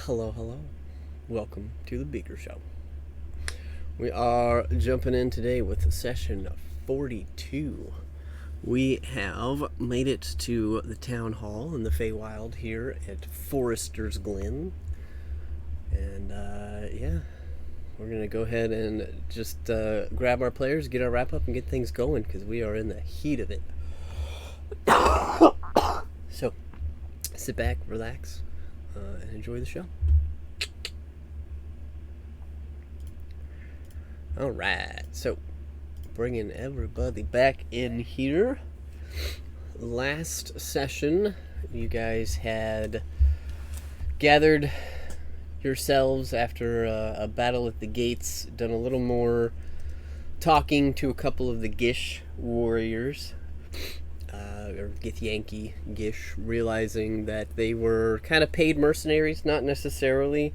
Hello, hello. Welcome to the Beaker Show. We are jumping in today with session 42. We have made it to the town hall in the Feywild here at Forester's Glen. And, we're going to go ahead and just grab our players, get our wrap up, and get things going because we are in the heat of it. So, sit back, relax, and enjoy the show. Alright, so bringing everybody back in here. Last session, you guys had gathered yourselves after a battle at the gates, done a little more talking to a couple of the Gish warriors, or Githyanki Gish, realizing that they were kind of paid mercenaries, not necessarily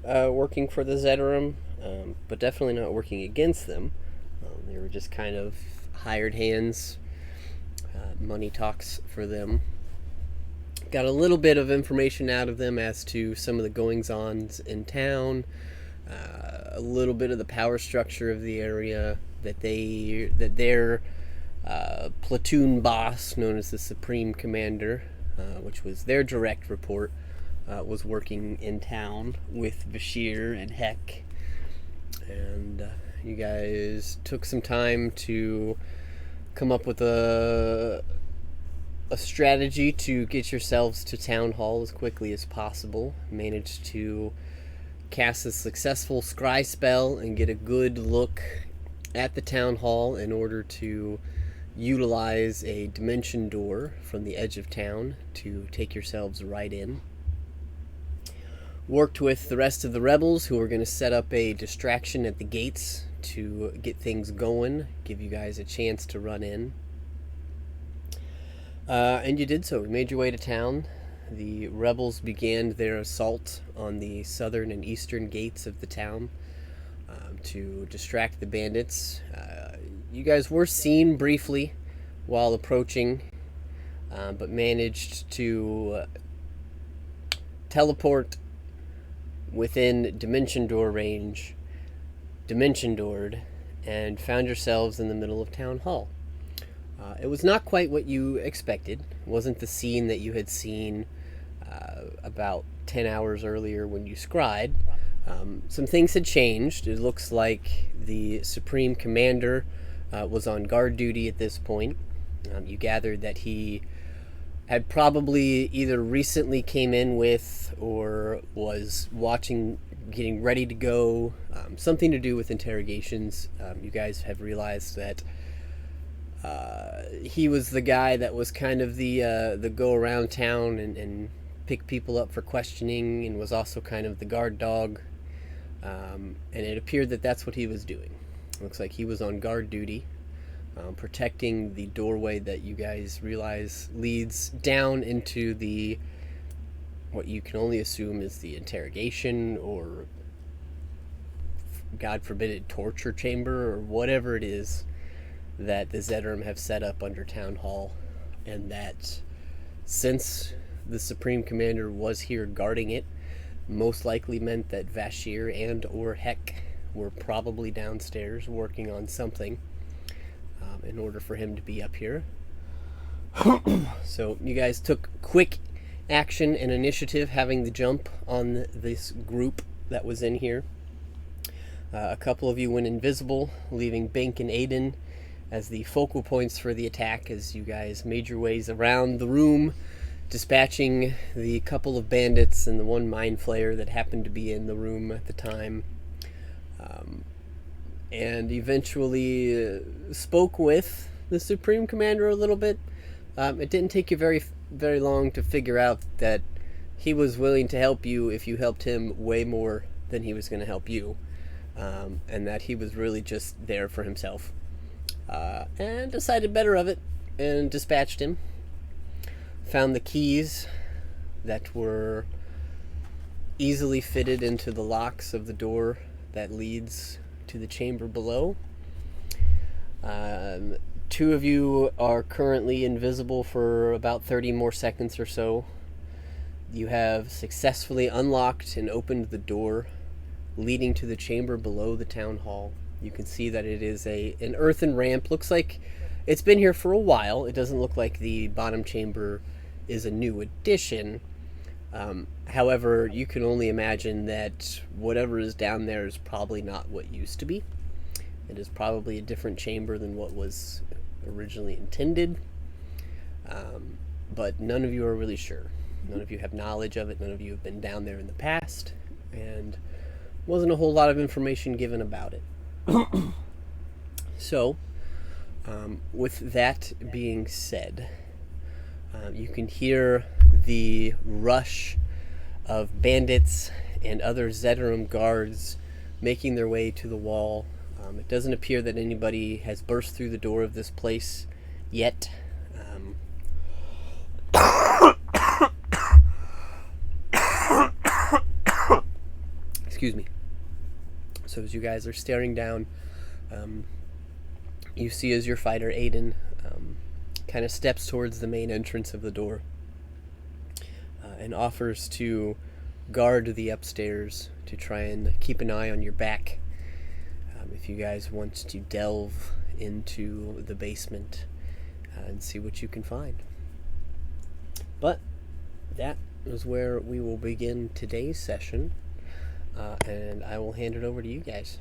working for the Zeddarim, but definitely not working against them. They were just kind of hired hands. Money talks for them. Got a little bit of information out of them as to some of the goings-ons in town, a little bit of the power structure of the area, that their platoon boss, known as the Supreme Commander, which was their direct report, was working in town with Bashir and Heck. And you guys took some time to come up with a strategy to get yourselves to town hall as quickly as possible. Managed to cast a successful scry spell and get a good look at the town hall in order to utilize a dimension door from the edge of town to take yourselves right in. Worked with the rest of the rebels who were going to set up a distraction at the gates to get things going, give you guys a chance to run in. And you did so. You made your way to town. The rebels began their assault on the southern and eastern gates of the town to distract the bandits. You guys were seen briefly while approaching, but managed to teleport within Dimension Door range, Dimension Doored, and found yourselves in the middle of Town Hall. It was not quite what you expected. It wasn't the scene that you had seen about 10 hours earlier when you scried. Some things had changed. It looks like the Supreme Commander was on guard duty at this point. You gathered that he had probably either recently came in with or was watching, getting ready to go, something to do with interrogations. You guys have realized that he was the guy that was kind of the go around town and pick people up for questioning, and was also kind of the guard dog. And it appeared that that's what he was doing. Looks like he was on guard duty, protecting the doorway that you guys realize leads down into the, what you can only assume is the interrogation or, God forbid it, torture chamber, or whatever it is that the Zeddarim have set up under Town Hall. And that since the Supreme Commander was here guarding it, most likely meant that Vashir and or Heck were probably downstairs working on something in order for him to be up here. So you guys took quick action and initiative, having the jump on this group that was in here. A couple of you went invisible, leaving Bink and Aiden as the focal points for the attack as you guys made your ways around the room, dispatching the couple of bandits and the one mind flayer that happened to be in the room at the time. And eventually spoke with the Supreme Commander a little bit. It didn't take you very, very long to figure out that he was willing to help you if you helped him way more than he was going to help you. And that he was really just there for himself. And decided better of it and dispatched him. Found the keys that were easily fitted into the locks of the door that leads to the chamber below. Two of you are currently invisible for about 30 more seconds or so. You have successfully unlocked and opened the door leading to the chamber below the town hall. You can see that it is an earthen ramp. Looks like it's been here for a while. It doesn't look like the bottom chamber is a new addition. However, you can only imagine that whatever is down there is probably not what used to be. It is probably a different chamber than what was originally intended. But none of you are really sure. None of you have knowledge of it. None of you have been down there in the past. And wasn't a whole lot of information given about it. So, with that being said, you can hear the rush of bandits and other Zedram guards making their way to the wall. It doesn't appear that anybody has burst through the door of this place yet. Excuse me. So as you guys are staring down, you see as your fighter, Aiden, kind of steps towards the main entrance of the door and offers to guard the upstairs to try and keep an eye on your back if you guys want to delve into the basement and see what you can find. But that is where we will begin today's session, and I will hand it over to you guys.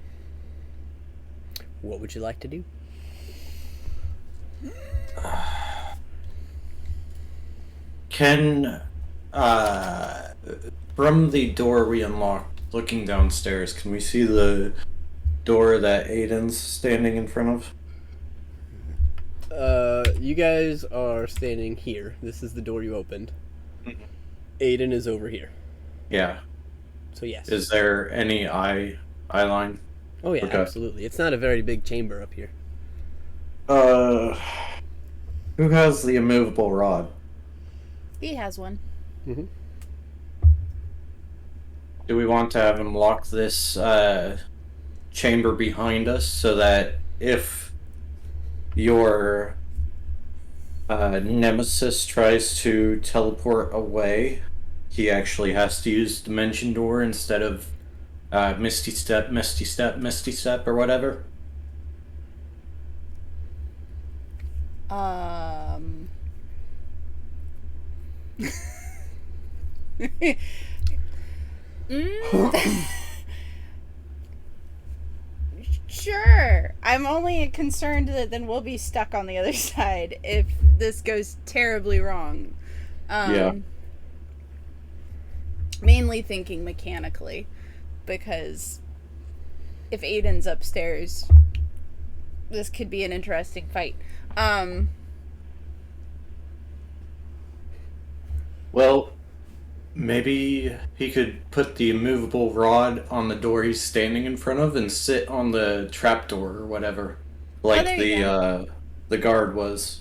What would you like to do? Can, from the door we unlocked, looking downstairs, can we see the door that Aiden's standing in front of? You guys are standing here. This is the door you opened. Mhm. Aiden is over here. Yeah. So yes. Is there any eye line? Oh yeah, Okay. absolutely. It's not a very big chamber up here. Who has the immovable rod? He has one. Mm-hmm. Do we want to have him lock this chamber behind us so that if your nemesis tries to teleport away, he actually has to use Dimension Door instead of Misty Step, Misty Step, Misty Step, or whatever? Sure. I'm only concerned that then we'll be stuck on the other side if this goes terribly wrong. Yeah. Mainly thinking mechanically, because if Aiden's upstairs, this could be an interesting fight. Well, maybe he could put the immovable rod on the door he's standing in front of and sit on the trapdoor or whatever, like there you the guard was.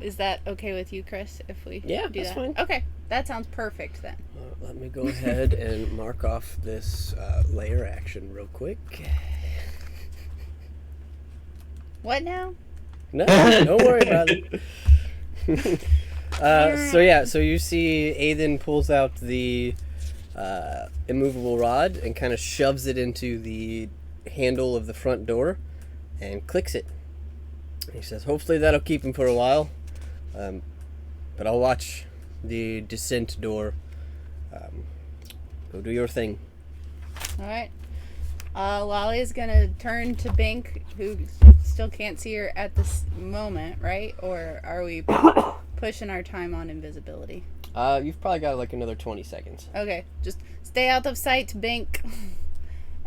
Is that okay with you, Chris, if we Yeah, do that's that? fine. Okay, that sounds perfect then. Let me go ahead and mark off this layer action real quick. What now? No, don't worry about it. So you see Aiden pulls out the immovable rod and kind of shoves it into the handle of the front door and clicks it. He says, hopefully that'll keep him for a while, but I'll watch the descent door. Go do your thing. Alright. Lolly's gonna turn to Bink, who still can't see her at this moment, right? Or are we pushing our time on invisibility? You've probably got like another 20 seconds. Okay, just stay out of sight, Bink.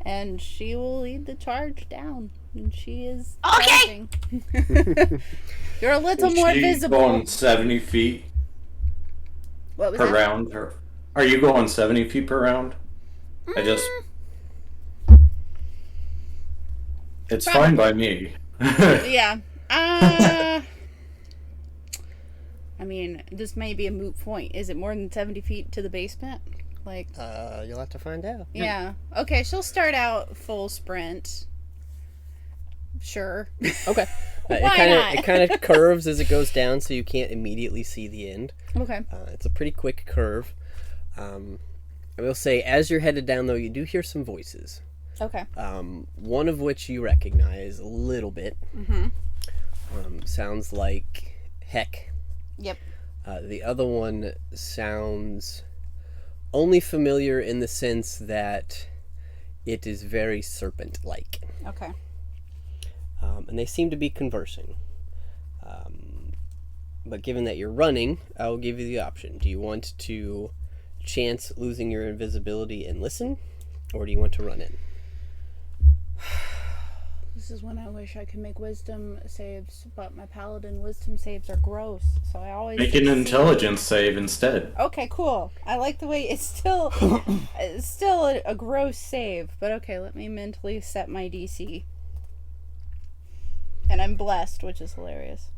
And she will lead the charge down. And she is charging. You're a little more visible. Going 70 feet What was per that? round? Or are you going 70 feet per round? I just... It's fine by me. Yeah. I mean, this may be a moot point. Is it more than 70 feet to the basement? Like, You'll have to find out. yeah. Okay, she'll start out full sprint. Sure. Okay. Why not? It kind of curves as it goes down, so you can't immediately see the end. Okay. It's a pretty quick curve. I will say, as you're headed down, though, you do hear some voices. Okay. One of which you recognize a little bit. Sounds like Heck. Yep. The other one sounds only familiar in the sense that it is very serpent-like. Okay. And they seem to be conversing. But given that you're running, I will give you the option. Do you want to chance losing your invisibility and listen? Or do you want to run in? This is when I wish I could make wisdom saves, but my paladin wisdom saves are gross, so I always Make an succeed. intelligence save instead. Okay, cool. I like the way it's still a gross save, but okay, let me mentally set my DC. And I'm blessed, which is hilarious.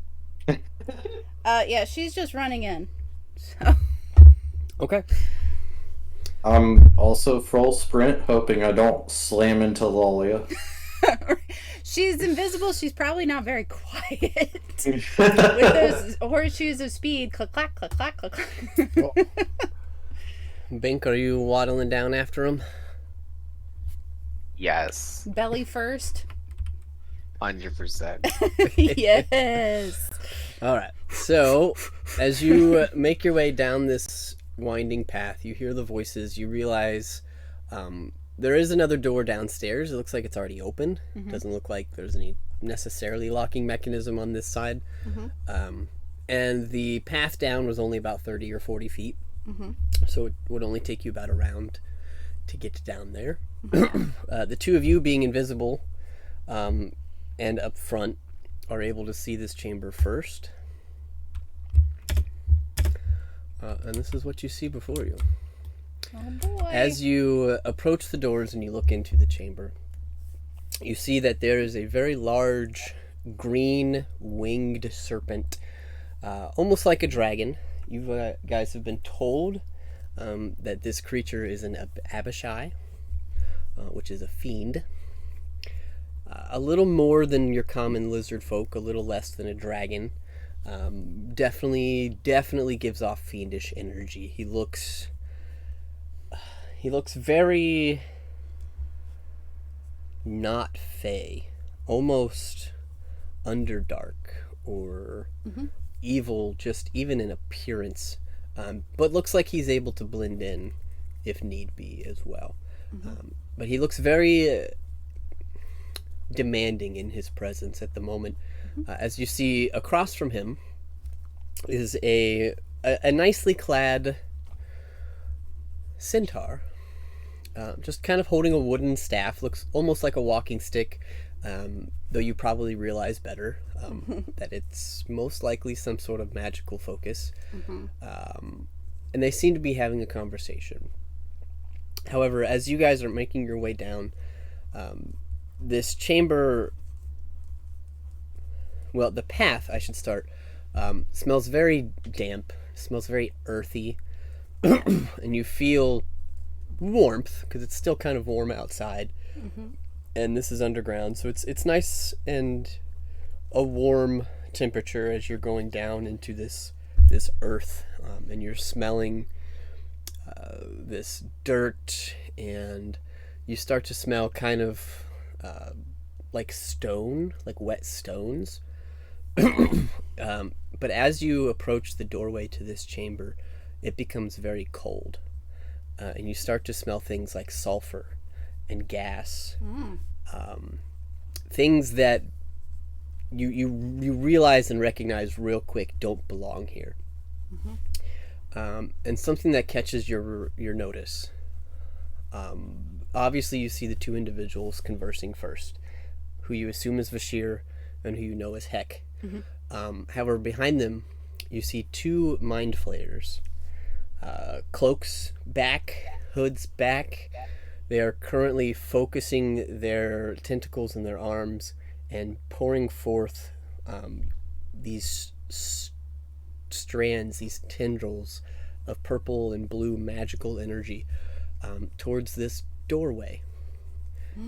Yeah, she's just running in. So Okay. I'm also full sprint, hoping I don't slam into Lolia. she's invisible, she's probably not very quiet. With those horseshoes of speed, click clack, click clack, click clack. Bink, are you waddling down after him? Yes, Belly first. 100%. Yes. All right. So, as you make your way down this winding path, you hear the voices. You realize there is another door downstairs. It looks like it's already open. Doesn't look like there's any necessarily locking mechanism on this side. And the path down was only about 30 or 40 feet. So it would only take you about a round to get down there. The two of you, being invisible and up front, are able to see this chamber first. And this is what you see before you. Oh boy. As you approach the doors and you look into the chamber, you see that there is a very large green winged serpent, almost like a dragon. You guys have been told that this creature is an Abishai, which is a fiend. A little more than your common lizard folk, a little less than a dragon. Definitely gives off fiendish energy. He looks very not fey, almost underdark or evil, just even in appearance. But looks like he's able to blend in if need be as well. But he looks very demanding in his presence at the moment. As you see across from him is a nicely clad centaur, just kind of holding a wooden staff. Looks almost like a walking stick, though you probably realize better that it's most likely some sort of magical focus. And they seem to be having a conversation. However, as you guys are making your way down, this chamber, well, the path, I should start, smells very damp, smells very earthy, and you feel warmth, because it's still kind of warm outside, and this is underground, so it's nice and a warm temperature as you're going down into this earth, and you're smelling this dirt, and you start to smell kind of like stone, like wet stones. But as you approach the doorway to this chamber, it becomes very cold, and you start to smell things like sulfur and gas, things that you realize and recognize real quick don't belong here. And something that catches your notice. Obviously, you see the two individuals conversing first, who you assume is Vashir and who you know is Heck. However, behind them, you see two mind flayers. Cloaks back, hoods back. They are currently focusing their tentacles in their arms and pouring forth these strands, these tendrils of purple and blue magical energy towards this doorway.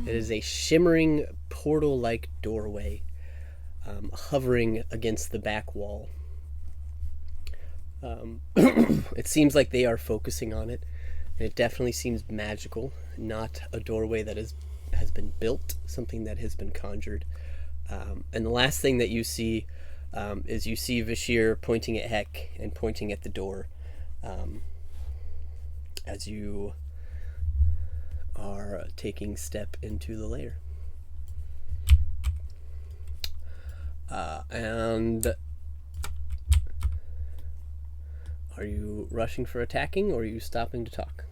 It is a shimmering portal-like doorway hovering against the back wall. It seems like they are focusing on it, And it definitely seems magical, not a doorway that has been built, something that has been conjured. And the last thing that you see is you see Vashir pointing at Heck and pointing at the door as you are taking step into the lair. And are you rushing for attacking, or are you stopping to talk?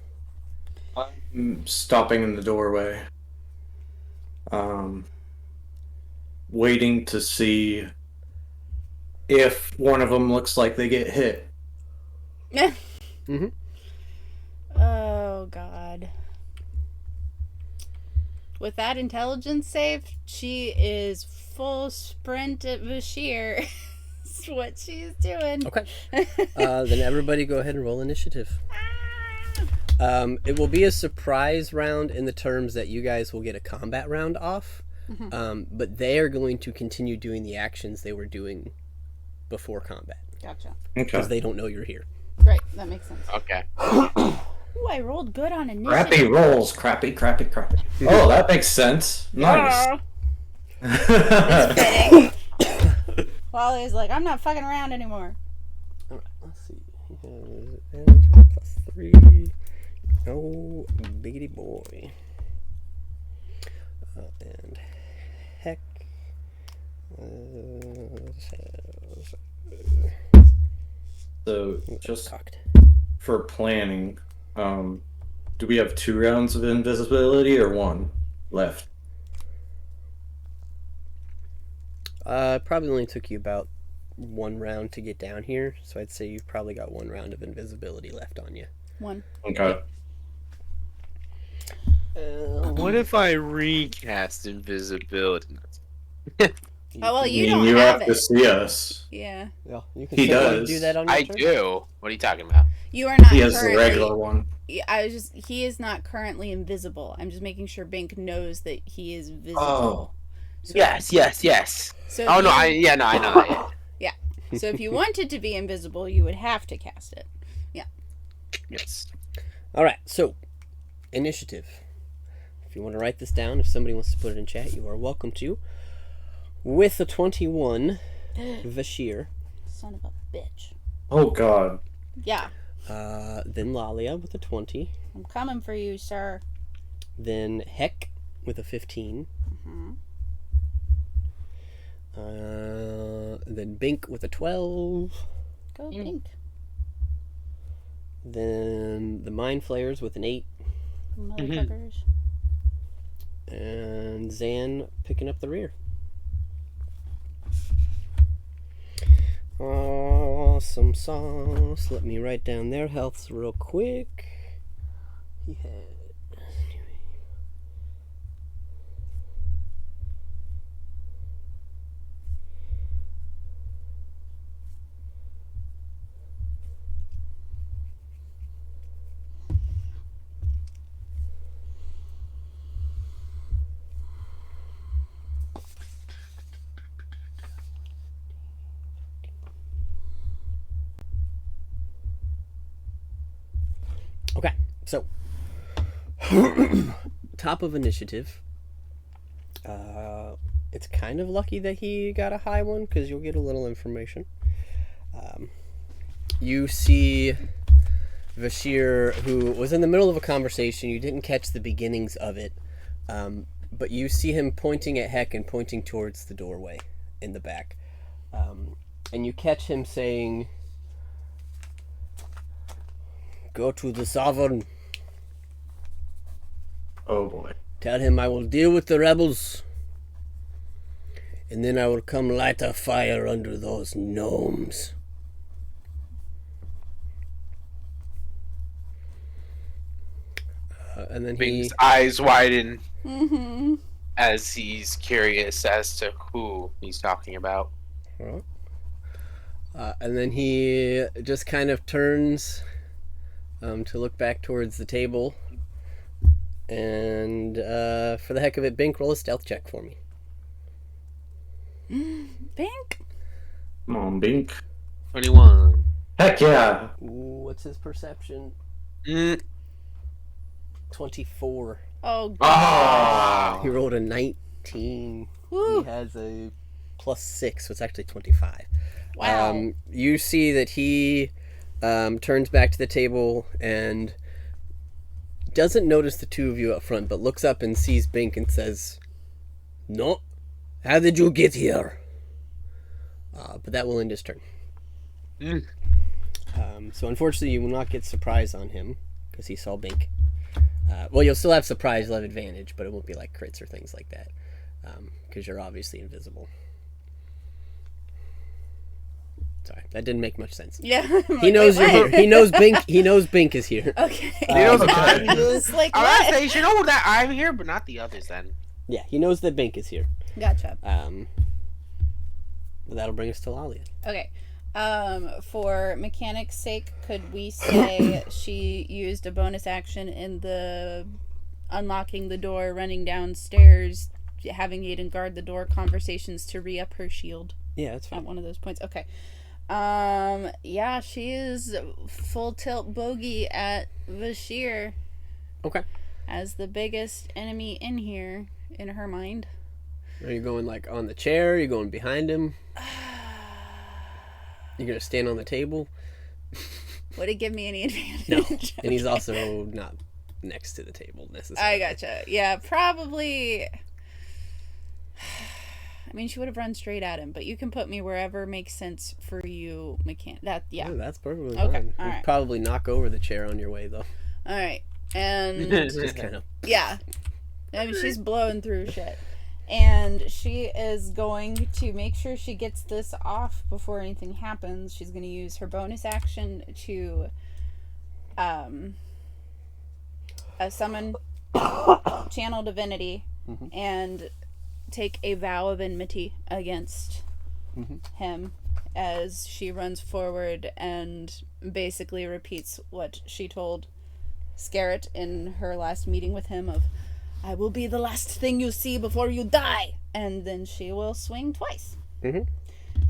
I'm stopping in the doorway. Waiting to see if one of them looks like they get hit. Mm-hmm. Oh, God. With that intelligence save, she is full sprint at Bashir. That's what she's doing. Okay. Then everybody go ahead and roll initiative. It will be a surprise round in the terms that you guys will get a combat round off. But they are going to continue doing the actions they were doing before combat. Gotcha. Because they don't know you're here. Right, that makes sense. Okay. Ooh, I rolled good on initiative. Crappy rolls, crappy. Oh, that makes sense. Nice. Fitting. Wally's like, I'm not fucking around anymore. Alright, let's see. He has advantage +3. Oh, biggity boy. And Heck. So, just Cocked. for planning, do we have 2 rounds of invisibility or 1 left? Probably only took you about 1 round to get down here, so I'd say you've probably got 1 round of invisibility left on you. 1. Okay. What if I recast invisibility? Oh, well, you don't you have have to it. see us. Yeah. Yeah, you can He certainly does. do that on your I turn. do. What are you talking about? You are not He has currently... the regular one. He is not currently invisible. I'm just making sure Bink knows that he is visible. Oh. So, Yes. So Oh if no, you- I know that. Yeah. So if you wanted to be invisible, you would have to cast it. Yes. Alright, so, initiative. If you want to write this down, if somebody wants to put it in chat, you are welcome to. With a 21, Vashir. Son of a bitch. Oh, God. Yeah. Then Lalia with a 20. I'm coming for you, sir. Then Heck with a 15. Then Bink with a 12. Go Bink. Then the Mind Flayers with an 8. Motherfuckers. And Zan picking up the rear. Awesome sauce. Let me write down their healths real quick. He had... Okay, so top of initiative. It's kind of lucky that he got a high one because you'll get a little information. You see Vashir, who was in the middle of a conversation. You didn't catch the beginnings of it, but you see him pointing at Heck and pointing towards the doorway in the back. And you catch him saying, "Go to the Sovereign. Oh, boy. Tell him I will deal with the rebels. And then I will come light a fire under those gnomes." And then Bing's he... eyes widen Mm-hmm. as he's curious as to who he's talking about. and then he just kind of turns to look back towards the table. And for the heck of it, Bink, roll a stealth check for me. Bink? Come on, Bink. 21. Heck yeah. What's his perception? 24. Oh, God. Ah. He rolled a 19. Woo. He has a +6, so it's actually 25. Wow. You see that he turns back to the table and doesn't notice the two of you up front, but looks up and sees Bink and says, "No, how did you get here?" But that will end his turn. Mm. So unfortunately, you will not get surprise on him because he saw Bink. Well, you'll still have surprise, you'll have advantage, but it won't be like crits or things like that because you're obviously invisible. Sorry, that didn't make much sense. Yeah. He knows you're here. He knows Bink. He knows Bink is here. Okay. You know the I'm just like, I what? was say, you know that I'm here, but not the others. Then Yeah, he knows that Bink is here. Gotcha. But that'll bring us to Lalia. Okay. For mechanics' sake, could we say she used a bonus action in the unlocking the door, running downstairs, having Aiden guard the door conversations to re-up her shield Yeah, that's at fine. one of those points? Okay. Yeah, she is full tilt bogey at Vashir Okay. as the biggest enemy in here, in her mind. Are you going like on the chair? Are you going behind him? You're gonna stand on the table, Would it give me any advantage? no, and he's Okay. also not next to the table I necessarily. gotcha. Yeah, probably. I mean, she would have run straight at him, but you can put me wherever makes sense for you, yeah. Yeah, that's perfectly Okay, fine. all You'd right. probably knock over the chair on your way though. All right, and Just kind of. yeah, I mean, she's blowing through shit, and she is going to make sure she gets this off before anything happens. She's going to use her bonus action to, summon channel divinity and take a vow of enmity against him as she runs forward and basically repeats what she told Scarrett in her last meeting with him of, "I will be the last thing you see before you die," and then she will swing twice Mhm.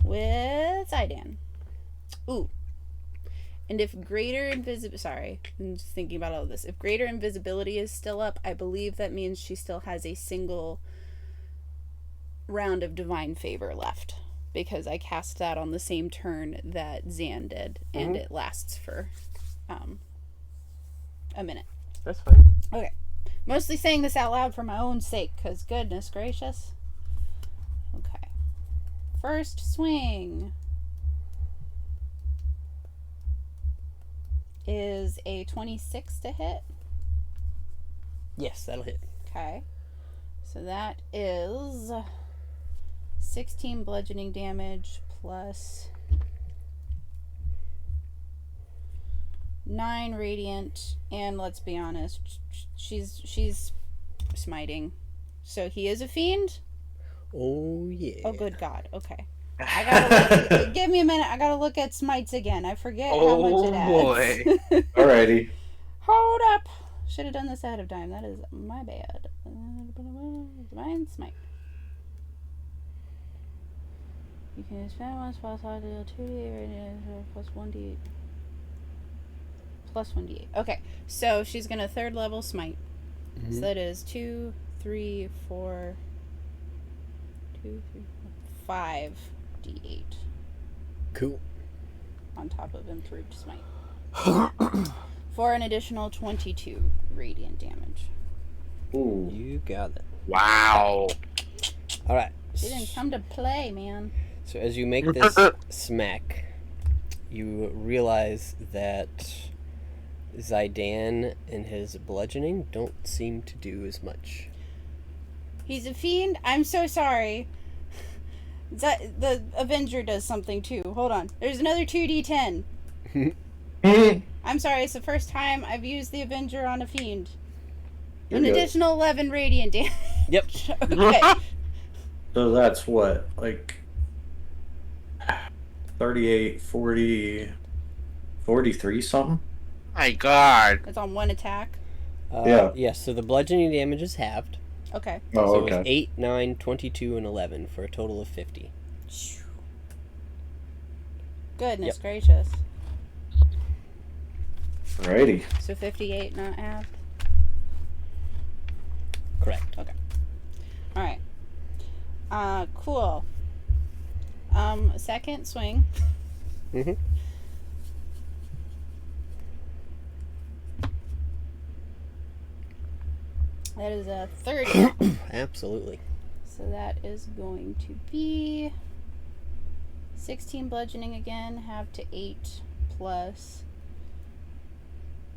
with Zidane. Ooh. And if greater invisibility, sorry, I'm just thinking about all of this. If greater invisibility is still up, I believe that means she still has a single round of divine favor left, because I cast that on the same turn that Zan did, and it lasts for a minute. That's fine. Okay. Mostly saying this out loud for my own sake, because goodness gracious. Okay. First swing is a 26 to hit. Yes, that'll hit. Okay. So that is 16 bludgeoning damage plus 9 radiant, and let's be honest, she's smiting. So he is a fiend? Oh yeah. Oh good god. Okay. I gotta look, give me a minute. I gotta look at smites again. I forget how much it adds. Alrighty. Hold up. Should have done this ahead of time. That is my bad. Divine smite. You can spend once plus 2d8 plus 1d8. Plus 1d8. Okay, so she's gonna third level smite. So that is 2, 3, 4, 5 d8 Cool. on top of improved smite. For an additional 22 radiant damage. Ooh. You got it. wow. All right. She didn't come to play, man. So as you make this smack, you realize that Zidane and his bludgeoning don't seem to do as much. He's a fiend? I'm so sorry. The Avenger does something too. Hold on. There's another 2d10. I'm sorry, it's the first time I've used the Avenger on a fiend. You're An good. additional 11 radiant damage. Yep. Okay. So that's what, like 38, 40, 43 something? My God. It's on one attack. Yeah. Yes, so the bludgeoning damage is halved. Okay. Oh, So okay. it's 8, 9, 22, and 11 for a total of 50. Goodness Yep. gracious. Alrighty. So 58, not half. Correct. Okay. All right. Cool. Second swing. Mm-hmm. That is a 30. Absolutely. So that is going to be 16 bludgeoning again, half to 8 plus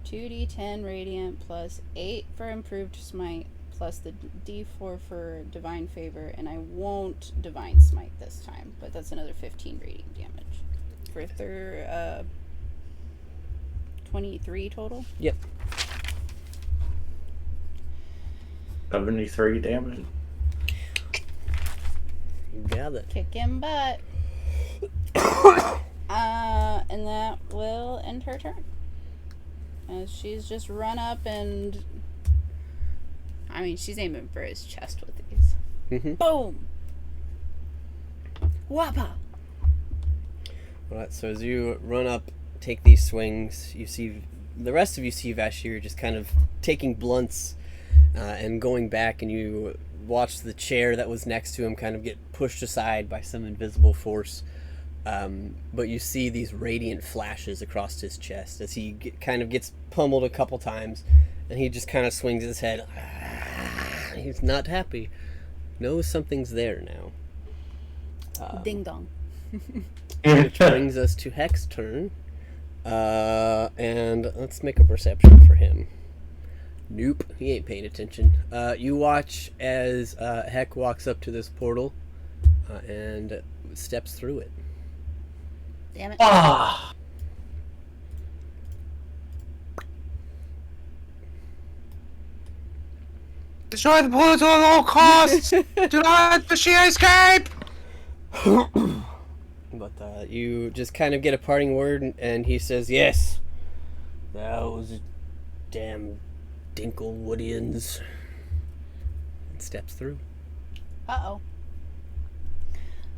2d10 radiant plus 8 for improved smite plus the d4 for divine favor, and I won't divine smite this time, but that's another 15 radiant damage for 23 total. Yep. 73 damage. You got it. Kicking butt. And that will end her turn. As she's just run up and... I mean, she's aiming for his chest with these. Mm-hmm. Boom! Whoppa! Alright, so as you run up, take these swings, you see... The rest of you see Vashir just kind of taking blunts and going back, and you watch the chair that was next to him kind of get pushed aside by some invisible force. But you see these radiant flashes across his chest as he kind of gets pummeled a couple times, and he just kind of swings his head. He's not happy. Knows something's there now. Ding dong. Which brings us to Heck's turn. And let's make a perception for him. Nope, he ain't paying attention. You watch as Heck walks up to this portal and steps through it. Damn it. Ah! Destroy the portal at all costs! Do not let Bashir escape! But you just kind of get a parting word, and he says, "Yes, those damn Dinkelwoodians," and steps through. Uh-oh.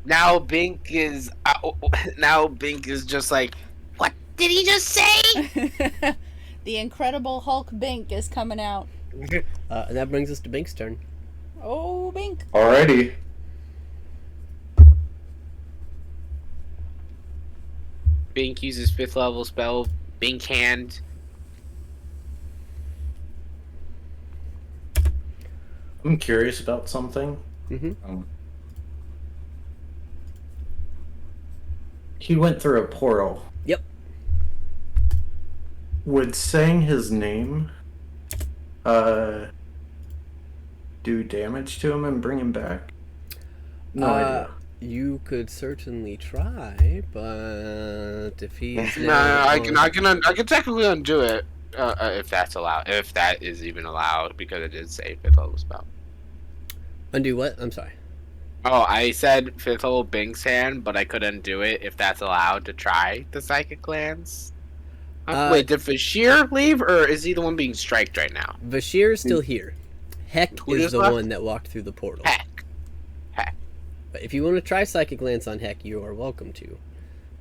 Now Bink is just like, what did he just say? The Incredible Hulk Bink is coming out. And that brings us to Bink's turn. Oh, Bink. Alrighty. Bink uses 5th level spell, Bink Hand. I'm curious about something. Mm-hmm. He went through a portal. Yep. Would saying his name do damage to him and bring him back? No idea. You could certainly try, but if he's No, I can technically undo it if that's allowed. If that is even allowed, because it did say 5th level spell. Undo what? I'm sorry. Oh, I said 5th level Bink's Hand, but I could undo it if that's allowed to try the Psychic Glance. Wait, did Bashir leave, or is he the one being striked right now? Bashir's still here. Heck Who is is the left? one that walked through the portal. Heck. But if you want to try Psychic Glance on Heck, you are welcome to.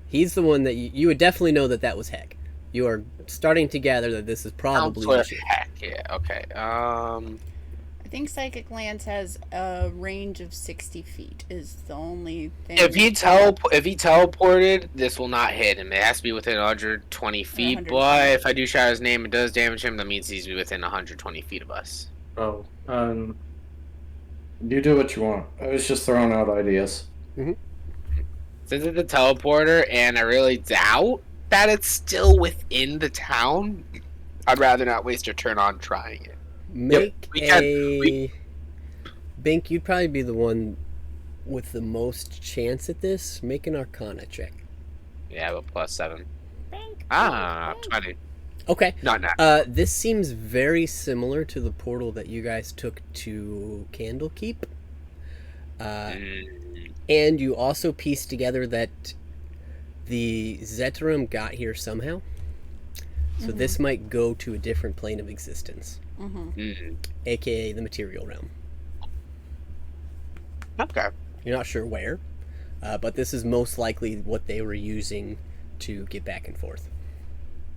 He's the one that you would definitely know that was Heck. You are starting to gather that this is probably Counselor Bashir. Heck, yeah, okay. I think Psychic Lance has a range of 60 feet is the only thing. If he teleported, this will not hit him. It has to be within 120 feet. 120. But if I do shout his name and does damage him, that means he's within 120 feet of us. Oh, you do what you want. I was just throwing out ideas. Since it's a teleporter, and I really doubt that it's still within the town, I'd rather not waste your turn on trying it. Make we Bink, you'd probably be the one with the most chance at this. Make an Arcana check. Yeah, but +7. Bink. 20. Okay. Not now. This seems very similar to the portal that you guys took to Candlekeep. And you also pieced together that the Zetarum got here somehow. So this might go to a different plane of existence. AKA the material realm. Okay. You're not sure where, but this is most likely what they were using to get back and forth.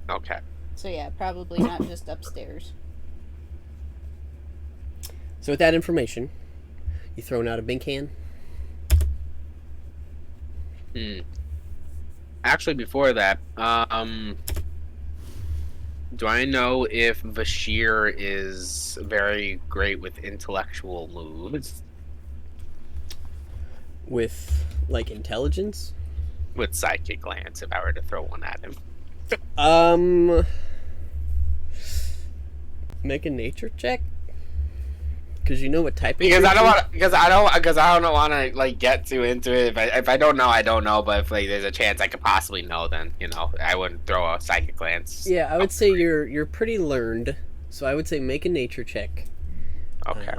Okay. So yeah, probably not just upstairs. So with that information, you throwing out a bink hand? Actually, before that, do I know if Vashir is very great with intellectual moves? With, like, intelligence? With psychic glance, if I were to throw one at him. Make a nature check? Because you know what type of Because I don't creature- want because I don't want to like get too into it. If I don't know, I don't know. But if like there's a chance I could possibly know, then I wouldn't throw a psychic glance. Yeah, I would say you're pretty learned, so I would say make a nature check. Okay.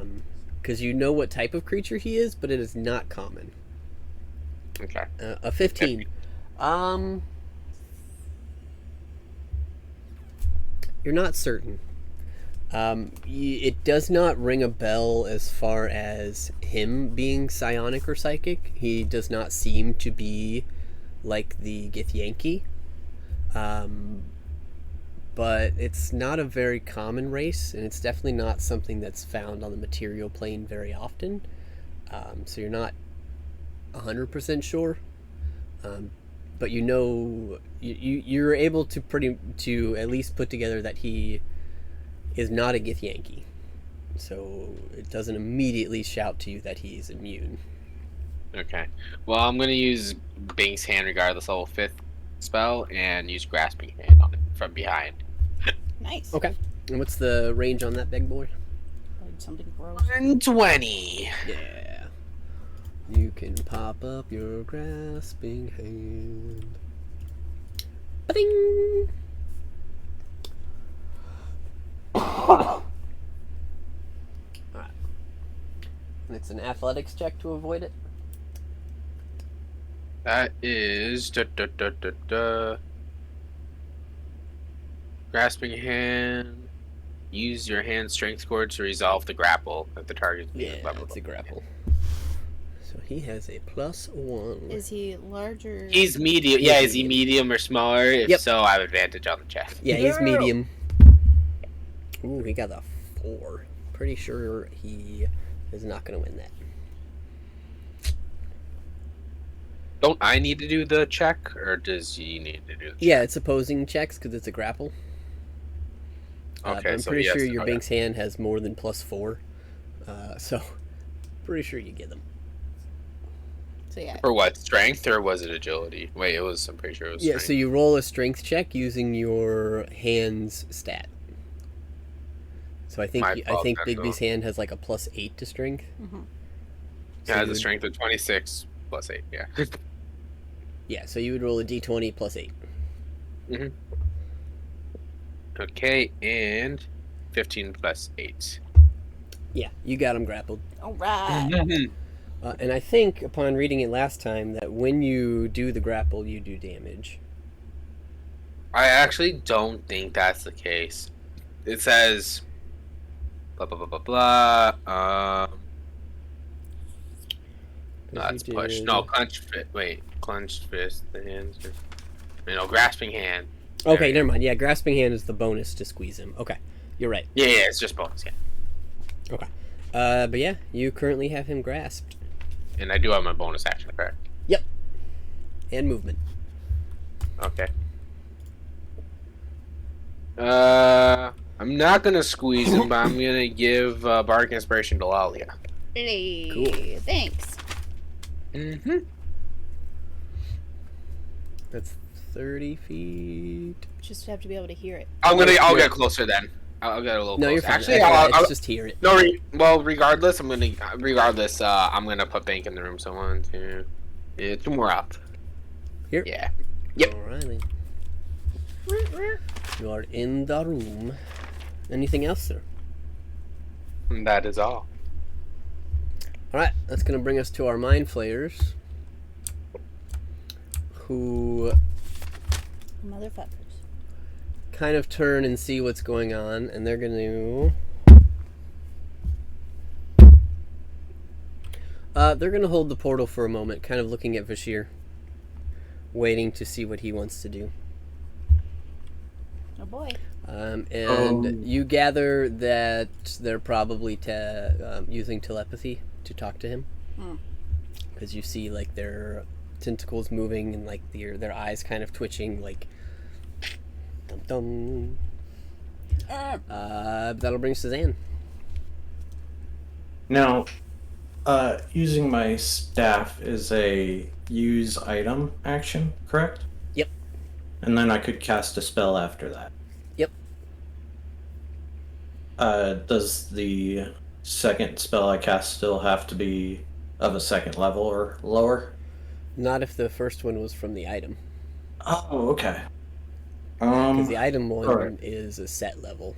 Because you know what type of creature he is, but it is not common. Okay. A 15. You're not certain. It does not ring a bell as far as him being psionic or psychic. He does not seem to be like the Githyanki. But it's not a very common race, and it's definitely not something that's found on the material plane very often. So you're not 100% sure. But you know, you're able to at least put together that he is not a Githyanki. So it doesn't immediately shout to you that he's immune. Okay. Well, I'm gonna use Bink's hand regardless of 5th spell and use Grasping Hand on it from behind. Nice. Okay. And what's the range on that big boy? Like something gross. 120. Yeah. You can pop up your grasping hand. Ba-ding! Alright. And it's an athletics check to avoid it. That is Grasping Hand. Use your hand strength score to resolve the grapple if the target is being Yeah, leveled it's a up. grapple. So he has a +1. Is he larger? He's medium. He's Yeah, is he medium. medium or smaller? If Yep. so, I have advantage on the check. Yeah, he's medium. Ooh, he got a 4. Pretty sure he is not going to win that. Don't I need to do the check, or does he need to do the check? Yeah, it's opposing checks because it's a grapple. Okay, but I'm so pretty he has sure to- your okay. Bink's hand has more than +4. So, pretty sure you get them. So yeah. For what? Strength, or was it agility? Wait, it was. I'm pretty sure it was Yeah, strength. so you roll a strength check using your hand's stat. So I think My I fault, think that's Bigby's hand has like a +8 to strength. Mm-hmm. So Yeah, it you has a would- strength of 26 plus 8. Yeah. Yeah, so you would roll a d20 +8. Okay, and 15 plus 8. Yeah, you got him grappled. All right. And I think upon reading it last time that when you do the grapple, you do damage. I actually don't think that's the case. It says blah blah blah blah blah. That's You push. did- No, clenched fist. Wait, clenched fist. The hands. Grasping hand. Okay, never mind. Yeah, grasping hand is the bonus to squeeze him. Okay, you're right. Yeah, it's just bonus. Yeah, Okay. But yeah, you currently have him grasped. and I do have my bonus action. Correct. And movement. Okay. I'm not gonna squeeze him, but I'm gonna give Bardic Inspiration to Lalia. Hey, Cool. thanks. Mm-hmm. That's 30 feet. Just have to be able to hear it. I'll Yeah. get closer then. I'll get a little No, closer. you're fine. Actually, Let's just hear it. no. Regardless, I'm gonna put Bank in the room. So 1, 2, yeah, 2 more up. Here? Yeah. Yep. Alrighty. You are in the room. Anything else, sir? And that is all. Alright, that's going to bring us to our mind flayers. Who Motherfuckers. kind of turn and see what's going on, and they're going to... they're going to hold the portal for a moment, kind of looking at Vashir. Waiting to see what he wants to do. Oh boy. And you gather that they're probably using telepathy to talk to him. Because you see, like, their tentacles moving and, like, their eyes kind of twitching, like, dum-dum. That'll bring Suzanne. Now, using my staff is a use item action, correct? Yep. And then I could cast a spell after that. Yep. Does the second spell I cast still have to be of a second level or lower? Not if the first one was from the item. Oh, okay. Because the item one alright. is a set level.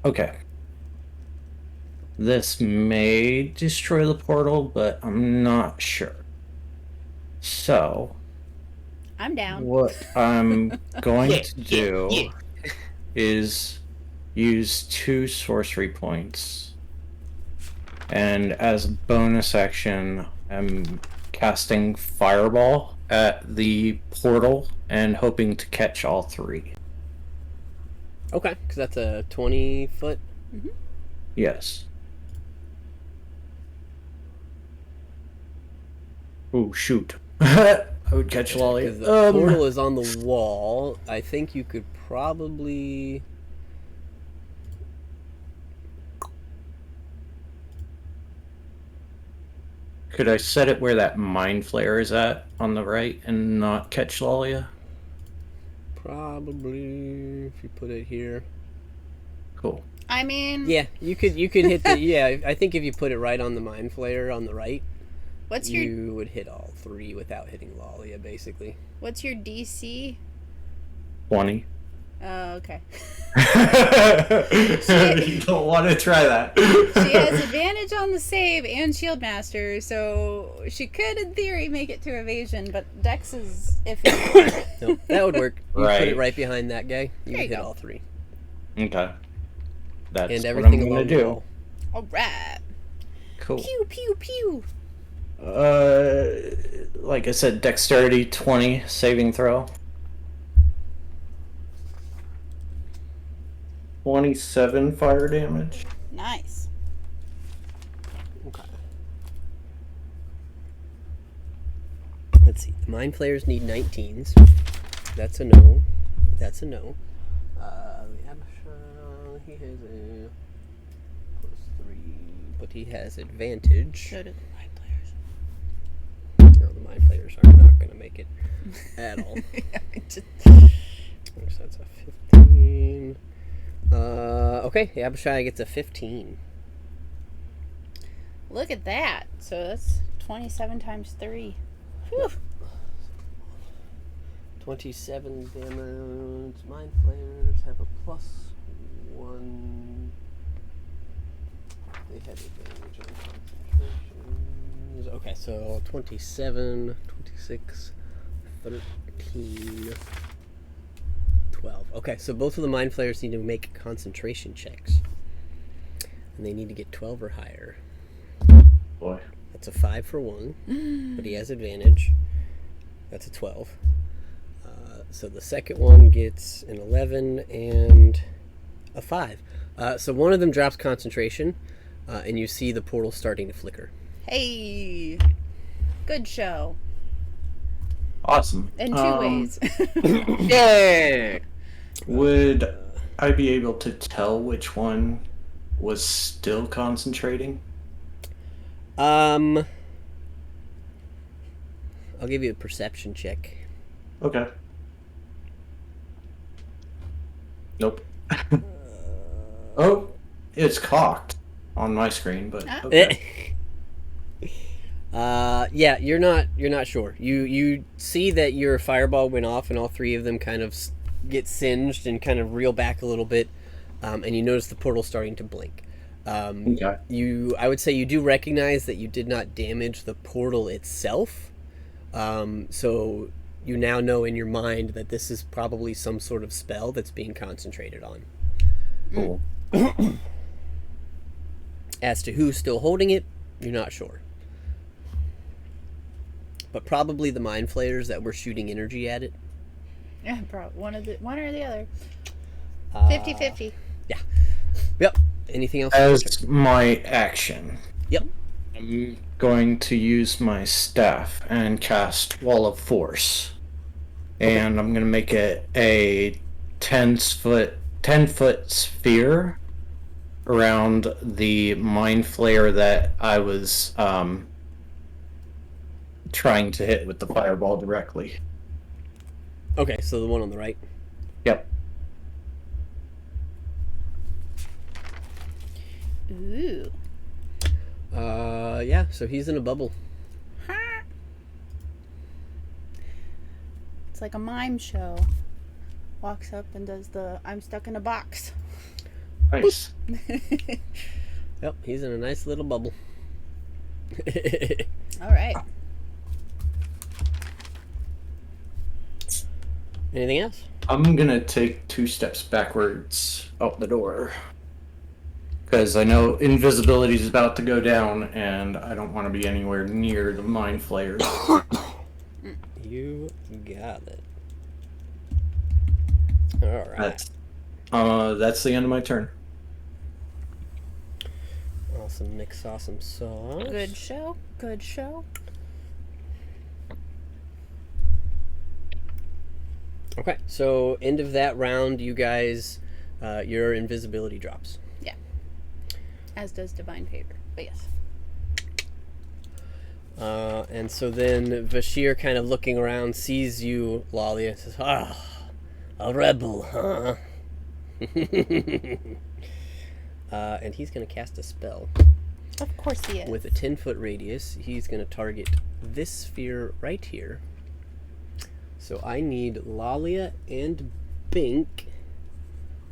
Okay. This may destroy the portal, but I'm not sure. So, I'm down. what I'm going to do is use 2 sorcery points. And as a bonus action, I'm casting Fireball at the portal and hoping to catch all 3. Okay, because that's a 20-foot. Yes. Oh, shoot. I would catch Lolly. Because the portal is on the wall. I think you could probably... Could I set it where that Mind Flare is at on the right and not catch Lalia? Probably, if you put it here. Cool. I mean, Yeah, you could hit the... Yeah, I think if you put it right on the Mind Flayer on the right, what's your you would hit all 3 without hitting Lalia, basically. DC? 20. Oh, okay. You don't want to try that. She has advantage on the save and Shield Master, so she could, in theory, make it to evasion, but Dex is iffy. No, that would work. You put Right. it right behind that guy, you There would you hit go. all 3. Okay. That's And what everything I'm along going the to do. wall. Alright. Cool. Pew, pew, pew. Like I said, dexterity 20 saving throw. 27 fire damage. Nice. Okay. Let's see. Mind Flayers need 19s. That's a no. That's a no. Abishal, he has a +3, but he has advantage. So do the Mind Players. No, the Mind Flayers are not going to make it at all. So that's a 15. Okay, Abishai gets a 15. Look at that. So that's 27 times 3. Whew. 27 damage. Mind Flayers have a +1. They had advantage on concentrations. Okay, so 27, 26, 13, 12. Okay, so both of the Mind Flayers need to make concentration checks. And they need to get 12 or higher. Boy. That's a 5 for one, but he has advantage. That's a 12. So the second one gets an 11 and a 5. So one of them drops concentration, and you see the portal starting to flicker. Hey. Good show. Awesome. In 2 ways. Yeah. Would I be able to tell which one was still concentrating? I'll give you a perception check. Okay. Nope. Oh, it's cocked on my screen, but okay. Yeah, you're not sure. You see that your fireball went off, and all 3 of them kind of get singed and kind of reel back a little bit, and you notice the portal starting to blink. Okay. I would say you do recognize that you did not damage the portal itself, so you now know in your mind that this is probably some sort of spell that's being concentrated on. Cool. As to who's still holding it, you're not sure. but probably the mind flayers that were shooting energy at it. Yeah, one or the other. Uh, 50-50. Yep. Anything else? As my action, Yep. I'm going to use my staff and cast Wall of Force. And I'm going to make it a 10-foot sphere around the mind flayer that I was trying to hit with the fireball directly. Okay, so the one on the right. Yep. Ooh. Yeah, so he's in a bubble. It's like a mime show. Walks up and does the I'm stuck in a box. Nice. Yep, he's in a nice little bubble. All right. Anything else? I'm going to take 2 steps backwards out the door. Because I know invisibility is about to go down, and I don't want to be anywhere near the mind flayers. You got it. All right. That's the end of my turn. Awesome mix, awesome sauce. Good show. Good show. Okay, so end of that round, you guys, your invisibility drops. As does divine favor. But yes. And so then Vashir, kind of looking around, sees you, Lalia, and says, "Ah, a rebel, huh?" And he's going to cast a spell. Of course he is. With a 10-foot radius, he's going to target this sphere right here. So I need Lalia and Bink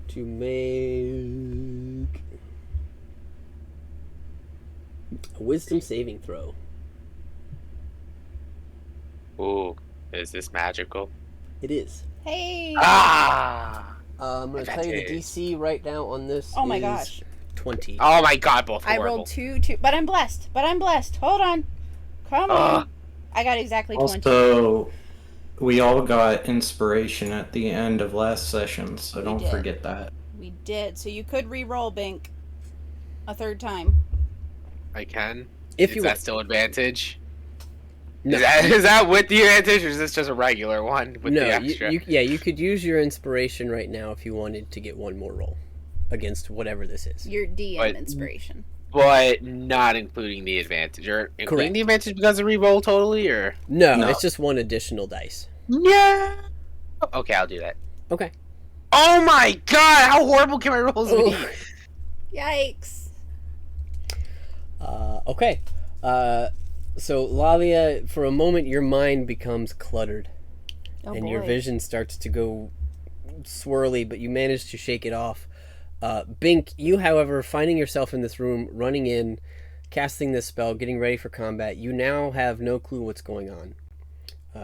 to make a wisdom saving throw. Ooh, is this magical? It is. Hey. Ah! I'm going to tell you the Advantage. DC right now on this. Oh my is gosh. 20. Oh my god, both I horrible. rolled 2, but I'm blessed. Hold on. Come on. I got exactly 20. Also, we all got inspiration at the end of last session, so We don't did. forget that. We did. So you could re-roll, Bink, a third time. I can. If Is you that want. still advantage? No. Is that with the advantage, or is this just a regular one with No, the extra? you could use your inspiration right now if you wanted to get one more roll against whatever this is. Your DM But- inspiration. But not including the advantage, or including Correct. the advantage because of re-roll totally, or No, No. it's just one additional dice. yeah. Okay, I'll do that. Okay. Oh my god, how horrible can my rolls be? Yikes. Okay. So Lalia, for a moment, your mind becomes cluttered, Oh and boy. your vision starts to go swirly, but you manage to shake it off. Bink, you, however, finding yourself in this room, running in, casting this spell, getting ready for combat, you now have no clue what's going on.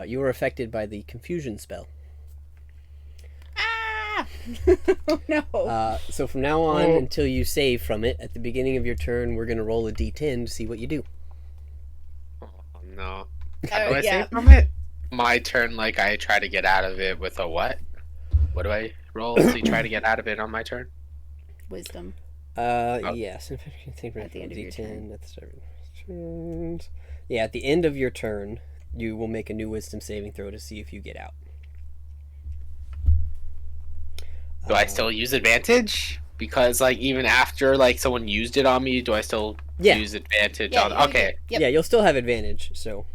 You are affected by the confusion spell. Ah! Oh no. So from now on, until you save from it, at the beginning of your turn, we're going to roll a d10 to see what you do. Oh no. Oh, How do I yeah. save from it? My turn, like I try to get out of it with a what? What do I roll to try to get out of it on my turn? Wisdom. Yes. In fact, you think At the end of your turn. at the start of your turns. Yeah, at the end of your turn, you will make a new wisdom saving throw to see if you get out. Do I still use advantage? Because like even after like someone used it on me, do I still Yeah. use advantage Yeah, on? you Okay, do. Yep. Yeah, you'll still have advantage. So,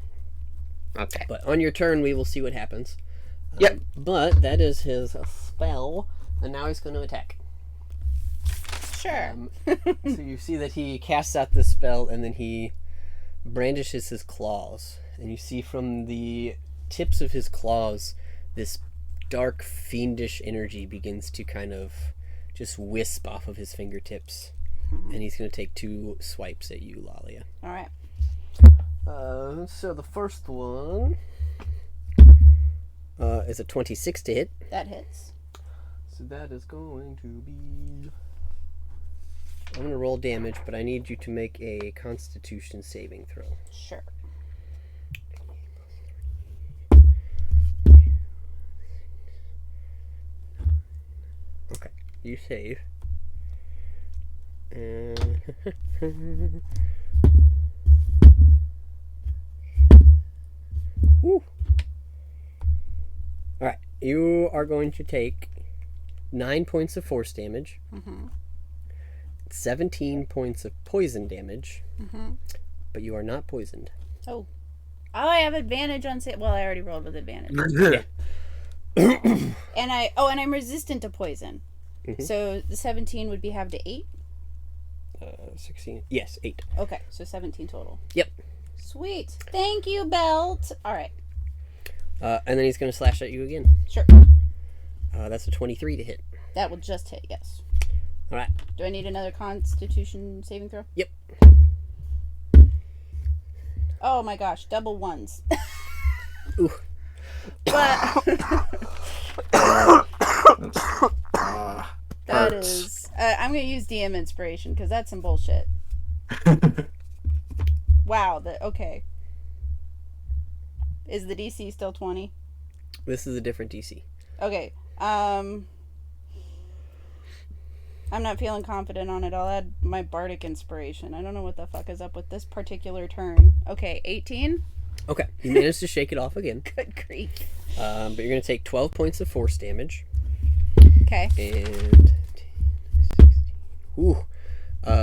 okay. but on your turn, we will see what happens. Yep. But that is his spell, and now he's going to attack. Sure. So you see that he casts out this spell, and then he brandishes his claws, and you see from the tips of his claws this dark fiendish energy begins to kind of just wisp off of his fingertips, and he's going to take 2 swipes at you, Lalia. All right. So the first one is a 26 to hit. That hits. So that is going to be... I'm going to roll damage, but I need you to make a Constitution saving throw. Sure. You save. Woo. Alright, you are going to take 9 points of force damage, 17 points of poison damage, but you are not poisoned. Oh, I have advantage on well, I already rolled with advantage. And I'm resistant to poison. So the 17 would be halved to 8. 16. Yes, 8. Okay, so 17 total. Yep. Sweet. Thank you, Belt. All right. And then he's going to slash at you again. Sure. That's a 23 to hit. That will just hit. Yes. All right. Do I need another Constitution saving throw? Yep. Oh my gosh, double ones. Ooh. But that is. I'm gonna use DM inspiration because that's some bullshit. Wow. Okay. Is the DC still 20? This is a different DC. Okay. I'm not feeling confident on it. I'll add my bardic inspiration. I don't know what the fuck is up with this particular turn. Okay, 18. Okay, you managed to shake it off again. Good grief. But you're going to take 12 points of force damage. Okay. And 16.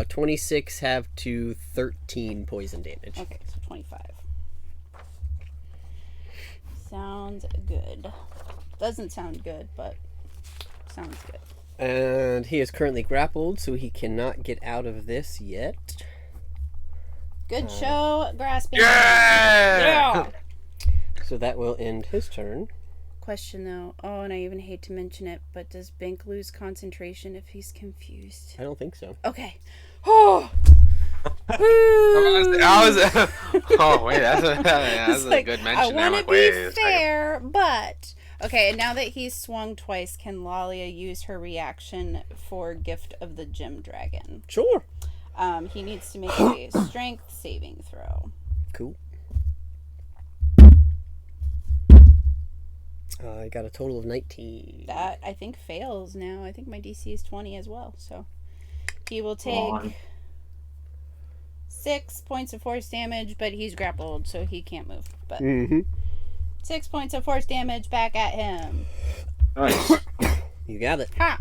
26 have to 13 poison damage. Okay, so 25. Sounds good. Doesn't sound good, but sounds good. And he is currently grappled, so he cannot get out of this yet. Good show, grasping. Yeah! So that will end his turn. Question though. Oh, and I even hate to mention it, but does Bink lose concentration if he's confused? I don't think so. Okay. Oh. Oh wait, that's a good mention. I want to like, wait be a second. fair, but okay. And now that he's swung twice, can Lalia use her reaction for Gift of the Gem Dragon? Sure. He needs to make a strength saving throw. Cool. I got a total of 19. That I think fails now. I think my DC is 20 as well. So he will take 6 points of force damage, but he's grappled, so he can't move. But 6 points of force damage back at him. Nice. You got it. Ha!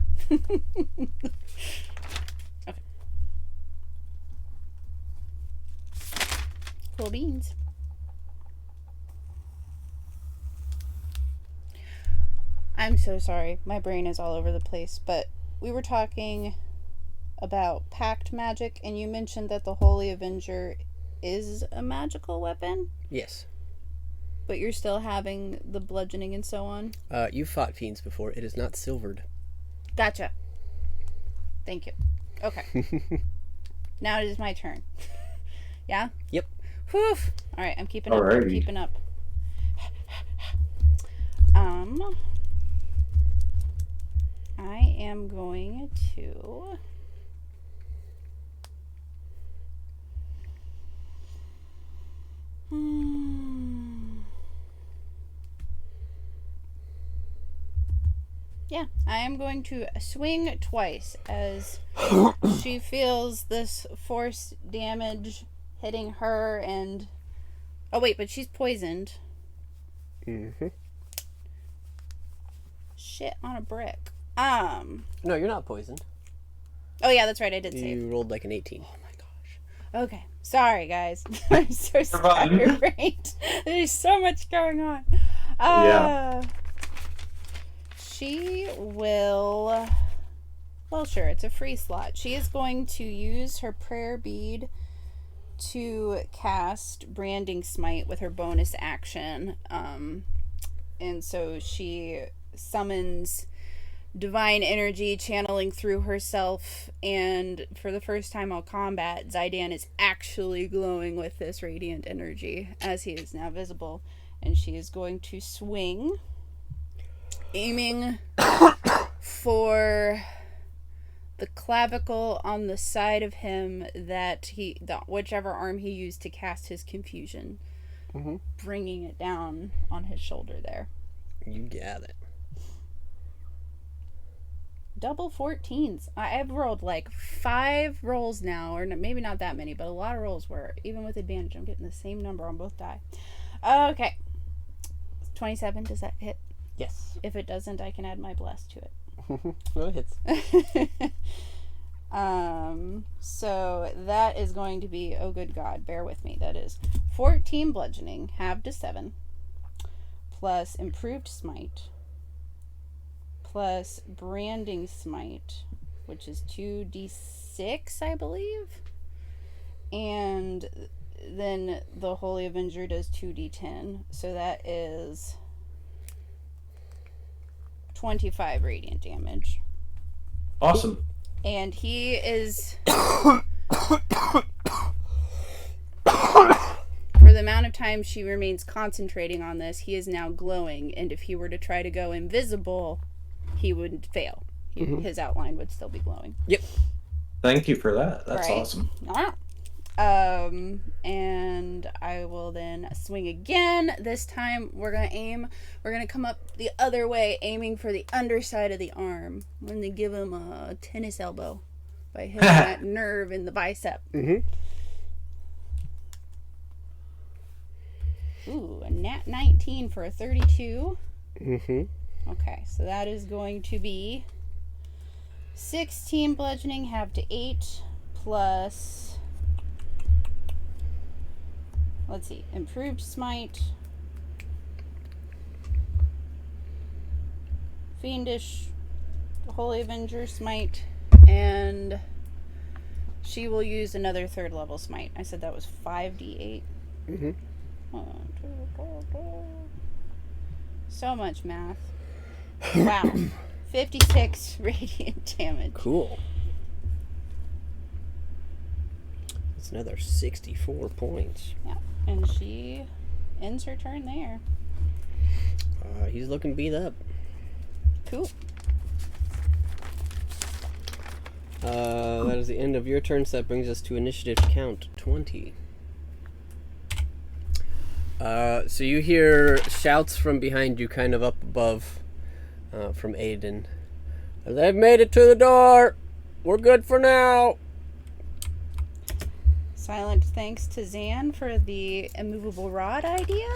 Okay. Cool beans. I'm so sorry. My brain is all over the place, but we were talking about pact magic, and you mentioned that the Holy Avenger is a magical weapon, Yes. but you're still having the bludgeoning and so on. You've fought fiends before. It is not silvered. Gotcha. Thank you. Okay. Now it is my turn. Yeah? Yep. Whew. Alright, I'm keeping up. I'm Alrighty. keeping up. I am going to... Yeah, I am going to swing twice as she feels this force damage hitting her and... Oh wait, but she's poisoned. Mm-hmm. Shit on a brick. No, you're not poisoned. Oh yeah, that's right, I did save. You rolled like an 18. Oh my gosh. Okay. Sorry, guys. I'm so scatterbrained. There's so much going on. Yeah. She will... Well, sure, it's a free slot. She is going to use her prayer bead to cast Branding Smite with her bonus action. And so she summons divine energy channeling through herself, and for the first time all combat, Zydan is actually glowing with this radiant energy as he is now visible, and she is going to swing, aiming for the clavicle on the side of him that whichever arm he used to cast his confusion, bringing it down on his shoulder there. You got it. Double 14s. I've rolled like 5 rolls now, or maybe not that many, but a lot of rolls where, even with advantage, I'm getting the same number on both die. Okay. 27, does that hit? Yes. If it doesn't, I can add my bless to it. No, it hits. So that is going to be, oh good God, bear with me. That is 14 bludgeoning, halved to 7, plus improved smite, plus branding smite, which is 2d6, I believe. And then the Holy Avenger does 2d10. So that is 25 radiant damage. Awesome. And he is, for the amount of time she remains concentrating on this, he is now glowing. And if he were to try to go invisible, he would fail. His outline would still be glowing. Yep. Thank you for that. That's Right. awesome. And I will then swing again. This time we're gonna aim. We're gonna come up the other way, aiming for the underside of the arm. I'm gonna give him a tennis elbow by hitting that nerve in the bicep. Ooh, a nat 19 for a 32. Okay, so that is going to be 16 bludgeoning, half to 8, plus, let's see, improved smite, fiendish Holy Avenger smite, and she will use another 3rd level smite. I said that was 5d8. So much math. Wow. 56 radiant damage. Cool. That's another 64 points. Yeah, and she ends her turn there. He's looking beat up. Cool. That is the end of your turn, so that brings us to initiative count 20. So you hear shouts from behind you, kind of up above, from Aiden. They've made it to the door! We're good for now! Silent thanks to Zan for the immovable rod idea.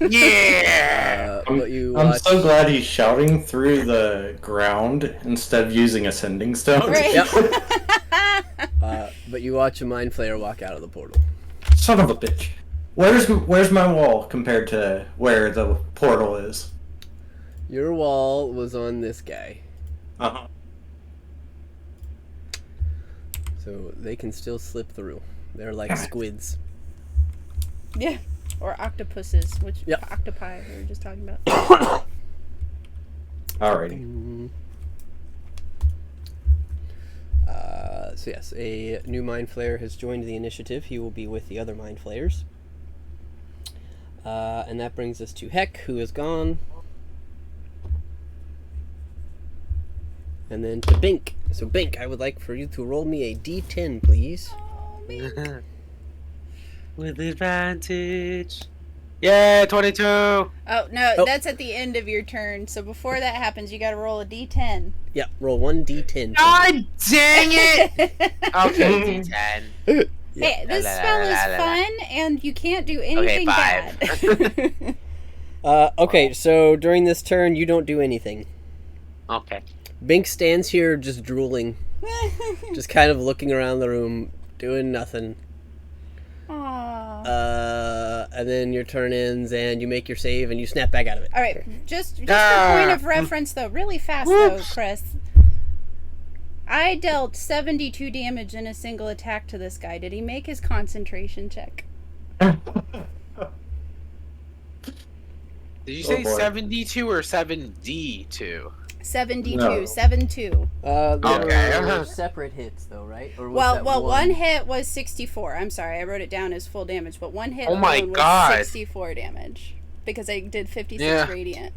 Yeah. But you I'm watch... so glad he's shouting through the ground instead of using a sending stone. Right. Yep. But you watch a mind flayer walk out of the portal. Son of a bitch. Where's my wall compared to where the portal is? Your wall was on this guy, Uh-huh. so they can still slip through. They're like squids. Yeah. Or octopuses, which Yep. octopi we were just talking about. Alrighty. So yes, a new mind flayer has joined the initiative. He will be with the other mind flayers. And that brings us to Heck, who is gone. And then to Bink. So Bink, I would like for you to roll me a d10, please. Oh, man. With advantage. Yeah, 22. Oh, no, Oh. that's at the end of your turn. So before that happens, you gotta roll a d10. Yeah, roll one d10. God dang it! Okay, D10. Hey, this La, la, spell la, is la, la. fun, and you can't do anything 5. bad. Okay, so during this turn, you don't do anything. Okay. Bink stands here just drooling, just kind of looking around the room, doing nothing. Aww. And then your turn ends, and you make your save, and you snap back out of it. All right, just for point of reference, though, really fast, though, Chris. I dealt 72 damage in a single attack to this guy. Did he make his concentration check? Did you say boy. 72 or 7D2? 72, No. 7-2. Okay. Were separate hits, though, right? Or was Well, that one hit was 64. I'm sorry, I wrote it down as full damage, but one hit Oh my alone was God. 64 damage because I did 56 Yeah. radiant.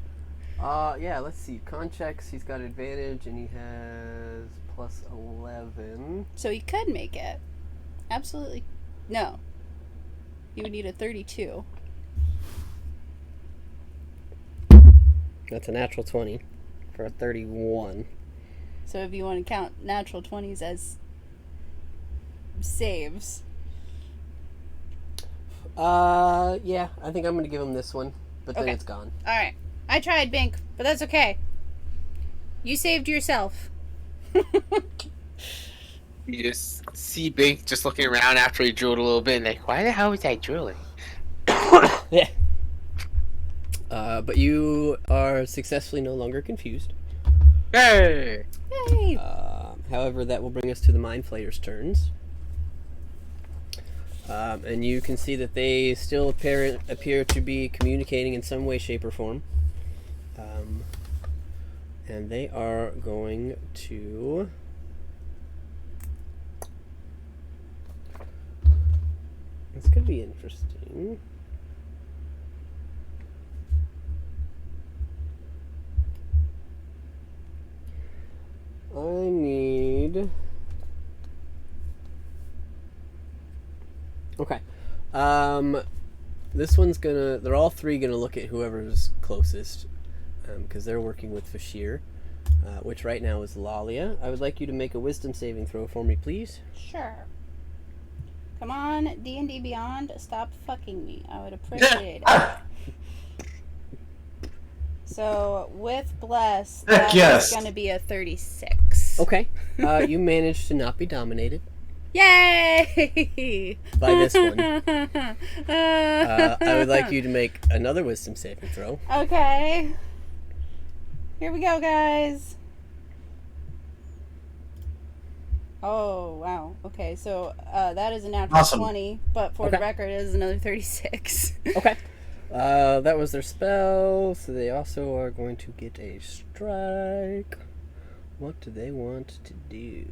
Yeah, let's see. Con checks, he's got advantage, and he has plus 11. So he could make it. Absolutely. No. You would need a 32. That's a natural 20 for a 31. So if you want to count natural 20s as saves. Yeah, I think I'm gonna give him this one, but then Okay. it's gone. Alright. I tried, Bink, but that's okay. You saved yourself. You just see Bink just looking around after he drilled a little bit, and like, why the hell was I drilling? Yeah. But you are successfully no longer confused. Hey! Yay! However, that will bring us to the Mind Flayer's turns. And you can see that they still appear to be communicating in some way, shape, or form. And they are going to... This could be interesting. I need... Okay. This one's gonna... They're all three gonna look at whoever's closest. Because they're working with Fashir. Which right now is Lalia. I would like you to make a wisdom saving throw for me, please. Sure. Come on, D&D Beyond, stop fucking me. I would appreciate it. So, with Bless, that's yes. going to be a 36. Okay. You managed to not be dominated Yay! by this one. I would like you to make another wisdom saving throw. Okay. Here we go, guys. Oh, wow. Okay, so that is a natural Awesome. 20, but for Okay. the record, it is another 36. Okay. That was their spell, so they also are going to get a strike. What do they want to do?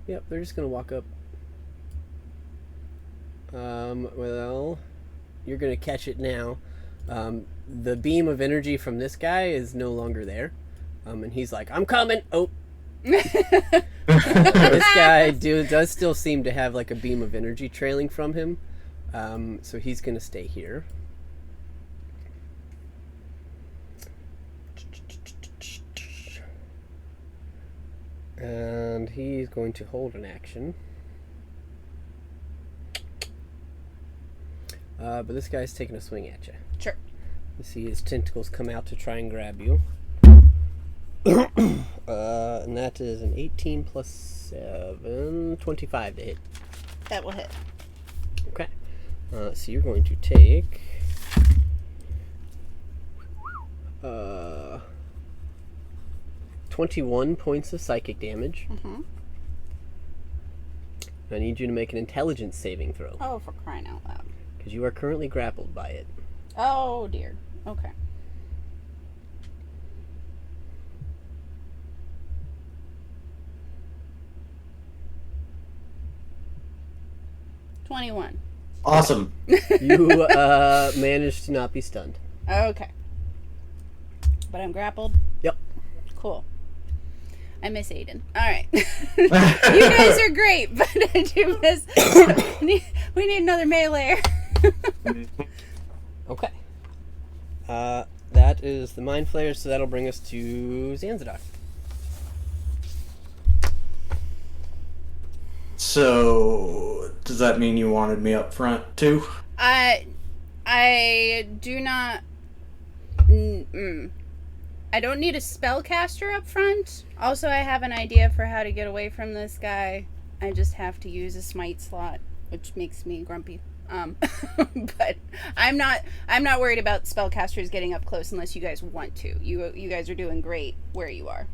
Yep, they're just gonna walk up. Well, you're gonna catch it now. The beam of energy from this guy is no longer there. And he's like, I'm coming! Oh, this guy does still seem to have like a beam of energy trailing from him. So he's gonna stay here. And he's going to hold an action. But this guy's taking a swing at you. Sure. You see his tentacles come out to try and grab you. And that is an 18 plus 7, 25 to hit. That will hit. Okay. So you're going to take 21 points of psychic damage. Mm-hmm. I need you to make an intelligence saving throw, Oh, for crying out loud. because you are currently grappled by it. Oh, dear. Okay. $21. Awesome. You managed to not be stunned. Okay. But I'm grappled? Yep. Cool. I miss Aiden. Alright. You guys are great, but I do miss... we need another melee. Okay. That is the Mind Flayer, so that'll bring us to Zanzibar. So, does that mean you wanted me up front too? I do not... I don't need a spellcaster up front. Also, I have an idea for how to get away from this guy. I just have to use a smite slot, which makes me grumpy. But I'm not worried about spellcasters getting up close unless you guys want to. You guys are doing great where you are.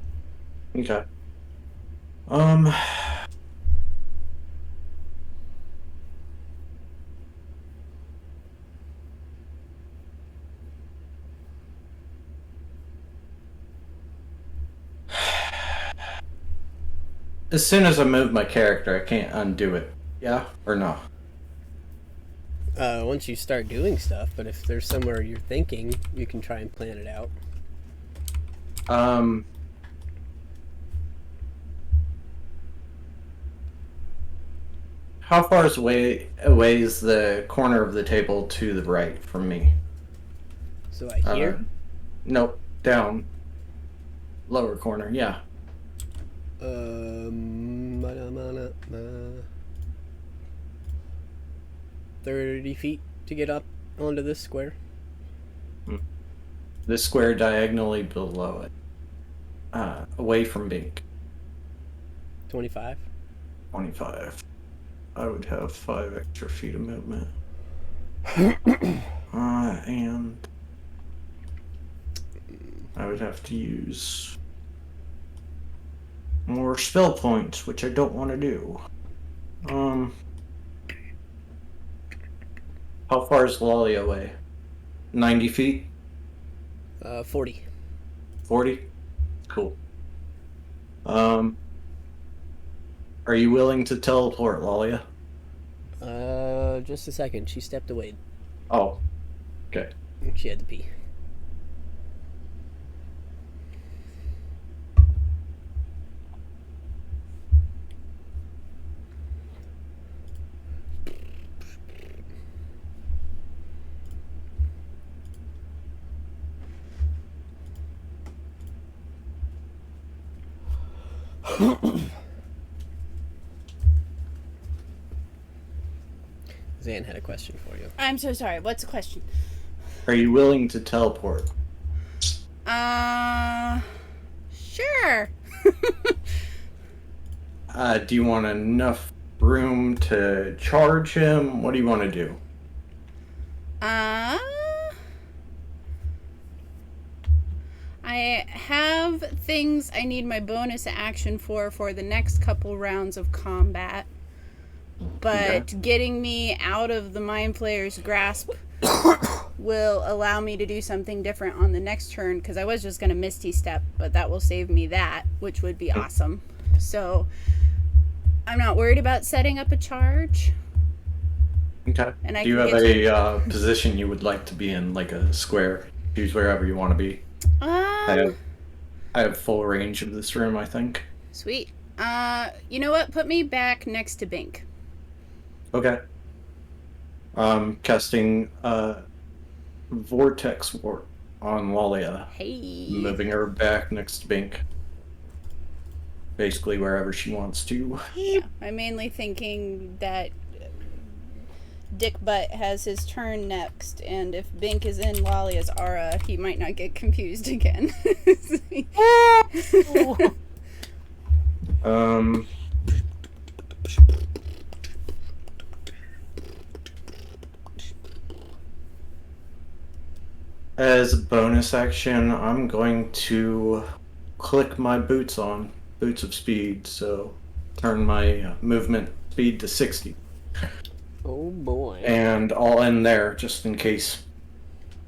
Okay. As soon as I move my character, I can't undo it. Yeah or no? Once you start doing stuff, but if there's somewhere you're thinking, you can try and plan it out. How far away is the corner of the table to the right from me? So I hear. Nope, down. Lower corner, yeah. 30 feet to get up onto this square. This square diagonally below it. Away from Bink. 25. 25. I would have 5 extra feet of movement. And I would have to use more spell points, which I don't want to do. How far is Lolly away? 90 feet? 40. 40? Cool. Are you willing to teleport, Lalia? Just a second. She stepped away. Oh. Okay. She had to pee. Zan had a question for you. I'm so sorry. What's the question? Are you willing to teleport? Sure. Do you want enough room to charge him? What do you want to do? I have things I need my bonus action for the next couple rounds of combat. But getting me out of the Mind Flayer's grasp will allow me to do something different on the next turn, because I was just going to Misty Step, but that will save me that, which would be awesome. So I'm not worried about setting up a charge. Okay. And I do you can have get a position you would like to be in, like a square? Choose wherever you want to be. I have full range of this room, I think. Sweet. You know what? Put me back next to Bink. Okay. Casting Vortex Warp on Lalia. Hey. Moving her back next to Bink. Basically wherever she wants to. Yeah, I'm mainly thinking that Dick Butt has his turn next, and if Bink is in Lalia's aura, he might not get confused again. As a bonus action, I'm going to click my boots on. Boots of speed, so turn my movement speed to 60. Oh boy. And I'll end there, just in case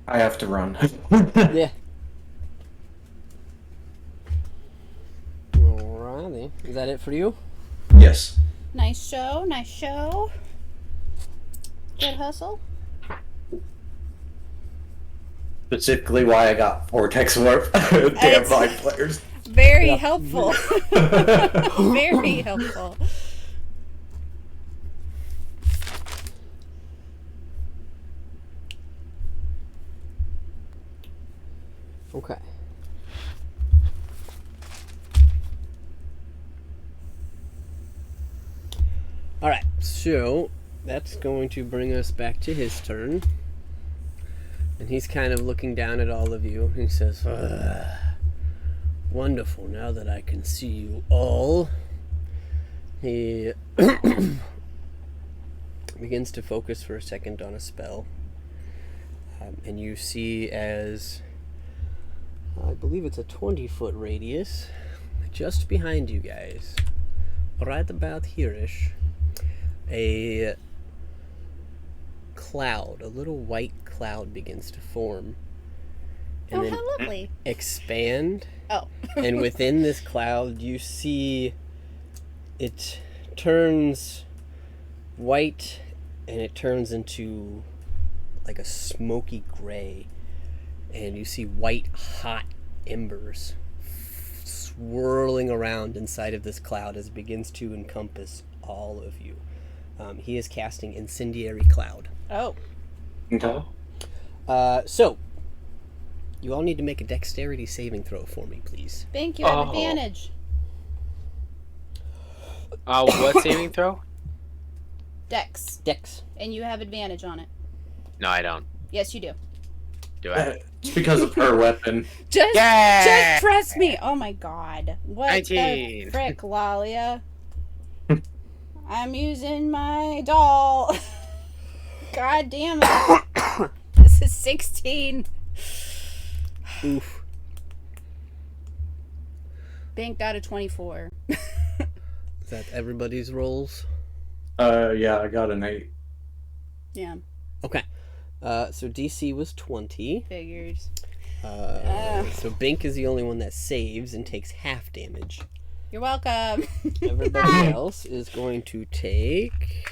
I have to run. Yeah. Alrighty. Is that it for you? Yes. Nice show, nice show. Good hustle. Specifically why I got Vortex Warp. Damn Mind Flayers. Very helpful. Very helpful. Okay. Alright, so that's going to bring us back to his turn. And he's kind of looking down at all of you. He says, wonderful, now that I can see you all. He begins to focus for a second on a spell. And you see as, I believe it's a 20-foot radius, just behind you guys, right about here-ish, a cloud, a little white cloud begins to form. And then how lovely. Expand. Oh. And within this cloud, you see it turns white and it turns into like a smoky gray. And you see white, hot embers swirling around inside of this cloud as it begins to encompass all of you. He is casting Incendiary Cloud. Oh. Okay. So, You all need to make a dexterity saving throw for me, please. Bink, you have Oh. advantage. What saving throw? Dex. Dex. And you have advantage on it. No, I don't. Yes, you do. Do I? It's because of her weapon. Just Yeah! trust me. Oh my god. What 19. the frick, Lalia? I'm using my doll. God damn it. This is 16. Oof. Bink got a 24. Is that everybody's rolls? Yeah, I got an 8. Yeah, Okay. So DC was 20. figures. So Bink is the only one that saves and takes half damage. You're welcome. Everybody else is going to take.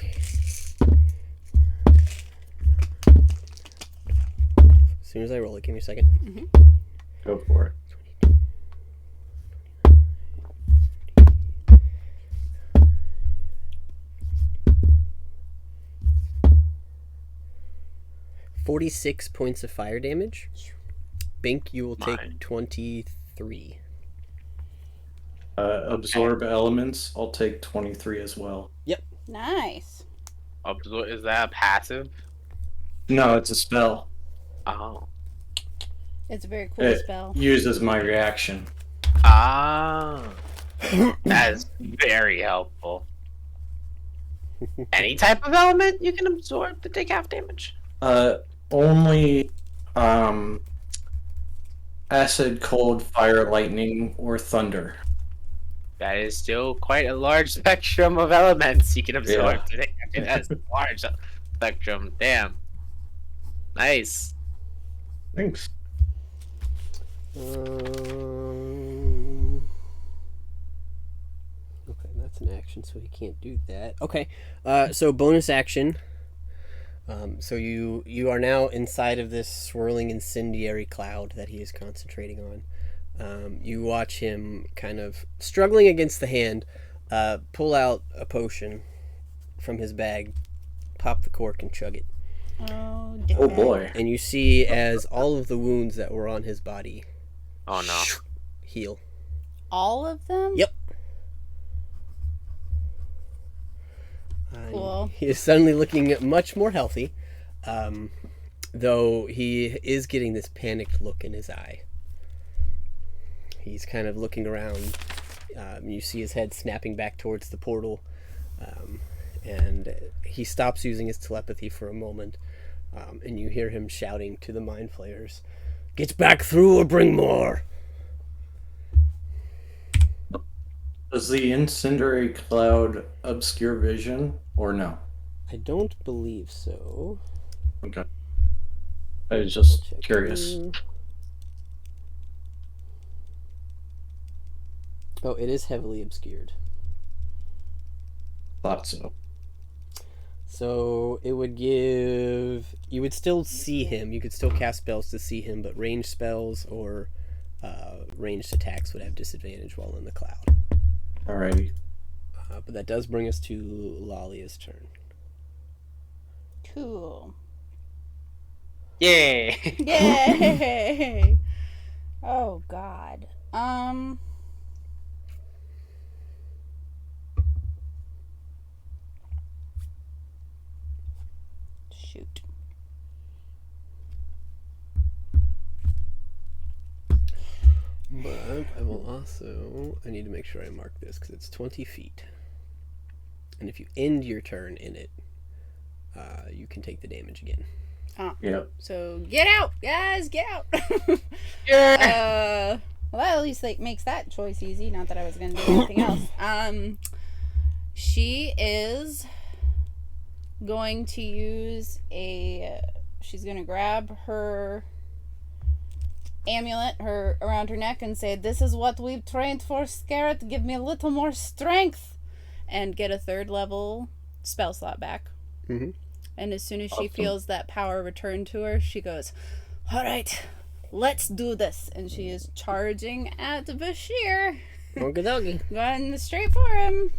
As soon as I roll it, give me a second. Go for it. 46 points of fire damage. Bink, you will take Mine. 23. Absorb elements. I'll take 23 as well. Nice. Is that a passive? No, it's a spell. Oh. It's a very cool It spell. uses my reaction. Ah. That is very helpful. Any type of element you can absorb to take half damage. Only acid, cold, fire, lightning, or thunder. That is still quite a large spectrum of elements you can absorb today. I mean, that's a large spectrum. Damn. Nice. Thanks. Okay, that's an action, so he can't do that. Okay, so bonus action. So you are now inside of this swirling incendiary cloud that he is concentrating on. You watch him kind of struggling against the hand, pull out a potion from his bag, pop the cork, and chug it. Oh, Oh boy. And you see as all of the wounds that were on his body Oh no. heal. All of them? Yep. Cool. He is suddenly looking much more healthy, though he is getting this panicked look in his eye. He's kind of looking around. You see his head snapping back towards the portal, and he stops using his telepathy for a moment, and you hear him shouting to the mind flayers, "Get back through or bring more!" Does the incendiary cloud obscure vision or no? I don't believe so. Okay. I was just Check curious. here. Oh, it is heavily obscured. Thought so. So it would give. You would still see him. You could still cast spells to see him, but ranged spells or ranged attacks would have disadvantage while in the cloud. Alrighty. But that does bring us to Lalia's turn. Cool. Yay! Yay! Oh god. Shoot. But I will also. I need to make sure I mark this because it's 20 feet. And if you end your turn in it, you can take the damage again. Yep. So get out, guys, get out. Yeah. Well, that at least like makes that choice easy. Not that I was gonna do anything else. She is going to use a. She's gonna grab her amulet around her neck and say, "This is what we've trained for, Scarlet. Give me a little more strength," and get a 3rd level spell slot back. Mhm. And as soon as she Awesome. feels that power return to her, she goes, "All right, let's do this." And she is charging at Bashir, Okie dokie. going straight for him,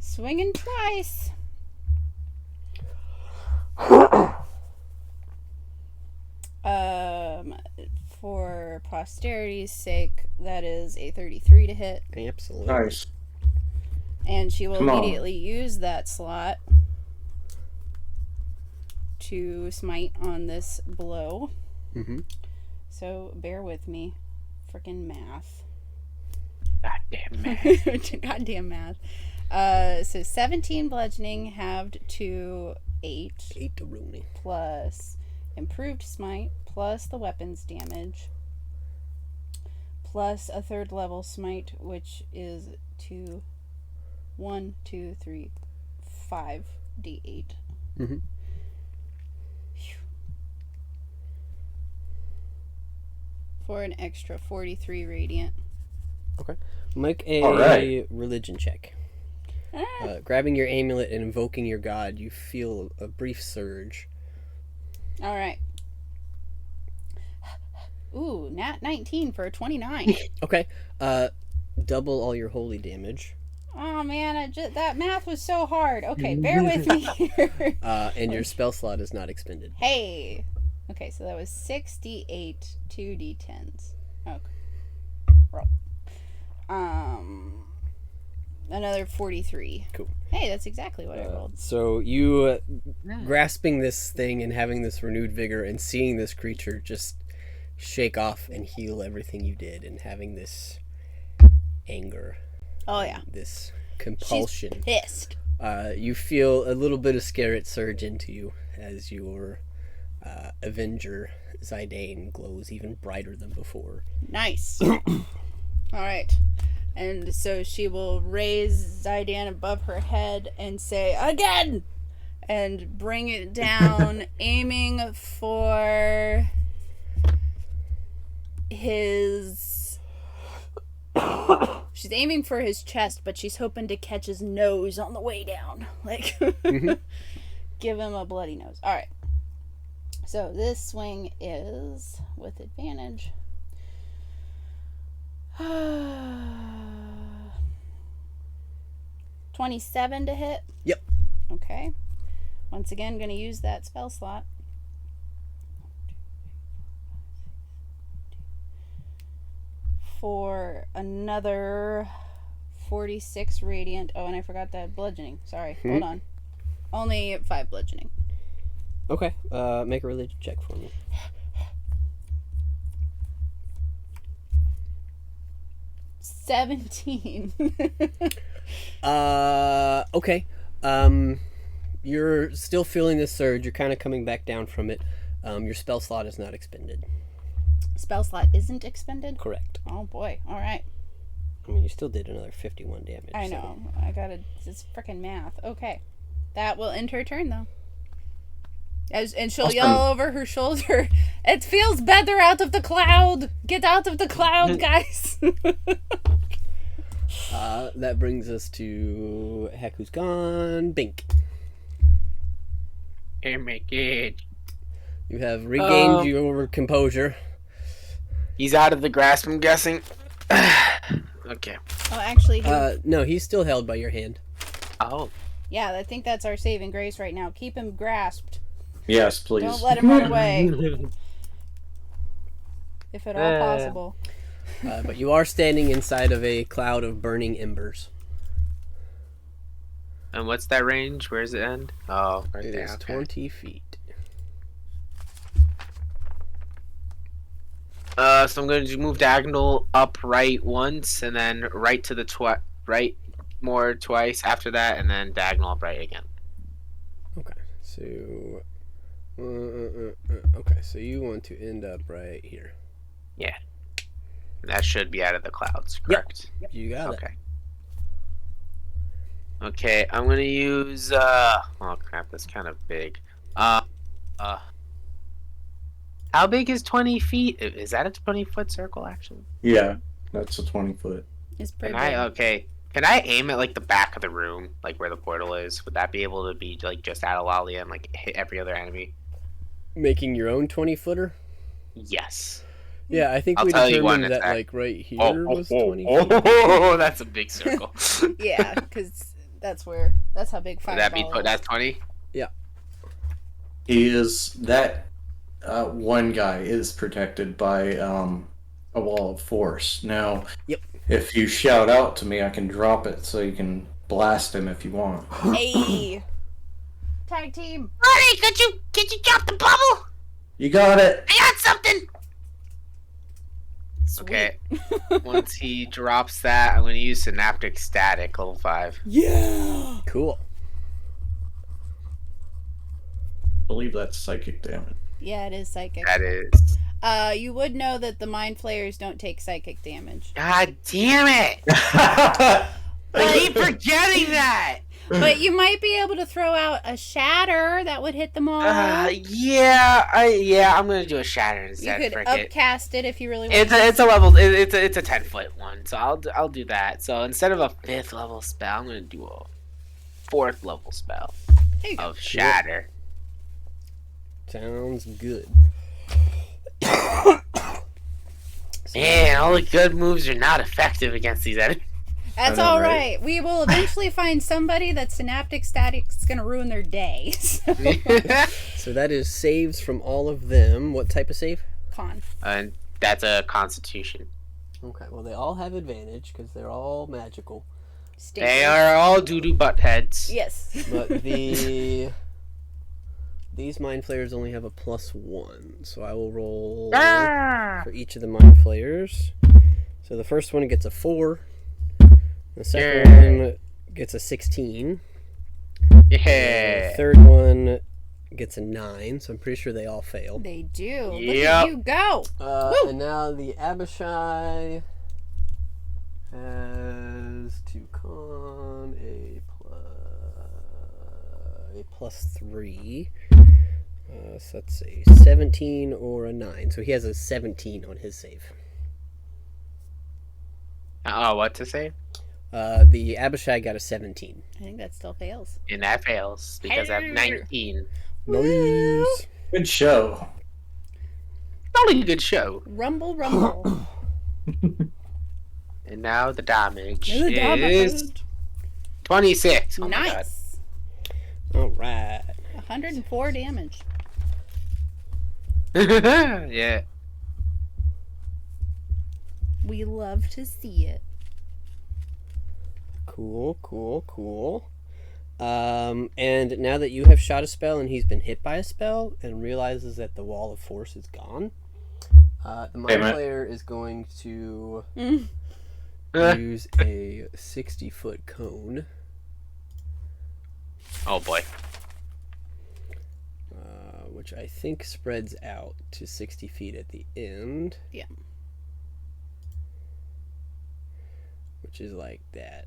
swinging twice. For posterity's sake, that is a 33 to hit. Absolutely. Nice. And she will Come on. immediately use that slot to smite on this blow. Mm-hmm. So bear with me. Frickin' math. Goddamn man. Goddamn math. So 17 bludgeoning halved to 8. 8 to Rooney. Plus improved smite plus the weapons damage plus a 3rd level smite, which is 1, 2, 3, 5 d8. Mm-hmm. For an extra 43 radiant. Okay. Make a Alright. religion check. Grabbing your amulet and invoking your god, you feel a brief surge. All right. Ooh, nat 19 for a 29. Okay. Double all your holy damage. Oh man, that math was so hard. Okay, bear with me here. And your spell slot is not expended. Hey. Okay, so that was 68 2d10s. Okay. Roll. Another 43. Cool. Hey, that's exactly what I rolled. So you grasping this thing and having this renewed vigor and seeing this creature just shake off and heal everything you did and having this anger. Oh yeah. This compulsion. She's pissed. You feel a little bit of Scarlet surge into you as your Avenger Zidane glows even brighter than before. Nice. All right. And so she will raise Zidane above her head and say, again! And bring it down, aiming for his... She's aiming for his chest, but she's hoping to catch his nose on the way down. Like, give him a bloody nose. All right. So this swing is with advantage. 27 to hit? Yep. Okay. Once again, going to use that spell slot. For another 46 radiant. Oh, and I forgot that bludgeoning. Sorry. Hold on. Only 5 bludgeoning. Okay. Make a religion check for me. $17. Okay. You're still feeling this surge. You're kind of coming back down from it. Your spell slot is not expended. Spell slot isn't expended? Correct. Oh boy. All right. I mean, you still did another 51 damage. I know. I gotta. It's freaking math. Okay. That will end her turn though. And she'll yell over her shoulder, "It feels better out of the cloud! Get out of the cloud, guys!" That brings us to Heck Who's Gone. Bink. Oh my god. You have regained your composure. He's out of the grasp, I'm guessing. Okay. Oh, actually, No, he's still held by your hand. Oh. yeah, I think that's our saving grace right now. Keep him grasped. Yes, please. Don't let him run away. If at all possible. But you are standing inside of a cloud of burning embers. And what's that range? Where does it end? Oh, right It there. is Okay. 20 feet. So I'm going to move diagonal up right once, and then right to the right more twice after that, and then diagonal up right again. Okay, so... okay, so you want to end up right here. Yeah. That should be out of the clouds, correct? Yep. You got it. Okay. Okay, I'm gonna use oh crap, that's kind of big. How big is 20 feet? Is that a 20-foot circle actually? Yeah, that's a 20-foot. It's pretty Can big. Can I aim at like the back of the room, like where the portal is? Would that be able to be like just out of Lalia and like hit every other enemy? Making your own 20-footer? Yes. Yeah, I think I'll we tell you determined one that attack. like right here Oh, was 20 feet. that's a big circle. Yeah, because that's how big Would that fireball be is. that's 20? He is that one guy is protected by a wall of force. Now, Yep. if you shout out to me, I can drop it so you can blast him if you want. Hey. Tag team. Buddy, could you drop the bubble? You got it. I got something. Sweet. Okay. Once he drops that, I'm gonna use Synaptic Static, level 5. Yeah. Cool. I believe that's psychic damage. Yeah, it is psychic. That is. You would know that the mind flayers don't take psychic damage. God damn it! I keep forgetting that. But you might be able to throw out a shatter that would hit them all. Yeah, I'm gonna do a shatter You instead. could Frick it. upcast it if you really want. It's a level. It's a 10-foot one, so I'll do that. So instead of a 5th level spell, I'm gonna do a 4th level spell There you go. of shatter. Sounds good. Man, all the good moves are not effective against these enemies. That's I know, all right? right. We will eventually find somebody that Synaptic Static's gonna ruin their day. So. So that is saves from all of them. What type of save? Con. And that's a Constitution. Okay, well they all have advantage because they're all magical. They are all doo-doo butt heads. Yes. But these mind flayers only have a +1, so I will roll for each of the mind flayers. So the first one gets a 4. The second one gets a 16. Yeah. The third one gets a 9, so I'm pretty sure they all fail. They do. Look Yep. at you go. Woo! And now the Abishai has to con a +3. So that's a 17 or a 9. So he has a 17 on his save. What to say? The Abishai got a 17. I think that still fails. And that fails because I have 19. Nice. Good show. Probably a good show. Rumble, rumble. And now the damage The damage. is 26. Oh my God. Nice. All right. 104 damage. Yeah. We love to see it. Cool. And now that you have shot a spell and he's been hit by a spell and realizes that the wall of force is gone, the mind player is going to use a 60-foot cone. Oh boy. Which I think spreads out to 60 feet at the end. Yeah. Which is like that.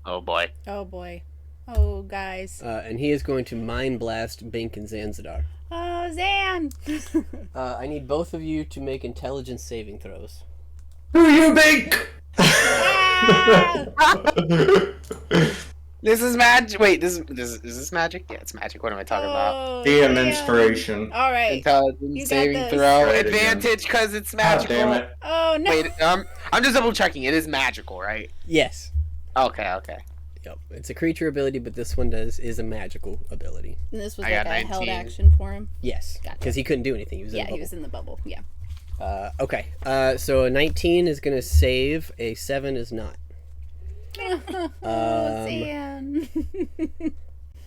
Oh boy. Oh boy. Oh guys. And he is going to Mind Blast Bink and Zanzadar. Oh Zan. I need both of you to make intelligence saving throws. Who you bink? This is magic. Wait, is this magic? Yeah, it's magic. What am I talking about? DM Zan. inspiration. All right. Intelligence You got saving this. throw. Try it again. Advantage because it's God magical. damn it. Oh no. Wait, I'm just double checking. It is magical, right? Yes. Okay. Yep. It's a creature ability, but this one is a magical ability. And this was I like got a held 19. action for him. Yes. Gotcha. Because he couldn't do anything. He was in Yeah, the he bubble. was in the bubble. Yeah. Okay. So a 19 is going to save. A 7 is not. Oh, Zan.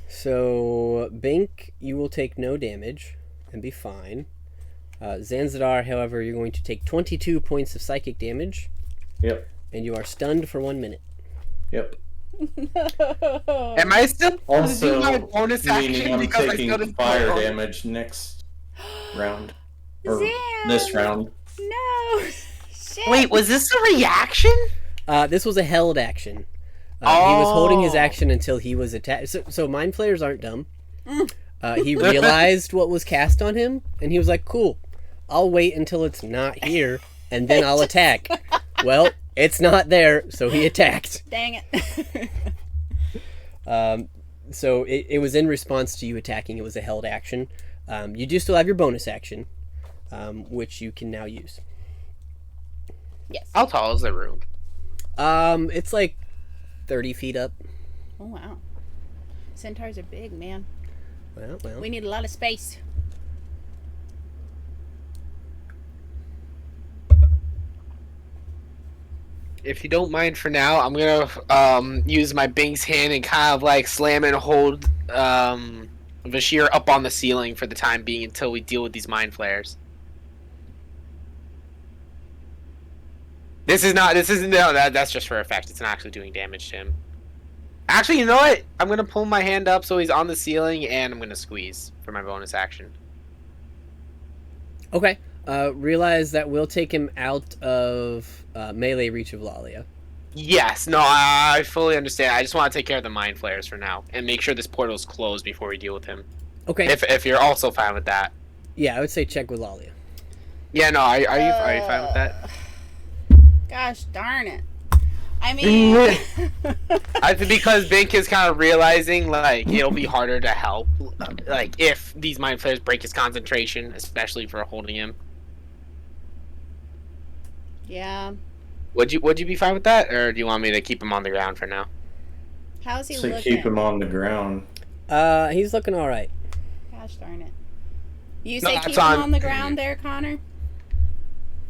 So Bink, you will take no damage and be fine. Zanzadar, however, you're going to take 22 points of psychic damage, Yep. and you are stunned for 1 minute. Yep. Am I still Also, do my bonus meaning action I'm because I taking still didn't fire roll? damage next round. Or Zan. this round. No. Shit. Wait, was this a reaction? This was a held action. He was holding his Oh. action until he was attacked. So mind flayers aren't dumb. He realized what was cast on him, and he was like, cool, I'll wait until it's not here, and then I'll attack. Well, it's not there, so he attacked. Dang it. So it was in response to you attacking. It was a held action. You do still have your bonus action, which you can now use. Yes. How tall is the room? It's like 30 feet up. Oh wow. Centaurs are big, man. Well. We need a lot of space. if you don't mind for now, I'm gonna use my Bink's hand and kind of like slam and hold Vashir up on the ceiling for the time being until we deal with these mind flares. That's just for effect. It's not actually doing damage to him. Actually, you know what? I'm gonna pull my hand up so he's on the ceiling, and I'm gonna squeeze for my bonus action. Okay. Realize that will take him out of melee reach of Lalia. Yes, no, I fully understand. I just want to take care of the mind flares for now and make sure this portal's closed before we deal with him. Okay. If you're also fine with that. Yeah, I would say check with Lalia. Yeah, no, are you fine with that? Gosh darn it. I mean... I think because Bink is kind of realizing, like, it'll be harder to help, like, if these mind flares break his concentration, especially for holding him. Yeah. Would you be fine with that, or do you want me to keep him on the ground for now? How's he So looking? keep him on the ground. He's looking all right. Gosh darn it. You No, say that's keep him on- on the ground there, Connor?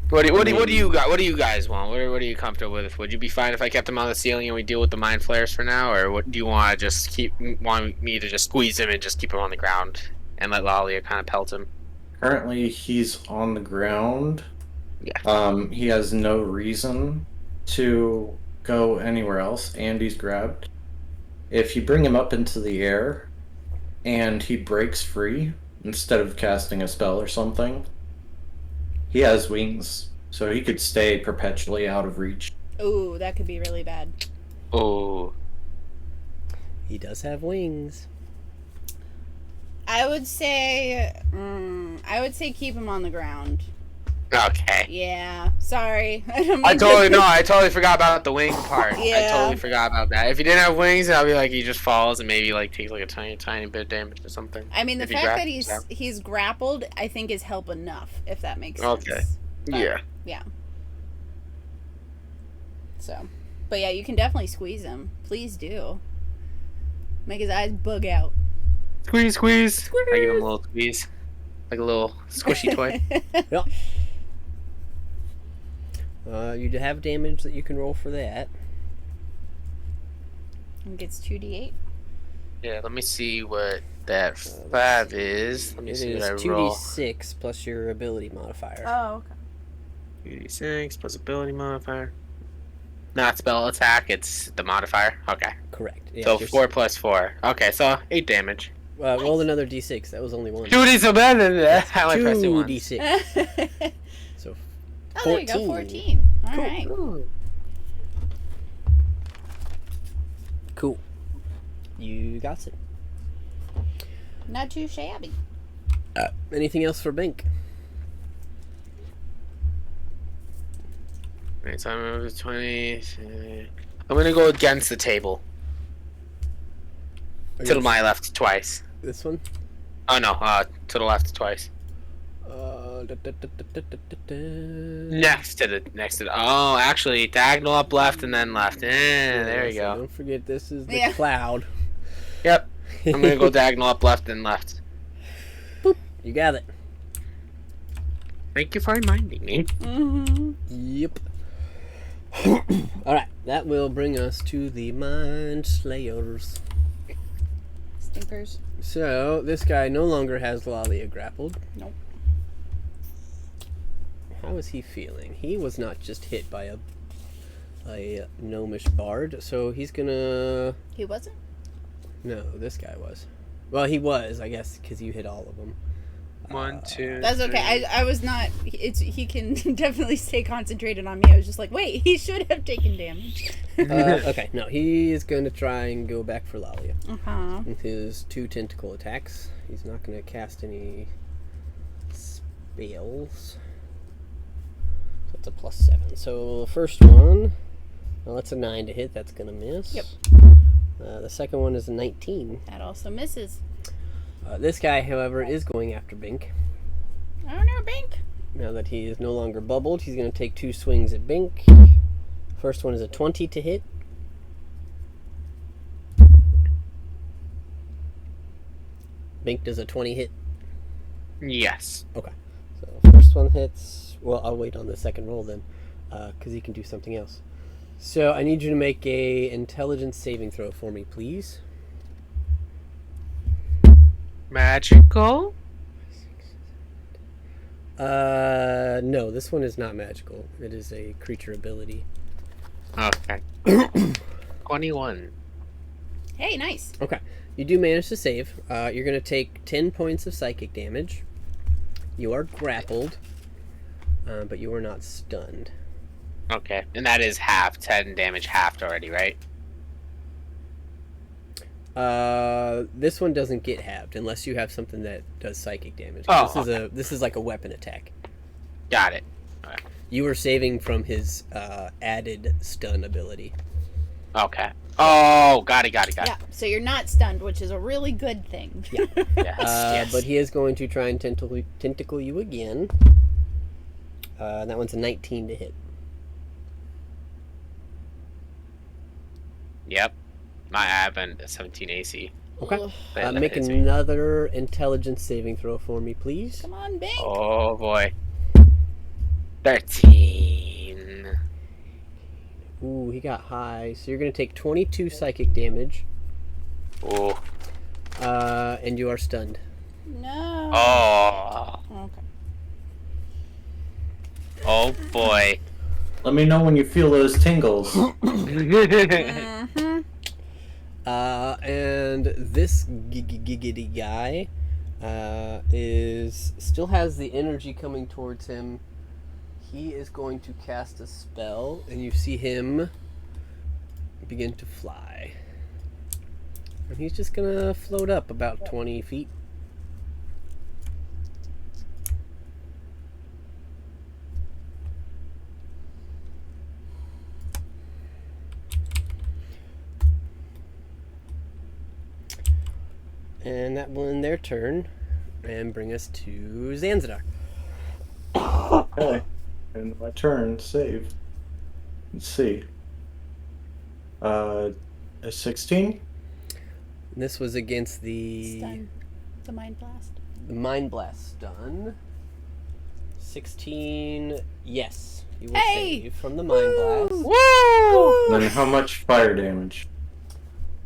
What do you guys want? What are you comfortable with? Would you be fine if I kept him on the ceiling and we deal with the mind flares for now, or what do you want to just want me to just squeeze him and just keep him on the ground and let Lalia kind of pelt him? Currently, he's on the ground. Yeah. He has no reason to go anywhere else, and he's grabbed. If you bring him up into the air, and he breaks free instead of casting a spell or something, he has wings, so he could stay perpetually out of reach. Ooh, that could be really bad. Oh. He does have wings. I would say keep him on the ground. Okay. Yeah. Sorry. I don't I mean totally forgot about the wing part. I Yeah. totally forgot about that. If he didn't have wings, I'd be like he just falls and maybe like takes like a tiny bit of damage or something. I mean, the If he fact that grabs him. he's grappled, I think, is help enough, if that makes sense. Okay. But, Yeah. So, but yeah, you can definitely squeeze him. Please do. Make his eyes bug out. Squeeze. I give him a little squeeze. Like a little squishy toy. You have damage that you can roll for that. And gets 2d8. Yeah, let me see what that 5 is. Let me It see is what I roll. 2d6 plus your ability modifier. Oh, okay. 2d6 plus ability modifier. Not spell attack, it's the modifier. Okay. Correct. Yeah, So you're 4 plus 4. Okay, so 8 damage. roll another d6. That was only one. 2d so better than that. I only pressed it once. 2d6. So Oh, there you go, 14. 14. All right. Cool. You got it. Not too shabby. Anything else for Bink? Right, so I'm over 20. I'm gonna go against the table. To my left twice. This one? Oh no, to the left twice. Next to the. Oh, actually, diagonal up left and then left. There you So go. Don't forget, this is the Yeah. cloud. Yep. I'm gonna go diagonal up left and left. You got it. Thank you for reminding me. Mm-hmm. Yep. Alright, that will bring us to the Mind Slayers. Stinkers. So, this guy no longer has Lalia grappled. Nope. How is he feeling? He was not just hit by a gnomish bard, so he's gonna... He wasn't? No, this guy was. Well, he was, I guess, because you hit all of them. 1, 2. That's okay. I was not. He can definitely stay concentrated on me. I was just like, wait, he should have taken damage. Okay, no, he is going to try and go back for Lalia. Uh-huh. With his 2 tentacle attacks. He's not going to cast any spells. So it's a +7. So first one, well, that's a 9 to hit. That's going to miss. Yep. The second one is a 19. That also misses. This guy, however, is going after Bink. Oh no, Bink. Now that he is no longer bubbled, he's going to take 2 swings at Bink. First one is a 20 to hit. Bink does a 20 hit. Yes. Okay. So first one hits. Well, I'll wait on the second roll then, because he can do something else. So I need you to make a intelligence saving throw for me, please. Magical? No, this one is not magical. It is a creature ability. Okay. 21. Hey, nice. Okay. You do manage to save. You're going to take 10 points of psychic damage. You are grappled, but you are not stunned. Okay. And that is half. 10 damage halved already, right? This one doesn't get halved unless you have something that does psychic damage. Oh, This is like a weapon attack. Got it. You were saving from his added stun ability. Okay. Oh, got it. Yeah, so you're not stunned, which is a really good thing. Yeah. Yes. But he is going to try and tentacle you again. That one's a 19 to hit. Yep. I have a 17 AC. Okay. Ugh. That Make hits me. another intelligence saving throw for me, please. Come on, Bink. Oh boy. 13. Ooh, he got high. So you're going to take 22 psychic damage, Ooh. and you are stunned. No. Oh. Okay. Oh boy. Let me know when you feel those tingles. Mm-hmm. And this giggity guy still has the energy coming towards him. He is going to cast a spell, and you see him begin to fly. And he's just gonna float up about 20 feet. And that will end their turn and bring us to Zanzibar. Okay. And my turn, save. Let's see. A 16? This was against the Stun. The mind blast. Mind Blast stun. 16, yes. You will Hey! save from the Mind Blast. Woo! Then how much fire damage?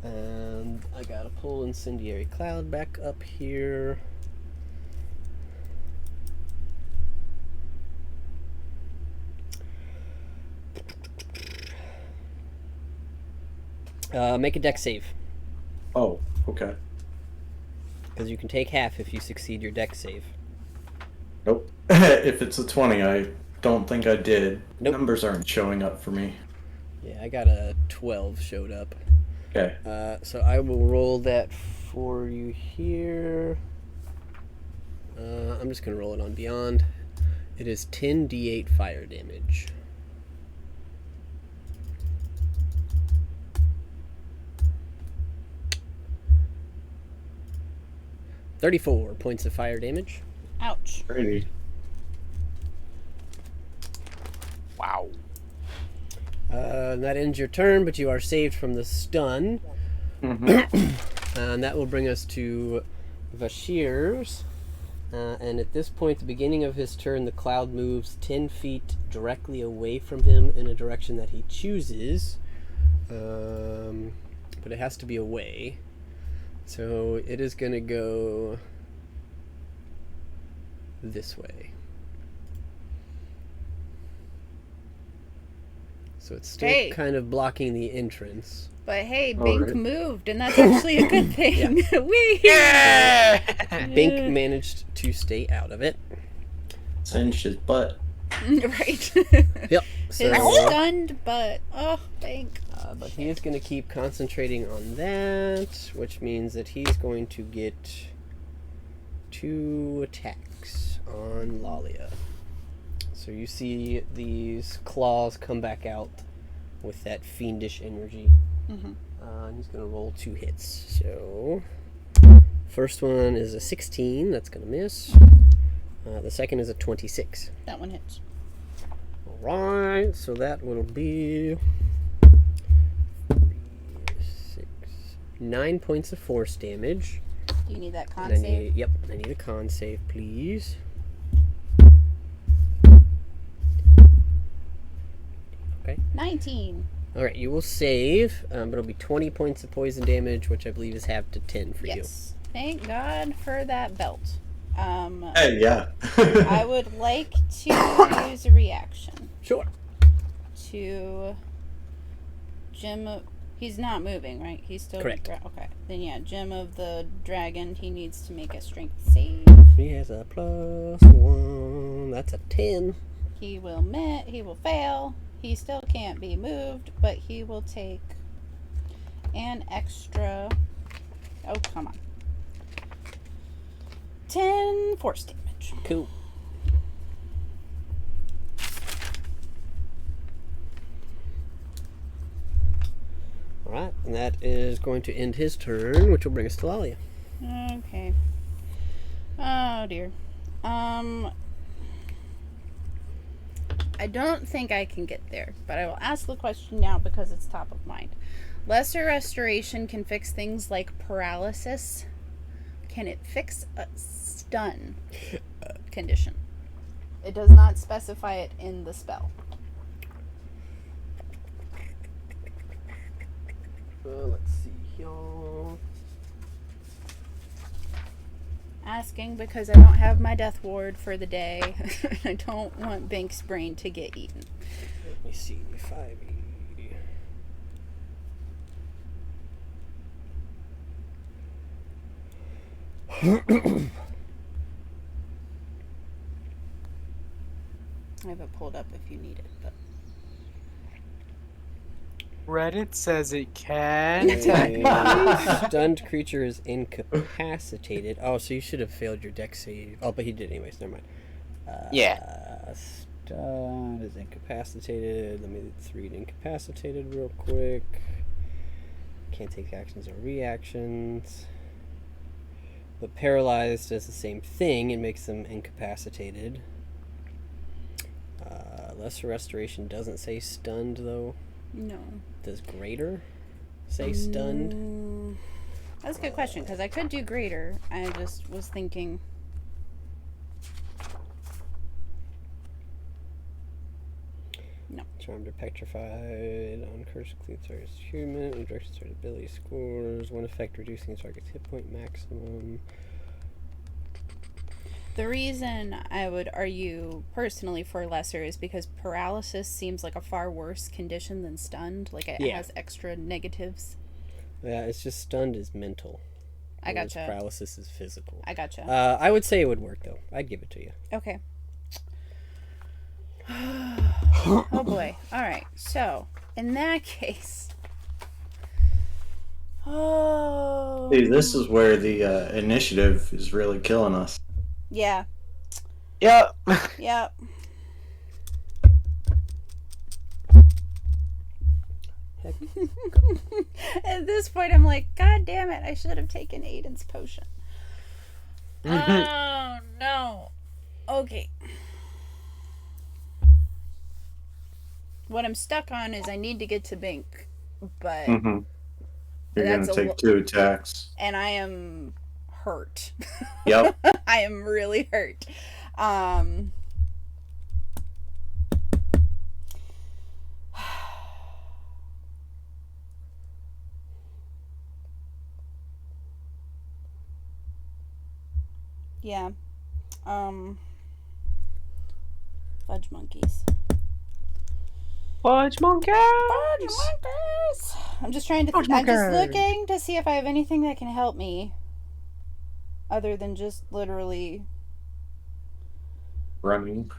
And I gotta pull Incendiary Cloud back up here. Make a dex save, Oh, okay. because you can take half if you succeed your dex save. Nope. If it's a 20, I don't think I did. Nope. Numbers aren't showing up for me. Yeah, I got a 12 showed up. Okay. So I will roll that for you here. I'm just going to roll it on Beyond. It is 10d8 fire damage. $34 points of fire damage. Ouch. Pretty. Wow. That ends your turn, but you are saved from the stun. Mm-hmm. And that will bring us to Vashir's. And at this point, the beginning of his turn, the cloud moves 10 feet directly away from him in a direction that he chooses. But it has to be away. So it is going to go this way. So it's still Hey. kind of blocking the entrance. But hey, Oh, Bink right. moved, and that's actually a good thing. Whee! Yeah! Bink managed to stay out of it. Cinch his butt. Right. Yep. His So, stunned butt. Oh, Bink. but he is going to keep concentrating on that, which means that he's going to get 2 attacks on Lalia. So you see these claws come back out with that fiendish energy. Mhm. And he's going to roll 2 hits. So, first one is a 16. That's going to miss. The second is a 26. That one hits. Alright, so that will be 6, 9 points of force damage. Do you need that con And I save? need, I need a con save, please. Okay. 19. Alright, you will save, but it'll be 20 points of poison damage, which I believe is half to 10 for Yes. Thank God for that belt. Hey, yeah. I would like to use a reaction you. Sure. to Gem of... He's not moving, right? He's still... Correct. Okay. Then yeah, Gem of the Dragon, he needs to make a strength save. He has a +1. That's a 10. He will fail. He still can't be moved, but he will take an extra... Oh, come on. 10 force damage. Cool. Alright, and that is going to end his turn, which will bring us to Lalia. Okay. Oh dear. I don't think I can get there, but I will ask the question now because it's top of mind. Lesser restoration can fix things like paralysis. Can it fix a stun condition? It does not specify it in the spell. Let's see here. Asking because I don't have my death ward for the day. I don't want Bink's brain to get eaten. Let me see. 5e. I have it pulled up if you need it, but Reddit says it can attack me. A stunned creature is incapacitated. Oh, so you should have failed your dex save. Oh, but he did anyways. Never mind. Stunned is incapacitated. Let me read incapacitated real quick. Can't take actions or reactions. But paralyzed does the same thing. It makes them incapacitated. Lesser restoration doesn't say stunned though. no. Does greater say stunned? That's a good question because I could do greater. I just was thinking. No. Charmed or petrified. On cursed clean target's human. Injections target ability scores. One effect reducing target's hit point maximum. The reason I would argue personally for lesser is because paralysis seems like a far worse condition than stunned. Like it Yeah. has extra negatives. Yeah, it's just stunned is mental. I whereas gotcha. Paralysis is physical. I gotcha. I would say it would work though. I'd give it to you. Okay. Oh boy. Alright. So, in that case. Oh. See, this is where the initiative is really killing us. Yeah. Yep. Yep. Heck. At this point, I'm like, God damn it! I should have taken Aiden's potion. Oh no. Okay. What I'm stuck on is I need to get to Bink, but Mm-hmm. You're That's gonna a take 2 attacks. and I am hurt. Yep. I am really hurt. Yeah. Fudge monkeys. Fudge monkeys. Fudge monkeys. I'm just trying to. Fudge I'm just monkeys. looking to see if I have anything that can help me, other than just literally, Running.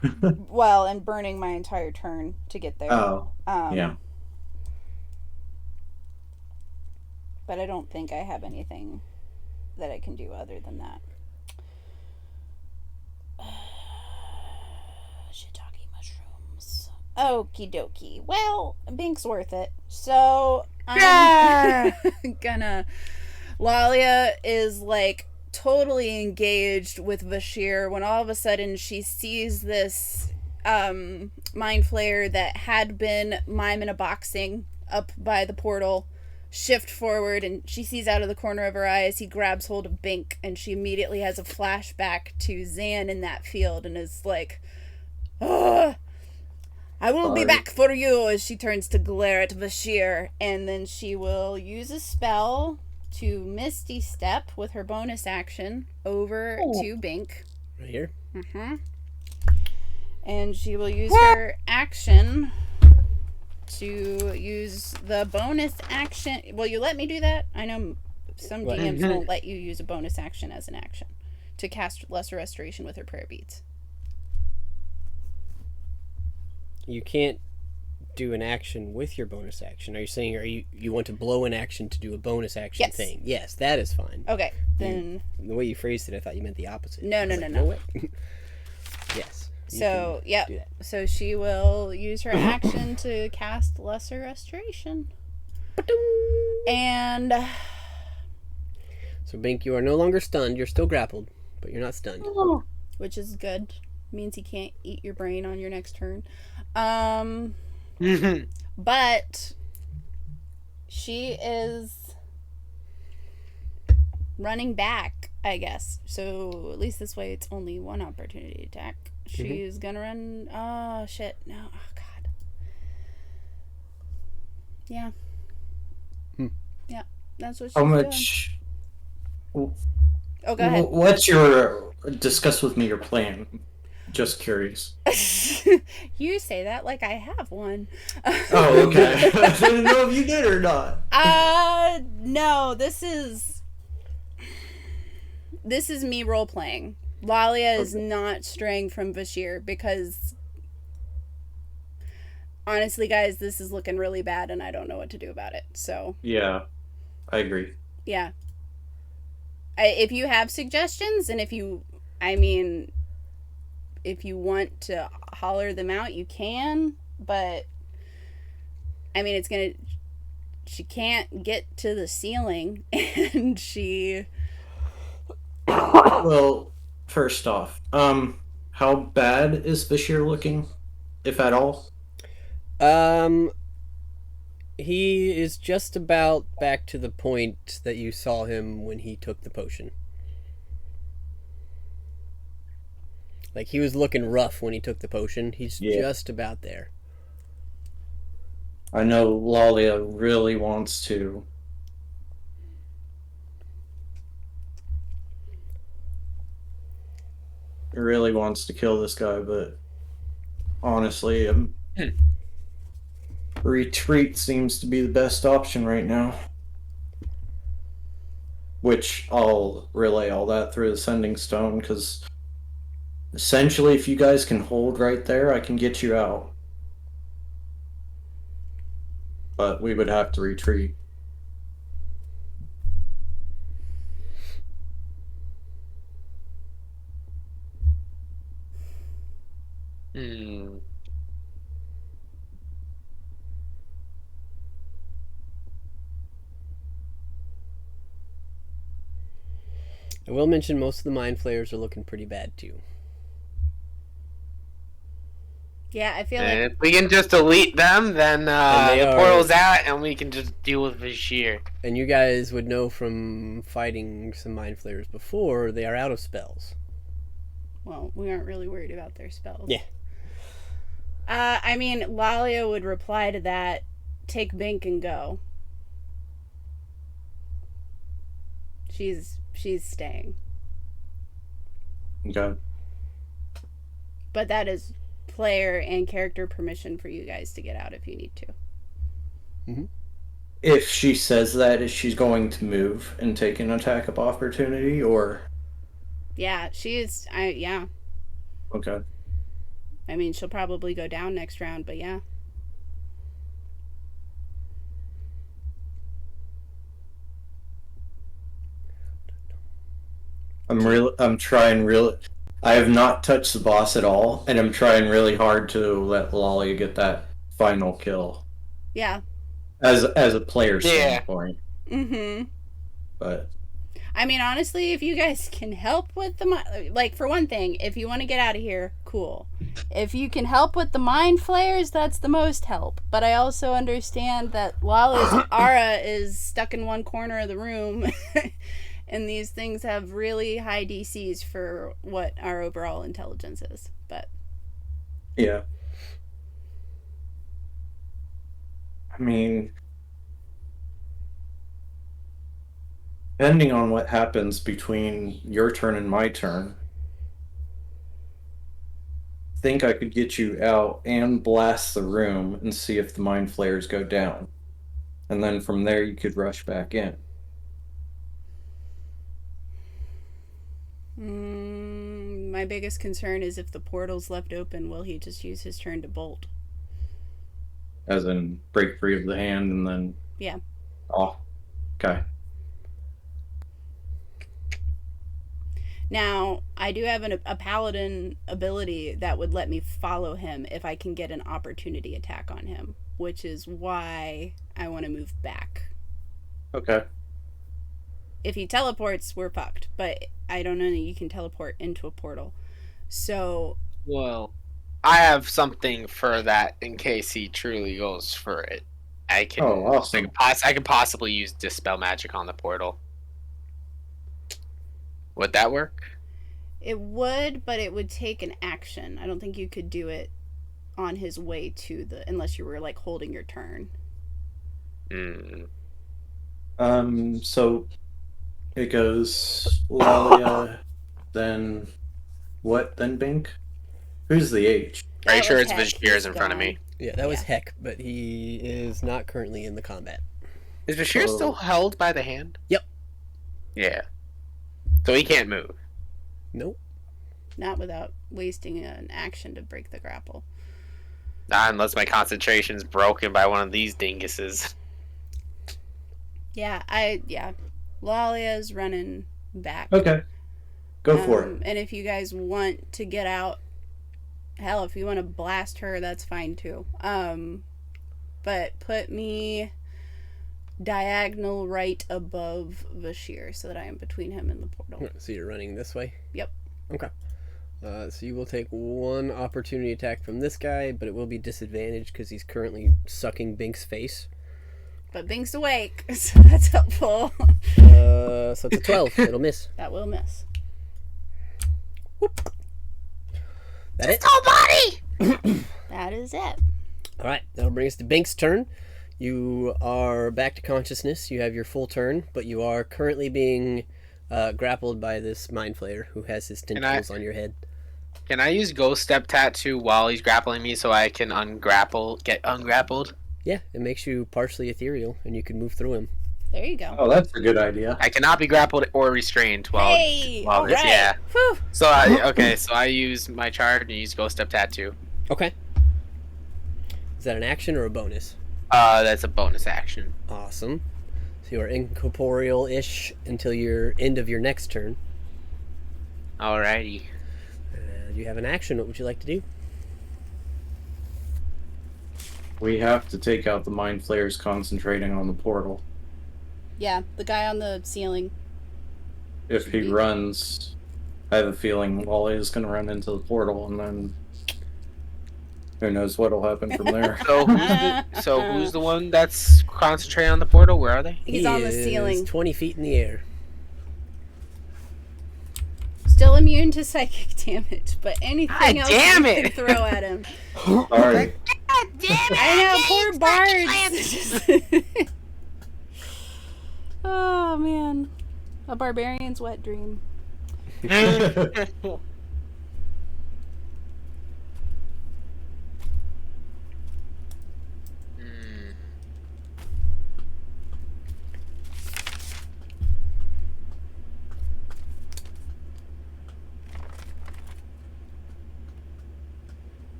well, and burning my entire turn to get there. Oh, yeah. But I don't think I have anything that I can do other than that. Shiitake mushrooms. Okie dokie. Well, Bink's worth it. So I'm gonna. Lalia is like totally engaged with Vashir when all of a sudden she sees this mind flayer that had been mime in a boxing up by the portal shift forward, and she sees out of the corner of her eye as he grabs hold of Bink, and she immediately has a flashback to Zan in that field and is like, ugh. I will be Sorry. back for you, as she turns to glare at Bashir. And then she will use a spell to Misty Step with her bonus action over to Bink. Right here. And she will use her action to use the bonus action. Will you let me do that? I know some What? DMs won't let you use a bonus action as an action to cast Lesser Restoration with her prayer beads. You can't do an action with your bonus action. Are you saying you want to blow an action to do a bonus action Yes. thing? Yes, that is fine. Okay, then. The way you phrased it, I thought you meant the opposite. No, I was no, like, no, no. way. Yes. you So, can yep. do that. So she will use her action to cast Lesser Restoration. And So Bink, you are no longer stunned. You're still grappled, but you're not stunned. which is good. Means he can't eat your brain on your next turn. But she is running back, I guess. So at least this way it's only one opportunity attack. She's gonna run. Oh, shit. No. Oh, God. Yeah. Yeah. That's what she's How doing. much? Oh, go ahead. What's your discuss with me your plan? Just curious. You say that like I have one. Oh, okay. I didn't know if you did or not. No, this is me role playing. Lalia is not straying from Bashir because honestly, guys, this is looking really bad and I don't know what to do about it. So, Yeah, I agree. yeah. If you have suggestions and if you want to holler them out, you can, but she can't get to the ceiling and she Well, first off, how bad is Bashir looking, if at all? He is just about back to the point that you saw him when he took the potion. Like, he was looking rough when he took the potion. He's just about there. I know Lalia really wants to. Really wants to kill this guy, but honestly, retreat seems to be the best option right now. Which I'll relay all that through the Sending Stone, because essentially, if you guys can hold right there, I can get you out. But we would have to retreat. I will mention most of the Mind Flayers are looking pretty bad, too. yeah, I feel And like if we can just delete them, then And they the are- portal's out, and we can just deal with Bashir. And you guys would know from fighting some Mind Flayers before, they are out of spells. well, we aren't really worried about their spells. Yeah. Lalia would reply to that, take Bink and go. She's staying. Okay. But that is player and character permission for you guys to get out if you need to. If she says that, is she going to move and take an attack of opportunity, or... Yeah, she is. Yeah. Okay. She'll probably go down next round, but yeah. I'm trying really... I have not touched the boss at all, and I'm trying really hard to let Lalia get that final kill. Yeah. As a player Yeah. standpoint. Mm-hmm. But Honestly, if you guys can help with the for one thing, if you want to get out of here, cool. If you can help with the Mind Flayers, that's the most help. But I also understand that Lala's aura is stuck in one corner of the room, and these things have really high DCs for what our overall intelligence is. But yeah. I mean, depending on what happens between your turn and my turn, I think I could get you out and blast the room and see if the mind flares go down. And then from there, you could rush back in. My biggest concern is if the portal's left open, will he just use his turn to bolt? As in, break free of the hand and then. Yeah. Oh, okay. Now, I do have a paladin ability that would let me follow him if I can get an opportunity attack on him, which is why I want to move back. Okay. If he teleports, we're fucked, but I don't know that you can teleport into a portal. So, Well, I have something for that in case he truly goes for it. I can. Oh, awesome. I could possibly use Dispel Magic on the portal. Would that work? it would, but it would take an action. I don't think you could do it on his way to unless you were like holding your turn. So it goes Lalia, then what? Then Bink? Who's the H? Are you That sure was it's Heck. Vashir He's in front of gone. me? Yeah, that was Yeah. Heck, but he is not currently in the combat. Is Vashir Oh. still held by the hand? Yep. Yeah. So he can't move. Nope. Not without wasting an action to break the grapple. Not unless my concentration's broken by one of these dinguses. Yeah, Lalia's running back. Okay. Go for it. And if you guys want to get out, hell, if you want to blast her, that's fine too. But put me diagonal right above Vashir so that I am between him and the portal. So you're running this way? Yep. Okay. So you will take one opportunity attack from this guy, but it will be disadvantaged because he's currently sucking Bink's face. But Bink's awake, so that's helpful. So it's a 12. It'll miss. That will miss. That it? That is it. All right. That'll bring us to Bink's turn. You are back to consciousness. You have your full turn, but you are currently being grappled by this mind flayer who has his tentacles on your head. Can I use Ghost Step Tattoo while he's grappling me so I can get ungrappled? Yeah, it makes you partially ethereal, and you can move through him. There you go. Oh, that's a good idea. I cannot be grappled or restrained while Hey! while All this, right. yeah. Whew. So I use my charge and use Ghost Step Tattoo. Okay. Is that an action or a bonus? That's a bonus action. Awesome. So you are incorporeal-ish until your end of your next turn. Alrighty. You have an action. What would you like to do? We have to take out the mind flayers concentrating on the portal. Yeah, the guy on the ceiling. If he runs, I have a feeling Wally is going to run into the portal, and then who knows what'll happen from there. So who's the one that's concentrating on the portal? Where are they? He's He on the is ceiling. 20 feet in the air. Still immune to psychic damage, but anything else damn you it! can throw at him. Sorry. I know, poor bards. Oh man, a barbarian's wet dream.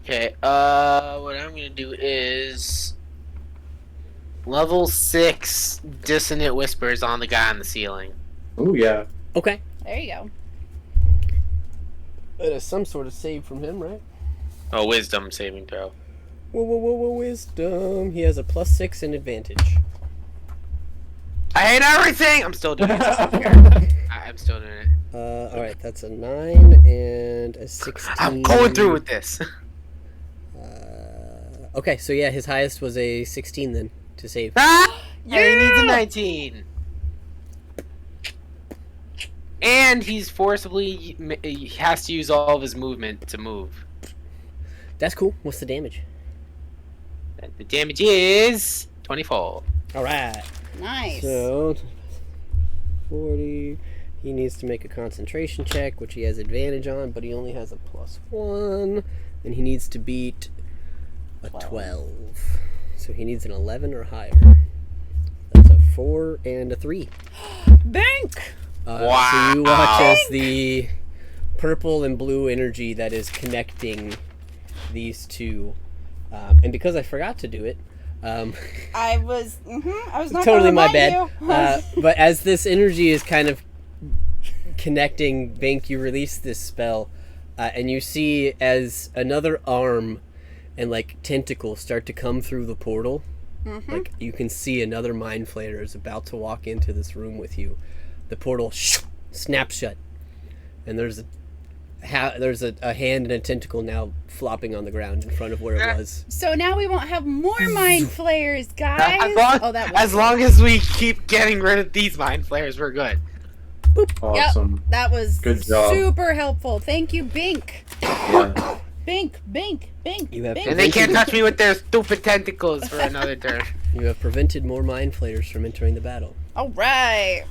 Okay, what I'm gonna do is level 6 Dissonant Whispers on the guy on the ceiling. Oh, yeah. Okay. There you go. That is some sort of save from him, right? Oh, Wisdom saving throw. Whoa, wisdom. He has a +6 in advantage. I hate everything! I'm still doing it. I'm still doing it. Alright, that's a 9 and a 16. I'm going through with this. Okay, so yeah, his highest was a 16 then, to save. Ah! Yeah! He needs a 19. And he has to use all of his movement to move. That's cool. What's the damage? The damage is 24. All right. Nice. So 40. He needs to make a concentration check, which he has advantage on, but he only has a +1, and he needs to beat a 12. So he needs an 11 or higher. That's a 4 and a 3. Bink! So you watch as the purple and blue energy that is connecting these two, and because I forgot to do it, I was not totally gonna my remind bad. you. But as this energy is kind of connecting, Bink, you release this spell, and you see as another arm and like tentacles start to come through the portal. Like you can see another mind flayer is about to walk into this room with you. The portal snaps shut, and there's a hand and a tentacle now flopping on the ground in front of where it was. So now we won't have more mind flayers, guys. As long as we keep getting rid of these mind flayers, we're good. Awesome. That was Good job. super helpful. Thank you, Bink. Yeah. Bink, Bink, Bink. You have Bink. And they can't touch me with their stupid tentacles for another turn. You have prevented more mind flayers from entering the battle. All right.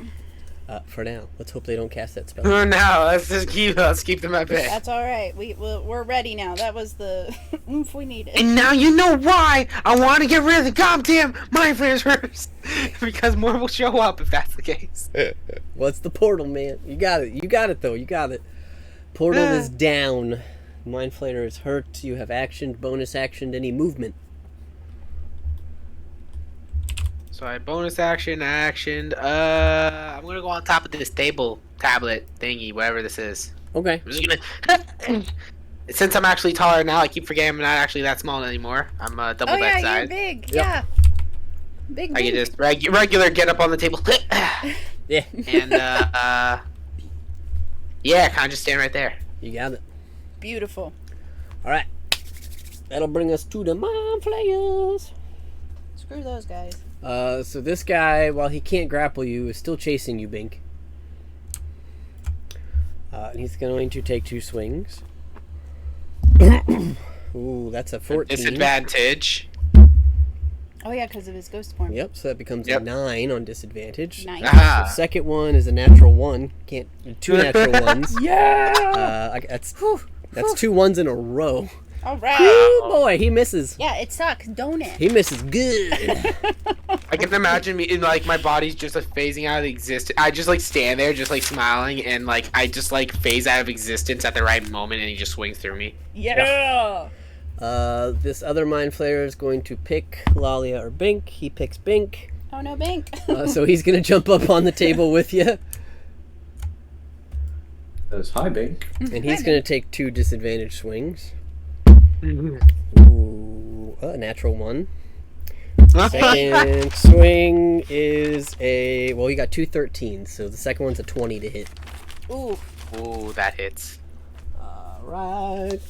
For now, let's hope they don't cast that spell. Oh no, let's keep them at bay. That's all right. We're ready now. That was the oomph we needed. And now you know why I want to get rid of the goddamn mind flayers first. Because more will show up if that's the case. Well, it's the portal, man. You got it. You got it, though. You got it. Portal is down. Mind flayer is hurt. You have actioned, bonus actioned any movement. So I bonus action, actioned. I'm gonna go on top of this tablet thingy, whatever this is. Okay. I'm just gonna. Since I'm actually taller now, I keep forgetting I'm not actually that small anymore. I'm double Oh that yeah, you're size. big. Yep. Yeah. Big. I can Bink. just regular get up on the table. Yeah. And yeah, kind of just stand right there. You got it. Beautiful. All right. That'll bring us to the mind flayers. Screw those guys. So this guy, while he can't grapple you, is still chasing you, Bink. And he's going to take 2 swings. Ooh, that's a 14. Disadvantage. Oh yeah, because of his ghost form. Yep, so that becomes Yep. a 9 on disadvantage. Nice. Ah. The second one is a natural 1. Can't 2 natural ones. Yeah. That's 2 ones in a row. All right. Oh boy, he misses. Yeah, it sucks, don't it? He misses good. I can imagine me in like my body's just like phasing out of existence. I just like stand there, just like smiling, and like I just like phase out of existence at the right moment, and he just swings through me. Yeah. This other mind flayer is going to pick Lalia or Bink. He picks Bink. Oh no, Bink. So he's going to jump up on the table with you. Says hi, Bink. And he's going to take 2 disadvantage swings. Ooh, a natural 1. Second swing is a... Well, you got 2 13s, so the second one's a 20 to hit. Ooh. Ooh, that hits. Alright.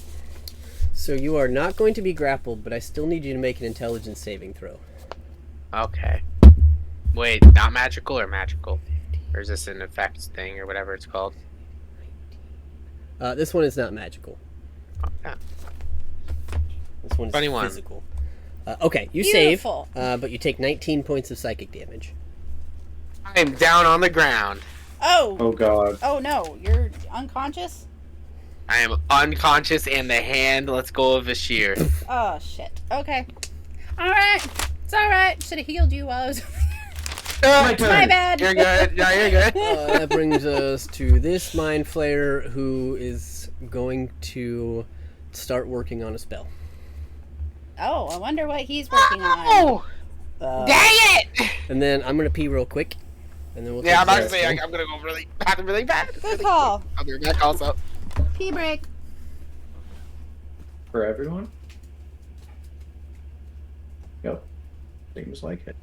So you are not going to be grappled, but I still need you to make an intelligence saving throw. Okay. Wait, not magical or magical? Or is this an effects thing or whatever it's called? This one is not magical. Okay. This one is 21. physical. Okay, you Beautiful. save, but you take 19 points of psychic damage. I'm down on the ground. Oh. Oh god. Oh no, you're unconscious? I am unconscious and the hand lets go of Ashir. Oh shit. Okay. Alright. It's alright. Should have healed you while I was My turn. My bad. You're good. Yeah, you're good. That brings us to this mind flayer who is going to start working on a spell. Oh, I wonder what he's working on. Oh! Uh, Dang it! and then I'm going to pee real quick. And then we'll Yeah, I'm take about to the say rest. I'm gonna go really bad. Good call. I'll be back also. Pee break. For everyone? Yep. Seems like it.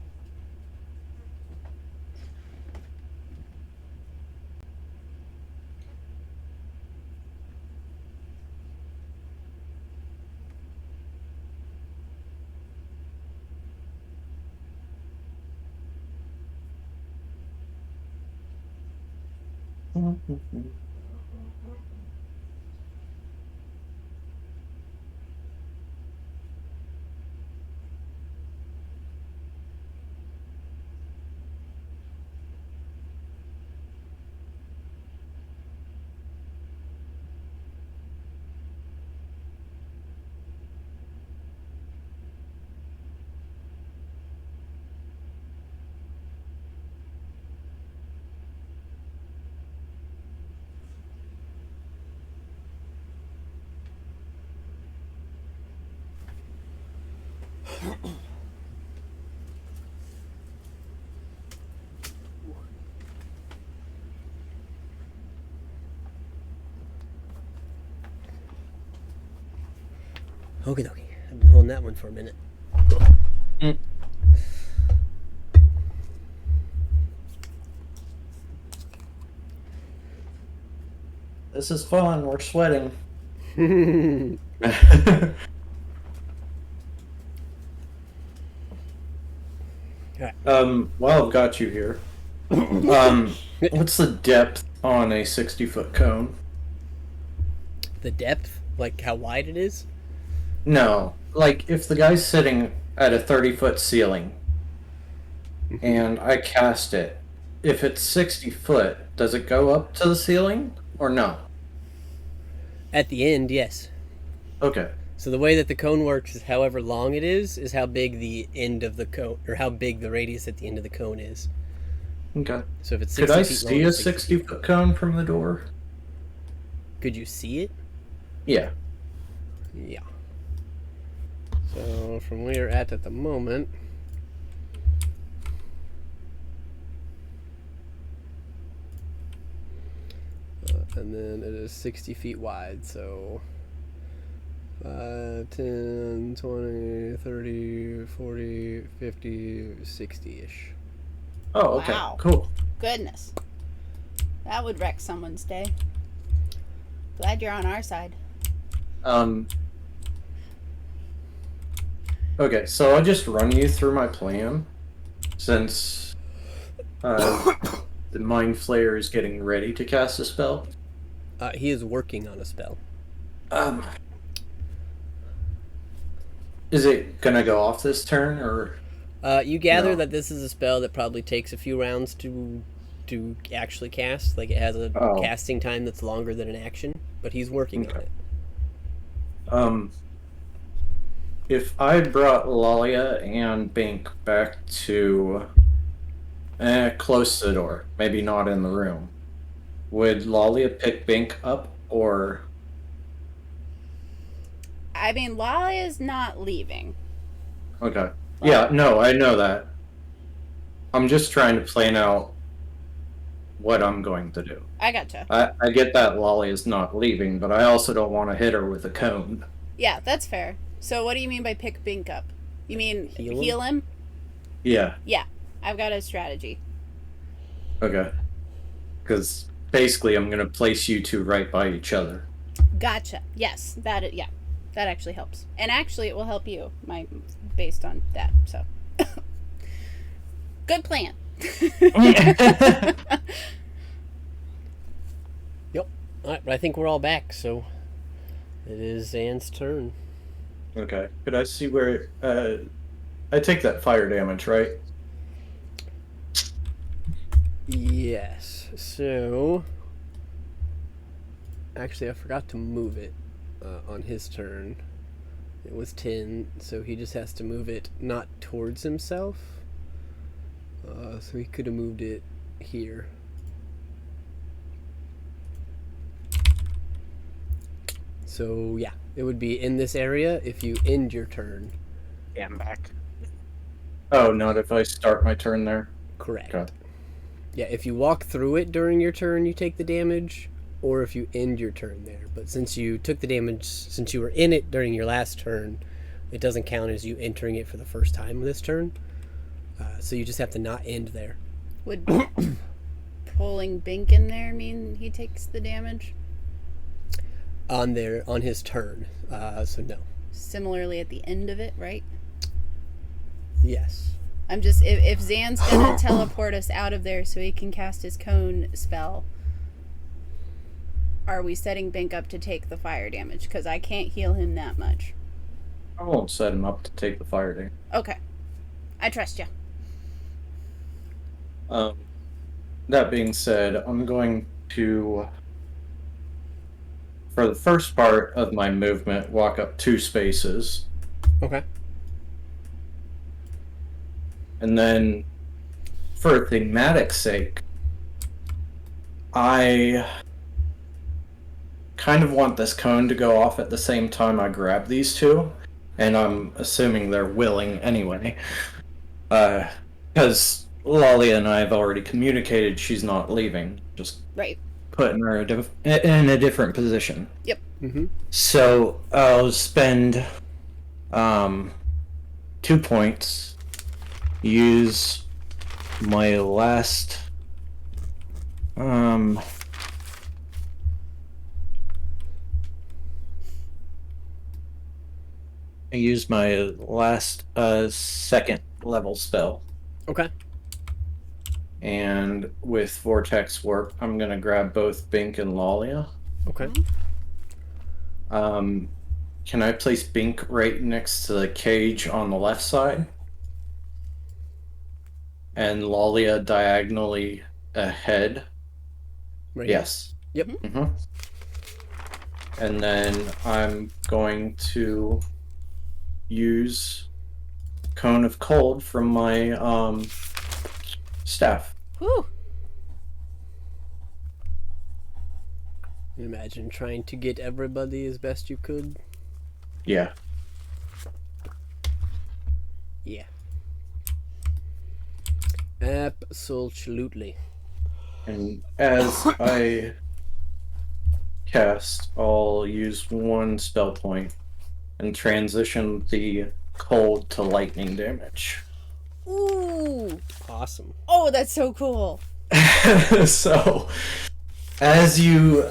Okie dokie. I've been holding that one for a minute. This is fun. We're sweating. While I've got you here, what's the depth on a 60-foot cone? The depth? Like how wide it is? No, like if the guy's sitting at a 30-foot ceiling and I cast it, if it's 60 foot, does it go up to the ceiling or no? At the end, yes. Okay. So the way that the cone works is however long it is how big the end of the cone, or how big the radius at the end of the cone is. Okay. So if it's 60 Could I feet see long, a it's 60 60-foot cone from the door? Could you see it? Yeah. Yeah. So from where you're at the moment, and then it is 60 feet wide, so 5, 10, 20, 30, 40, 50, 60-ish. Oh, okay. Wow. Cool. Goodness. That would wreck someone's day. Glad you're on our side. Okay, so I'll just run you through my plan, since the Mind Flayer is getting ready to cast a spell. He is working on a spell. Is it gonna go off this turn, or? You gather No. that this is a spell that probably takes a few rounds to actually cast. Like, it has a Oh. casting time that's longer than an action, but he's working on Okay. it. If I brought Lalia and Bink back to close to the door, maybe not in the room, would Lalia pick Bink up, or? I mean, Lala is not leaving. Okay. Yeah, no, I know that. I'm just trying to plan out what I'm going to do. I gotcha. I get that Lolly is not leaving, but I also don't want to hit her with a cone. Yeah, that's fair. So what do you mean by pick Bink up? You mean Heal him? heal him? Yeah, Yeah, I've got a strategy. okay. Because basically I'm going to place you two right by each other. Gotcha. Yes, that actually helps. And actually it will help you, based on that. So good plan. Yep. Alright, but I think we're all back, so it is Zan's turn. Okay. Could I see where... I take that fire damage, right? Yes. So... Actually, I forgot to move it on his turn. It was 10, so he just has to move it not towards himself. So he could have moved it here. So yeah, it would be in this area if you end your turn. Yeah, I'm back. Oh, not if I start my turn there? Correct. Okay. Yeah, if you walk through it during your turn, you take the damage, or if you end your turn there. But since you took the damage, since you were in it during your last turn, it doesn't count as you entering it for the first time this turn. So you just have to not end there. Would pulling Bink in there mean he takes the damage? On his turn. So no. Similarly at the end of it, right? Yes. I'm just, if Zan's gonna teleport us out of there so he can cast his cone spell, are we setting Bink up to take the fire damage? Because I can't heal him that much. I won't set him up to take the fire damage. Okay. I trust you. That being said, I'm going to, for the first part of my movement, walk up 2 spaces. Okay. And then, for thematic sake, I kind of want this cone to go off at the same time I grab these 2. And I'm assuming they're willing anyway. Because Lalia and I have already communicated she's not leaving. Just Right. putting her in a different position. Yep. Mm-hmm. So I'll spend 2 points. Use my last second level spell. Okay. And with Vortex Warp, I'm gonna grab both Bink and Lalia. Okay. Can I place Bink right next to the cage on the left side? And Lalia diagonally ahead? Right. Yes. Yep. Mm-hmm. And then I'm going to use Cone of Cold from my staff. Whew. Imagine trying to get everybody as best you could. Yeah. Yeah. Absolutely. And as I cast, I'll use 1 spell point and transition the cold to lightning damage. Ooh. Awesome. Oh, that's so cool. So, as you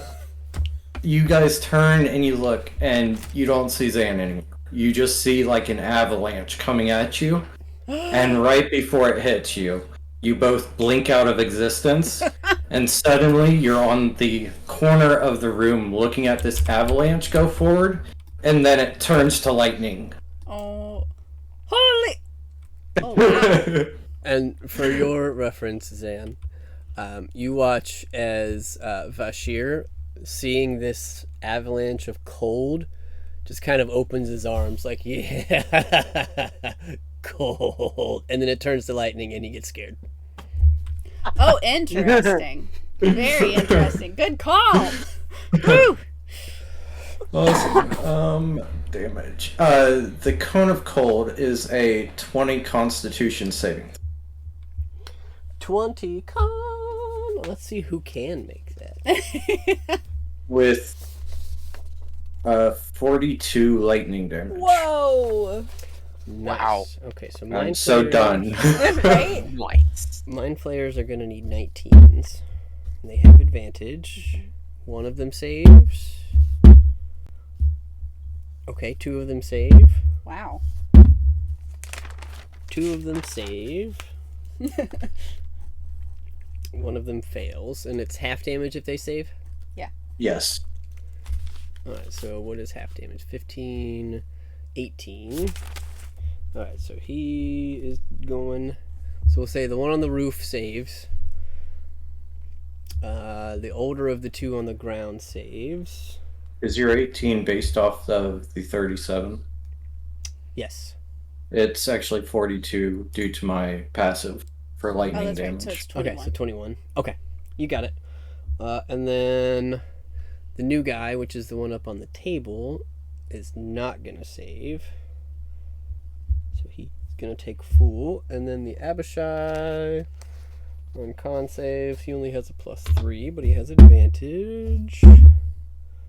guys turn and you look, and you don't see Zan anymore. You just see like an avalanche coming at you, and right before it hits you, you both blink out of existence, and suddenly you're on the corner of the room looking at this avalanche go forward, and then it turns to lightning. Oh. Holy. Oh, wow. And for your reference, Zan, you watch as Vashir, seeing this avalanche of cold, just kind of opens his arms like, yeah, cold. And then it turns to lightning and he gets scared. Oh, interesting. Very interesting. Good call. Woo! Awesome. Damage. The Cone of Cold is a 20 Constitution saving. 20 con. Let's see who can make that. With 42 lightning damage. Whoa! Nice. Wow. Okay, so I'm mind so flayers- done. Right? Nice. Mind flayers are gonna need 19s. And they have advantage. One of them saves. Okay, 2 of them save. Wow. 2 of them save. One of them fails, and it's half damage if they save. Yes. Alright, so what is half damage? 15, 18. Alright, so he is going. So we'll say the one on the roof saves. The older of the 2 on the ground saves. Is your 18 based off of the 37? Yes. It's actually 42 due to my passive for Oh, lightning that's right. damage. So it's 21. Okay, so 21. Okay, you got it. And then the new guy, which is the one up on the table, is not going to save. So he's going to take Fool. And then the Abishai on con save, he only has a +3, but he has advantage.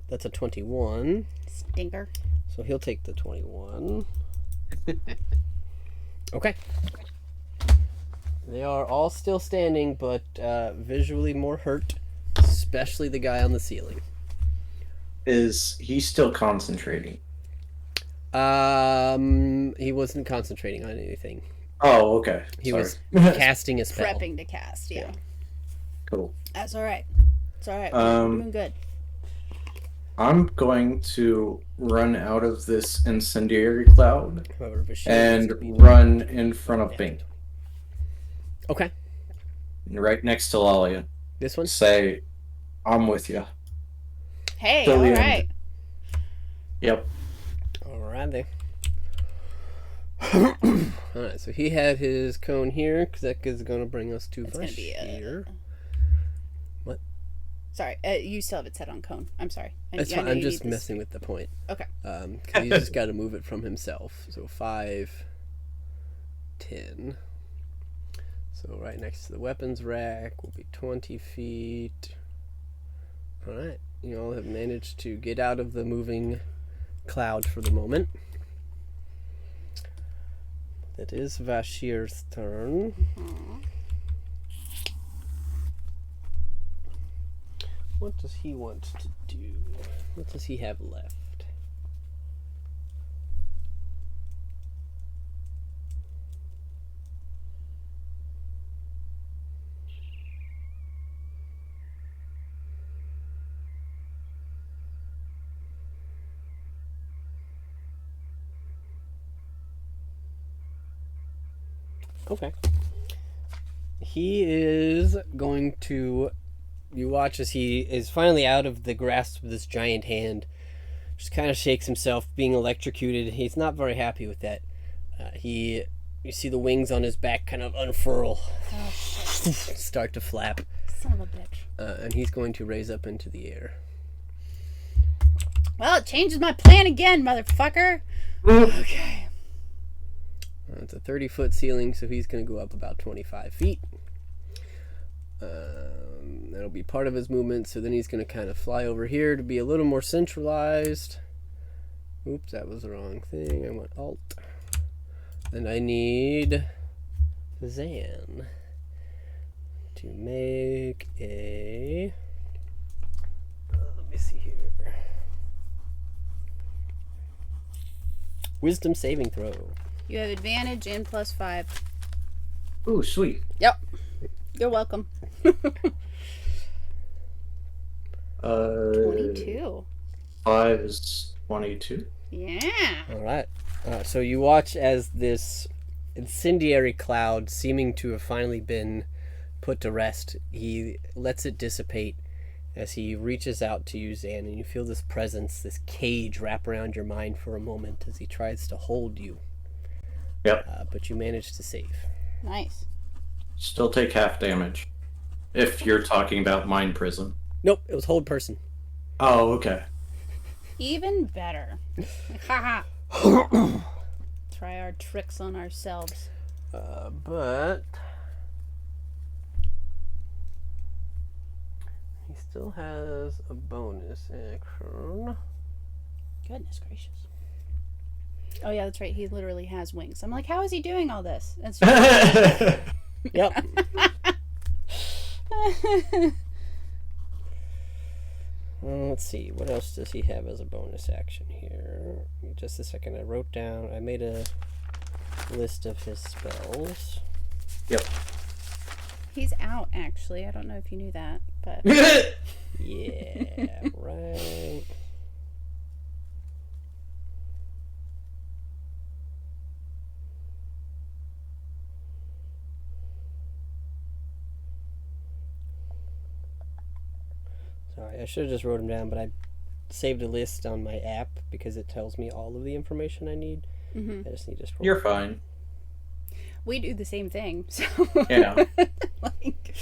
That's a 21. Stinker. So he'll take the 21. Okay. They are all still standing, but visually more hurt, especially the guy on the ceiling. Is he still concentrating? He wasn't concentrating on anything. Oh, okay. He Sorry. was casting a spell. Prepping to cast, yeah. Cool. That's alright. It's alright. Um, We're doing good. I'm going to run out of this incendiary cloud However, Bashir and needs to be run in front of Yeah. Bink, Okay. right next to Lalia. This one? Say, I'm with you. Hey, Till the all end. right. Yep. Alrighty. Alright, so he had his cone here, because that is going to bring us to It's gonna be Bashir. What? Sorry, you still have it set on cone. I'm sorry. That's I fine. know I'm you just need this- messing with the point. Okay. 'Cause he's just got to move it from himself. So 5, 10. So right next to the weapons rack will be 20 feet. Alright. You all have managed to get out of the moving cloud for the moment. That is Vashir's turn. What does he want to do? What does he have left? Okay. He is going to. You watch as he is finally out of the grasp of this giant hand. Just kind of shakes himself, being electrocuted. He's not very happy with that. You see the wings on his back kind of unfurl, Oh, shit. start to flap, Son of a bitch. and he's going to raise up into the air. Well, it changes my plan again, motherfucker. Okay. It's a 30-foot ceiling, so he's going to go up about 25 feet. That'll be part of his movement, so then he's going to kind of fly over here to be a little more centralized. Oops, that was the wrong thing. I went Alt. And I need Zan to make a... let me see here. Wisdom saving throw. You have advantage in +5. Ooh, sweet. Yep. You're welcome. 22. 5 is 22. Yeah. All right. So you watch as this incendiary cloud, seeming to have finally been put to rest, he lets it dissipate as he reaches out to you, Zan, and you feel this presence, this cage wrap around your mind for a moment as he tries to hold you. Yep. But you manage to save. Nice. Still take half damage. If you're talking about Mind Prison. Nope, it was hold person. Oh, okay. Even better. Haha. Try our tricks on ourselves. But he still has a bonus action. Goodness gracious. Oh yeah, that's right. He literally has wings. I'm like, how is he doing all this? That's just... Yep. Let's see, what else does he have as a bonus action here? Just a second, I made a list of his spells. Yep. He's out, actually. I don't know if you knew that, but Yeah, right. Sorry, I should have just wrote them down, but I saved a list on my app because it tells me all of the information I need. I just need to scroll. You're fine. we do the same thing. So Yeah. like,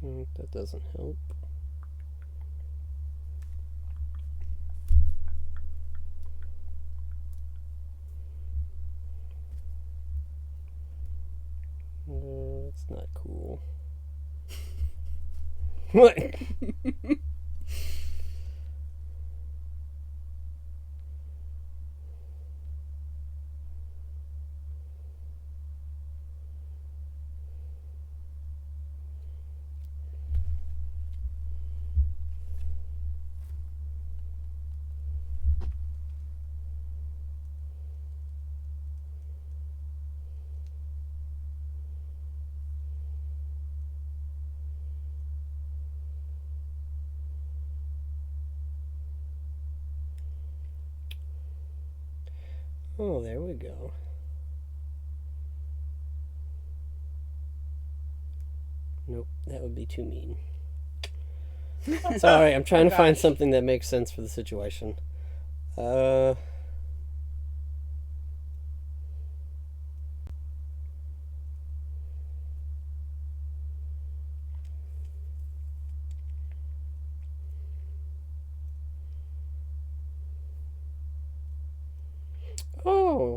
That doesn't help. That's not cool. What? Oh, there we go. Nope, that would be too mean. Sorry, I'm trying to find something that makes sense for the situation. Oh,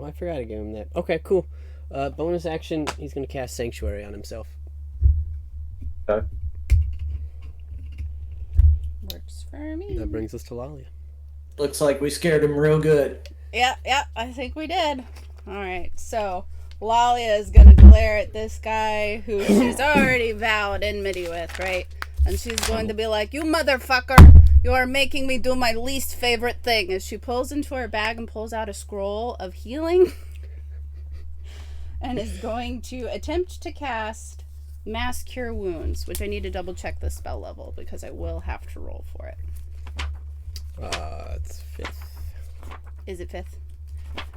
I forgot to give him that. Okay, cool. Bonus action, he's going to cast Sanctuary on himself. Okay. Works for me. That brings us to Lalia. Looks like we scared him real good. Yeah, I think we did. Alright, so Lalia is gonna glare at this guy who she's already vowed enmity with, right? And she's going to be like, "You motherfucker! You are making me do my least favorite thing." As she pulls into her bag and pulls out a scroll of healing and is going to attempt to cast Mass Cure Wounds, which I need to double check the spell level because I will have to roll for it. It's 5th. Is it 5th?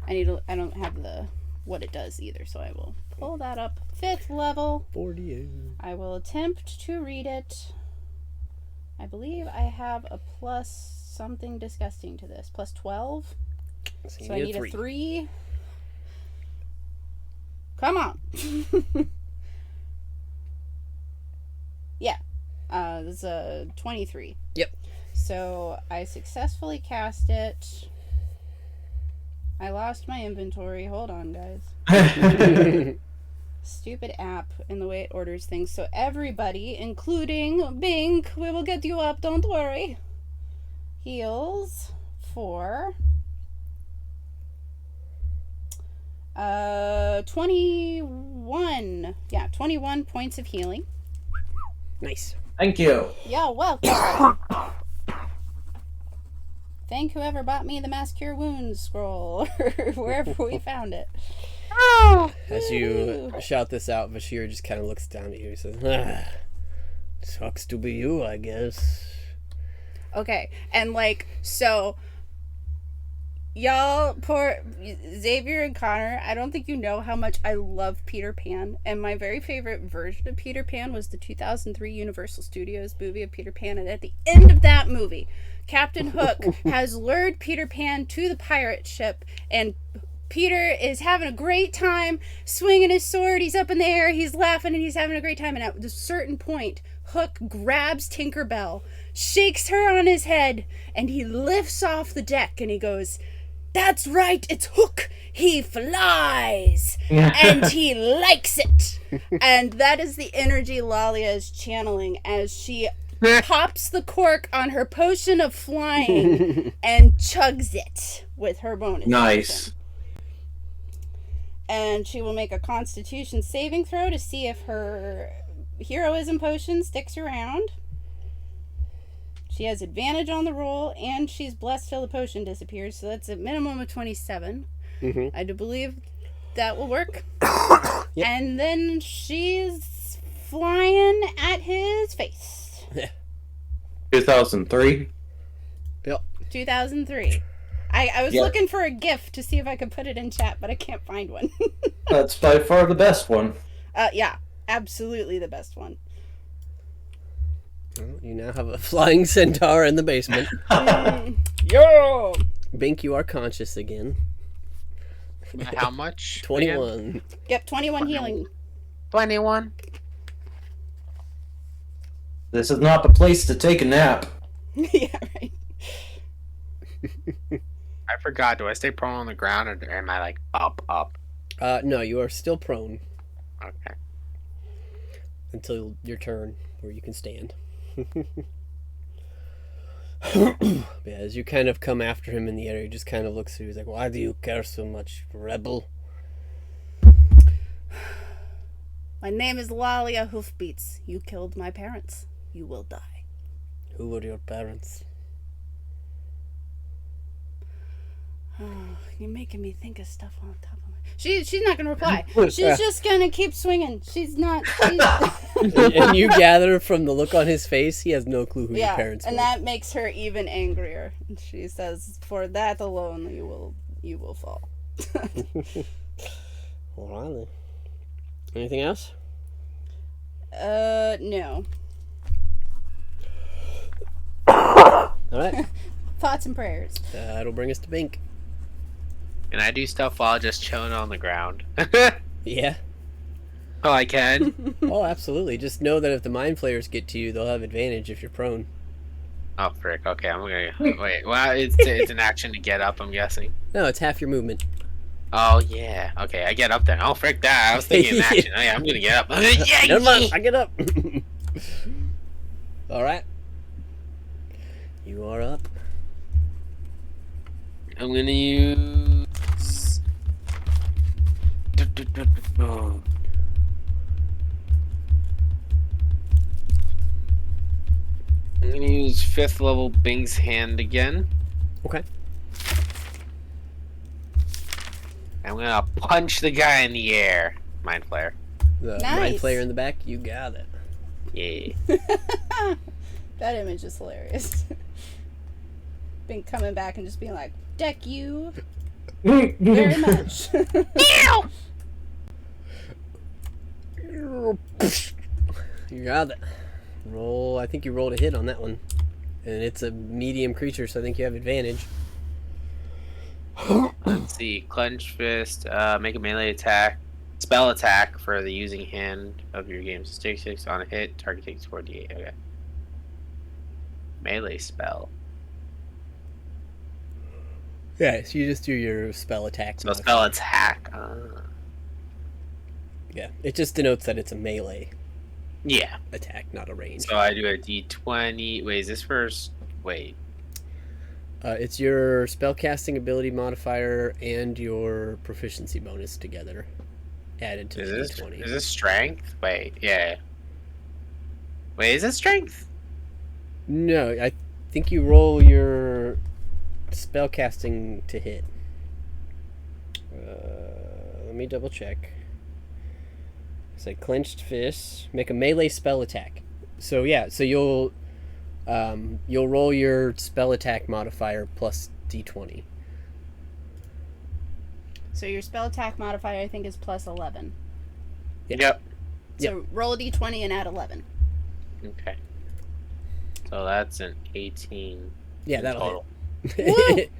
I don't have what it does either, so I will pull that up. 5th level. 48. I will attempt to read it. I believe I have a plus something disgusting to this. Plus 12. So I need a 3. Come on. Yeah. This is a 23. Yep. So I successfully cast it. I lost my inventory. Hold on, guys. Stupid app and the way it orders things. So everybody, including Bink, we will get you up, don't worry. Heals for 21. Yeah, 21 points of healing. Nice. Thank you. Yeah, welcome. Thank whoever bought me the Mass Cure Wounds scroll, or wherever we found it. As you shout this out, Vashir just kind of looks down at you and says, sucks to be you, I guess. Okay, and so y'all, poor Xavier and Connor, I don't think you know how much I love Peter Pan, and my very favorite version of Peter Pan was the 2003 Universal Studios movie of Peter Pan, and at the end of that movie, Captain Hook has lured Peter Pan to the pirate ship, and Peter is having a great time swinging his sword. He's up in the air, he's laughing, and he's having a great time. And at a certain point, Hook grabs Tinkerbell, shakes her on his head, and he lifts off the deck, and he goes, "That's right, it's Hook. He flies." And he likes it. And that is the energy Lalia is channeling as she pops the cork on her potion of flying and chugs it with her bonus Nice. action. And she will make a Constitution saving throw to see if her heroism potion sticks around. She has advantage on the roll, and she's blessed till the potion disappears, so that's a minimum of 27. Mm-hmm. I do believe that will work. Yep. And then she's flying at his face. 2003. Yep. 2003. I was Yeah. looking for a GIF to see if I could put it in chat, but I can't find one. That's by far the best one. Yeah, absolutely the best one. Well, you now have a flying centaur in the basement. Yo! Bink, you are conscious again. How much? 21. Yep, 21 healing. 21. This is not the place to take a nap. Yeah, right. I forgot. Do I stay prone on the ground or am I up? No, you are still prone Okay. until your turn where you can stand. Yeah, as you kind of come after him in the air, he just kind of looks at you. He's like, "Why do you care so much, rebel?" My name is Lalia Hoofbeats. You killed my parents. You will die. Who were your parents? Oh, you're making me think of stuff on top of my... She's not going to reply. She's just going to keep swinging. She's not... And you gather from the look on his face, he has no clue who your parents and were. that makes her even angrier. She says, "For that alone, you will fall." Alright. Anything else? No. Alright. Thoughts and prayers. That'll bring us to Bink. Can I do stuff while just chilling on the ground? Yeah. Oh, I can. Oh, absolutely. Just know that if the mind flayers get to you, they'll have advantage if you're prone. Oh frick. Okay, I'm gonna wait. Well, it's an action to get up. I'm guessing. No, it's half your movement. Oh yeah. Okay, I get up then. Oh frick that. I was thinking an action. Oh, yeah, I'm gonna get up. Yeah, Never mind. I get up. Alright. You are up. I'm gonna use. I'm gonna use 5th level Bing's Hand again. Okay. I'm gonna punch the guy in the air. Mind Flare. The Nice. mind flayer in the back, you got it. Yeah. That image is hilarious. Been coming back and just being like, deck you very much. You got it. Roll. I think you rolled a hit on that one. And it's a medium creature, so I think you have advantage. Let's see. Clenched Fist. Make a melee attack. Spell attack for the using hand of your game. So take 6 on a hit. Target takes 4d8. Okay. Melee spell. Yeah, so you just do your spell attack. So spell attack. Yeah, it just denotes that it's a melee Yeah. attack, not a range. So I do a d20. Wait, is this first? Wait. It's your spellcasting ability modifier and your proficiency bonus together, added to Is the this d20. is this strength? Wait, yeah. Wait, is this strength? No, I think you roll your spellcasting to hit. Let me double check. Say clenched fist. Make a melee spell attack. So yeah, so you'll roll your spell attack modifier plus d20. So your spell attack modifier, I think, is plus 11. Yeah. Yep. So roll a d20 and add 11. Okay. So that's an 18. Yeah, in that'll total. hit.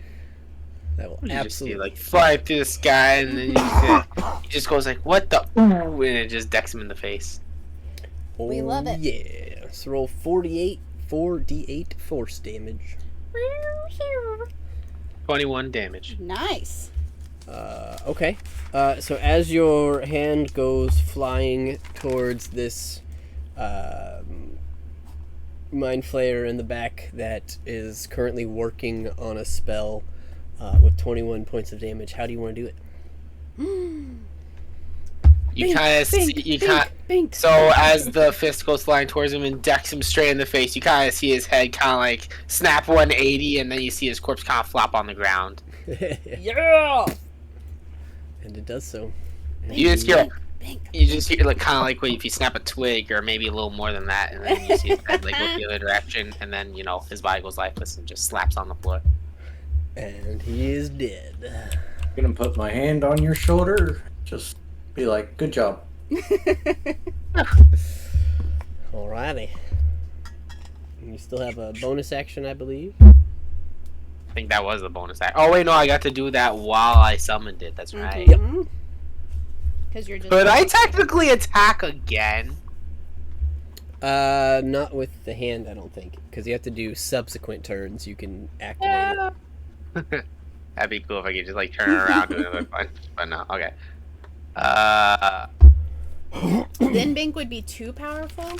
That will You just see absolutely. like fly through the sky, and then he just goes like, "What the?" Ooh, and it just decks him in the face. We love it. Yeah. So roll 4d8 force damage. 21 damage. Nice. Okay. So as your hand goes flying towards this mind flayer in the back that is currently working on a spell with 21 points of damage, how do you want to do it? You kind of see, you kind. Bink. So as the fist goes flying towards him and decks him straight in the face, you kind of see his head kind of like snap 180, and then you see his corpse kind of flop on the ground. Yeah. And it does so. You just hear, Bink. you just hear like kind of like if you snap a twig, or maybe a little more than that, and then you see his head like look the other direction, and then his body goes lifeless and just slaps on the floor. And he is dead. I'm gonna put my hand on your shoulder. Just be like, good job. Alrighty. You still have a bonus action, I believe. I think that was the bonus act. Oh wait, no, I got to do that while I summoned it. That's right. Because you're just. Could I technically attack again? Not with the hand, I don't think, because you have to do subsequent turns. You can activate it. That'd be cool if I could just like turn it around and do another punch, but no. Okay. Then Bink would be too powerful.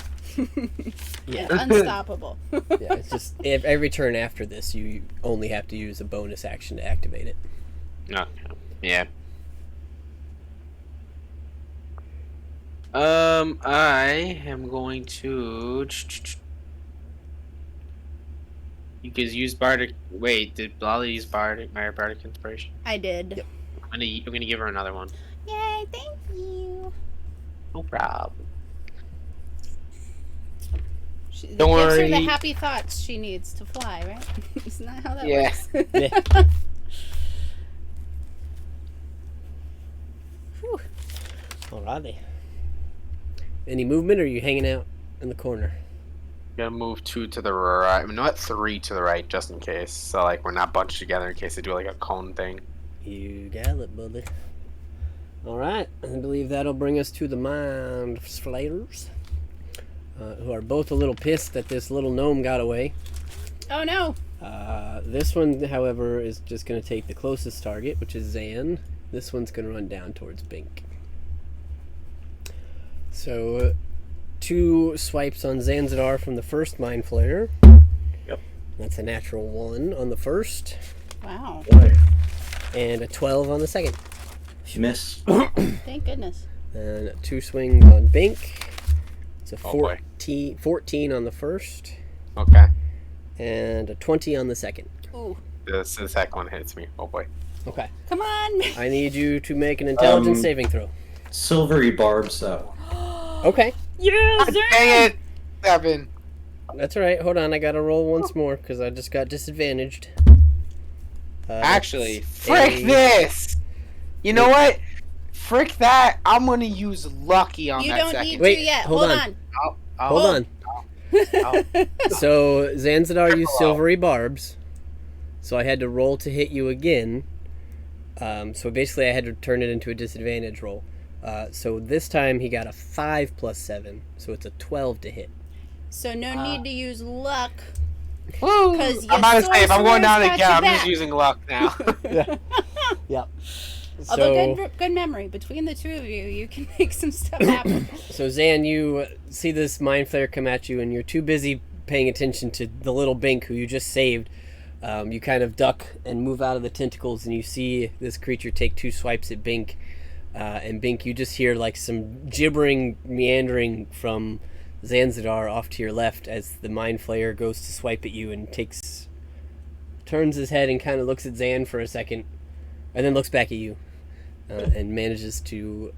Yeah. And unstoppable. Yeah, it's just every turn after this, you only have to use a bonus action to activate it. No. Yeah. I am going to. You can use bardic. Wait, did Lolly use my bardic inspiration? I did. Yep. I'm gonna give her another one. Yay, thank you. No problem. It Don't gives her worry. the happy thoughts she needs to fly, right? Isn't that how that Yeah. works? Yeah. Alrighty. Any movement, or are you hanging out in the corner? Gonna move 2 to the right. Not 3 to the right, just in case. So like we're not bunched together in case they do like a cone thing. You got it, buddy. Alright, I believe that'll bring us to the Mind Flayers, who are both a little pissed that this little gnome got away. Oh no! This one, however, is just going to take the closest target, which is Zan. This one's going to run down towards Bink. So, 2 swipes on Zanzidar from the first Mind Flayer. Yep. That's a natural 1 on the first, Wow. Boy. and a 12 on the second. Miss. Thank goodness. And 2 swings on Bink. It's a Oh, boy. 14 on the first, Okay. and a 20 on the second. Ooh. The second one hits me. Oh boy. Okay. Come on! I need you to make an intelligence saving throw. Silvery barbs, though. Okay. Yes, Dang it! 7. That's alright. Hold on. I gotta roll once more because I just got disadvantaged. Actually, that's frick a- this! You know what? Frick that! I'm gonna use lucky on You that don't second. need Wait, to yet. hold Hold on. on. Hold on. Oh. So Zanzidar used Wow. silvery barbs, so I had to roll to hit you again. So basically, I had to turn it into a disadvantage roll. So this time he got a 5 plus 7, so it's a 12 to hit. So no need to use luck. Woo! 'Cause I'm about to say, if I'm going down sorcerer's again, got I'm your just back. using luck now. Yep. Although So, good memory. Between the two of you, you can make some stuff happen. so Zan, you see this mind flare come at you, and you're too busy paying attention to the little Bink who you just saved. You kind of duck and move out of the tentacles, and you see this creature take 2 swipes at Bink. And Bink, you just hear like some gibbering, meandering from Zanzidar off to your left as the Mind Flayer goes to swipe at you and turns his head and kind of looks at Zan for a second, and then looks back at you, and manages to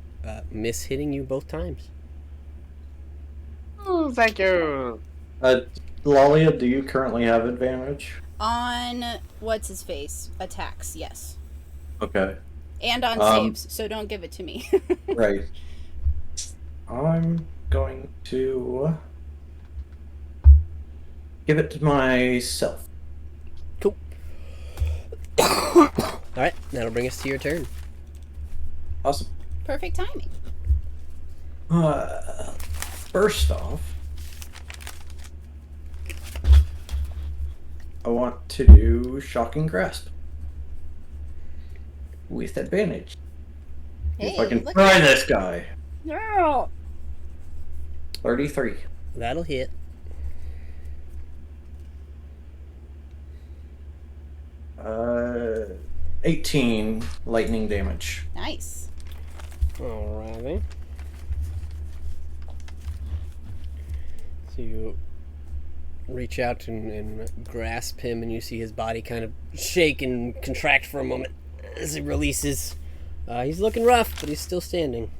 miss hitting you both times. Ooh, thank you. Lalia, do you currently have advantage? On what's his face attacks, yes, Okay. and on saves. So don't give it to me. Right. I'm going to give it to myself. Cool. Alright, that'll bring us to your turn. Awesome. Perfect timing. First off, I want to do Shocking Grasp with advantage. If I can look try at this guy. No. 33. That'll hit. Uh, 18 lightning damage. Nice. Alrighty. So you reach out and grasp him, and you see his body kind of shake and contract for a moment as he releases. He's looking rough, but he's still standing.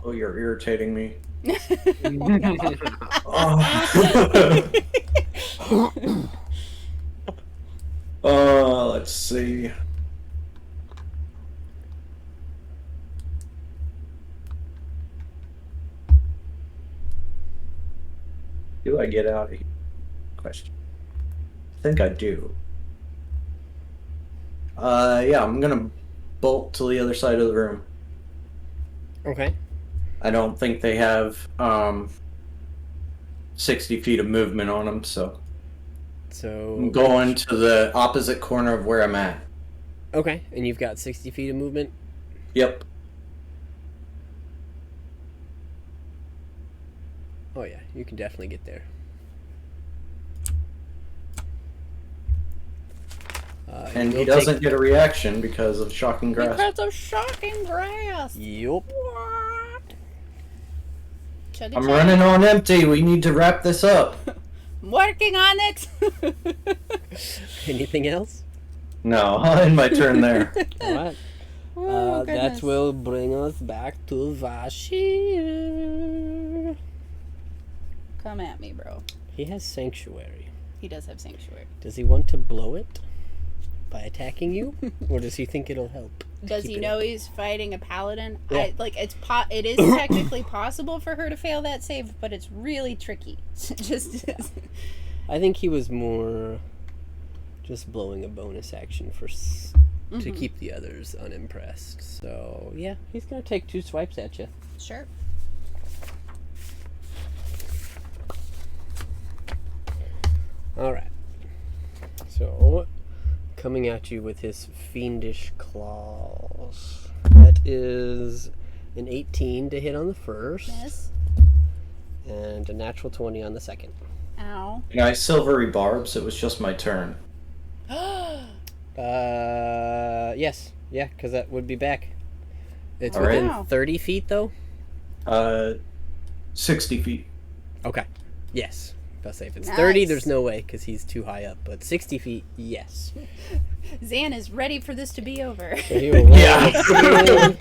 Oh, you're irritating me. Let's see. Do I get out of here? Question. I think I do. Yeah, I'm gonna bolt to the other side of the room. Okay. I don't think they have 60 feet of movement on them, so So. I'm going to the opposite corner of where I'm at. Okay, and you've got 60 feet of movement. Yep. Oh yeah, you can definitely get there. And he you'll doesn't take- get a reaction because of Shocking Grasp. Because of shocking grass. Yup. What? Chugga I'm chugga. running on empty. We need to wrap this up. I'm working on it. Anything else? No, I'll end my turn there. Alright. Oh, That goodness. will bring us back to Vashir. Come at me, bro. He has Sanctuary. He does have sanctuary. Does he want to blow it? by attacking you, or does he think it'll help? Does keep he it know up? he's fighting a paladin? Yeah. It is technically possible for her to fail that save, but it's really tricky. Just I think he was more just blowing a bonus action to keep the others unimpressed. So, yeah, he's going to take 2 swipes at you. sure. All right. So, coming at you with his fiendish claws. That is an 18 to hit on the first, Miss. and a natural 20 on the second. Ow. Yeah, I silvery barbs. It was just my turn. Yes. Yeah, because that would be back. It's All right. within Wow. 30 feet, though? 60 feet. Okay. Yes. I'll say if it's Nice. 30, there's no way, because he's too high up. But 60 feet, yes. Zan is ready for this to be over. So he will roll Yeah. a 16,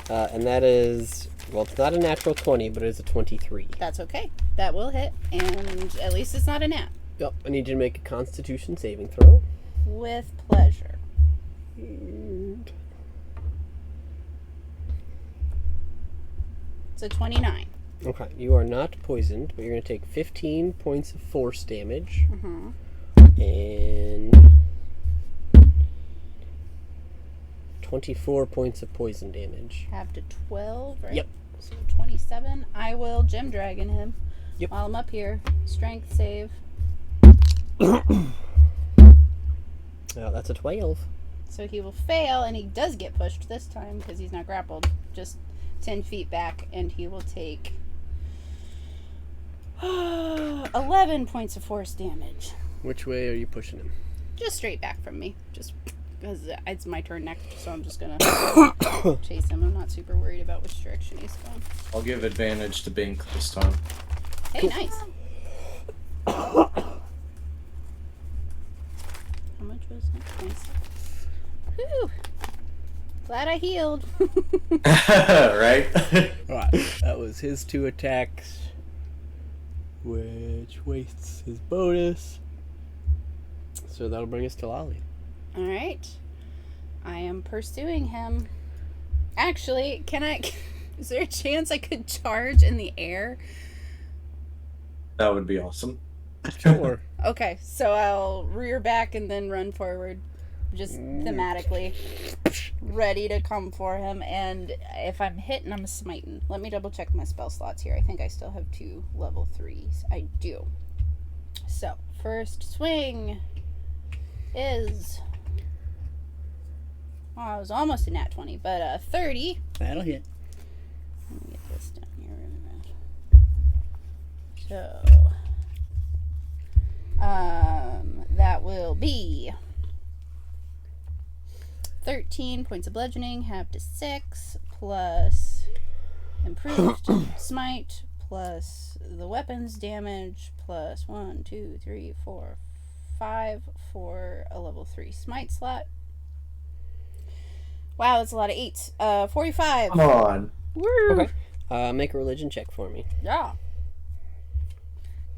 and that is, well, it's not a natural 20, but it is a 23. That's okay. That will hit, and at least it's not a nat. Yep, I need you to make a Constitution saving throw. With pleasure. So 29. Okay, you are not poisoned, but you're going to take 15 points of force damage. Mm-hmm. And 24 points of poison damage. Have to 12, right? Yep. So 27. I will Gem Dragon him. Yep. While I'm up here. Strength save. Oh, that's a 12. So he will fail, and he does get pushed this time because he's not grappled. Just 10 feet back, and he will take 11 points of force damage. Which way are you pushing him? Just straight back from me. Just because it's my turn next, so I'm just gonna chase him. I'm not super worried about which direction he's going. I'll give advantage to Bink this time. Hey, nice. How much was that? 26. Whew. Glad I healed. Right? Alright, that was his 2 attacks, which wastes his bonus. So that'll bring us to Lolly. Alright. I am pursuing him. Actually, is there a chance I could charge in the air? That would be awesome. Sure. Okay, so I'll rear back and then run forward. Just thematically. Ready to come for him. And if I'm hitting, I'm smiting. Let me double check my spell slots here. I think I still have 2 level 3s. I do. So, first swing is... Oh, it was almost a nat 20, but 30. That'll hit. Let me get this down here. So, that will be 13 points of bludgeoning, half to 6, plus improved smite, plus the weapons damage, plus 1, 2, 3, 4, 5 for a level 3 smite slot. Wow, that's a lot of 8s. 45. Come on. Woo! Okay. Make a religion check for me. Yeah.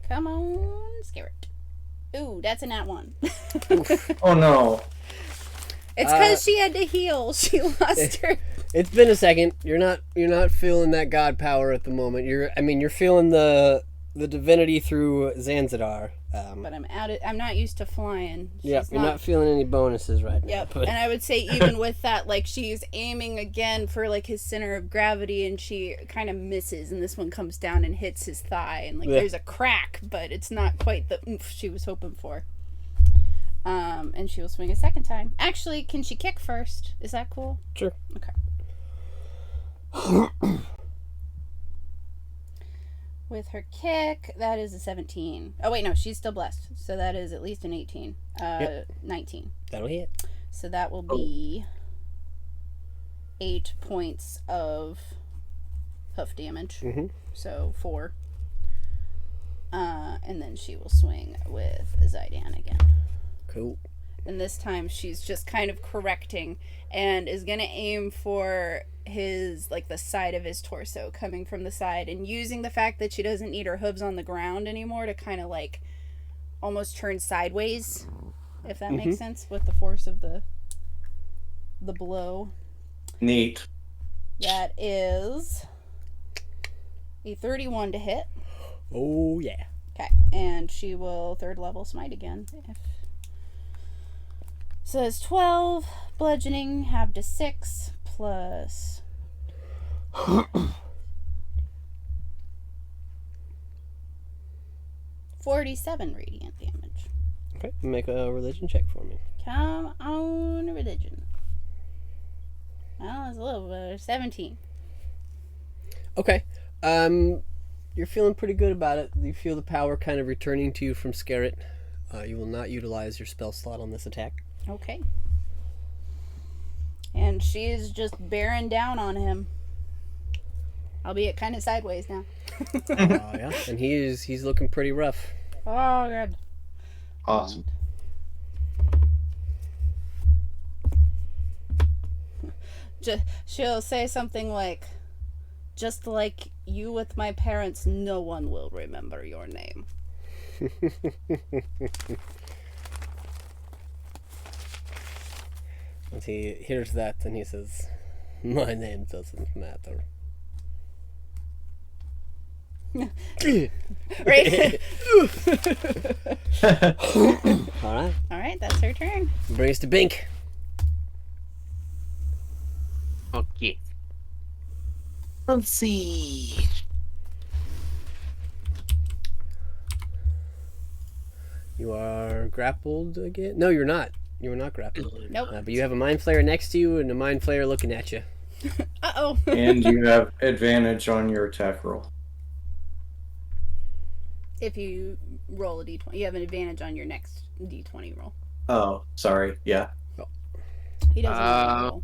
Come on, scare it. Ooh, that's a nat 1. Oh no. It's because she had to heal. She lost her. It's been a second. You're not feeling that god power at the moment. You're feeling the divinity through Zanzidar. But I'm not used to flying. Yeah, She's you're not feeling any bonuses right now. Yep. But And I would say even with that, like, she's aiming again for like his center of gravity, and she kind of misses, and this one comes down and hits his thigh, and like Yeah. there's a crack, but it's not quite the oomph she was hoping for. And she will swing a second time. Actually, can she kick first? Is that cool? Sure. Okay. With her kick, that is a 17. Oh wait, no, she's still blessed, so that is at least an 18. Yep. 19. that'll hit. So that will be 8 points of hoof damage. Mhm. So 4. And then she will swing with Zydan again. Cool. And this time she's just kind of correcting and is going to aim for his, like, the side of his torso, coming from the side, and using the fact that she doesn't need her hooves on the ground anymore to kind of, like, almost turn sideways if that makes sense, with the force of the blow. Neat. That is a 31 to hit. Oh yeah. Okay, and she will 3rd level smite again. Says 12 bludgeoning, half to 6 plus 47 radiant damage. Okay, make a religion check for me. Come on, religion. Well, it's a little better. 17. Okay. You're feeling pretty good about it. You feel the power kind of returning to you from Scarret. You will not utilize your spell slot on this attack. Okay. And she's just bearing down on him. Albeit kind of sideways now. Yeah, and he's looking pretty rough. Oh, God. Awesome. She'll say something like, just like you with my parents, no one will remember your name. Once he hears that, then he says, my name doesn't matter. Right? Alright. Alright, that's her turn. Bring us to Bink. Okay. Let's see. You are grappled again? No, you're not. You are not grappled. Nope. But you have a Mind Flayer next to you and a Mind Flayer looking at you. Uh-oh. And you have advantage on your attack roll. If you roll a d20, you have an advantage on your next d20 roll. Oh, sorry. Yeah. He doesn't roll.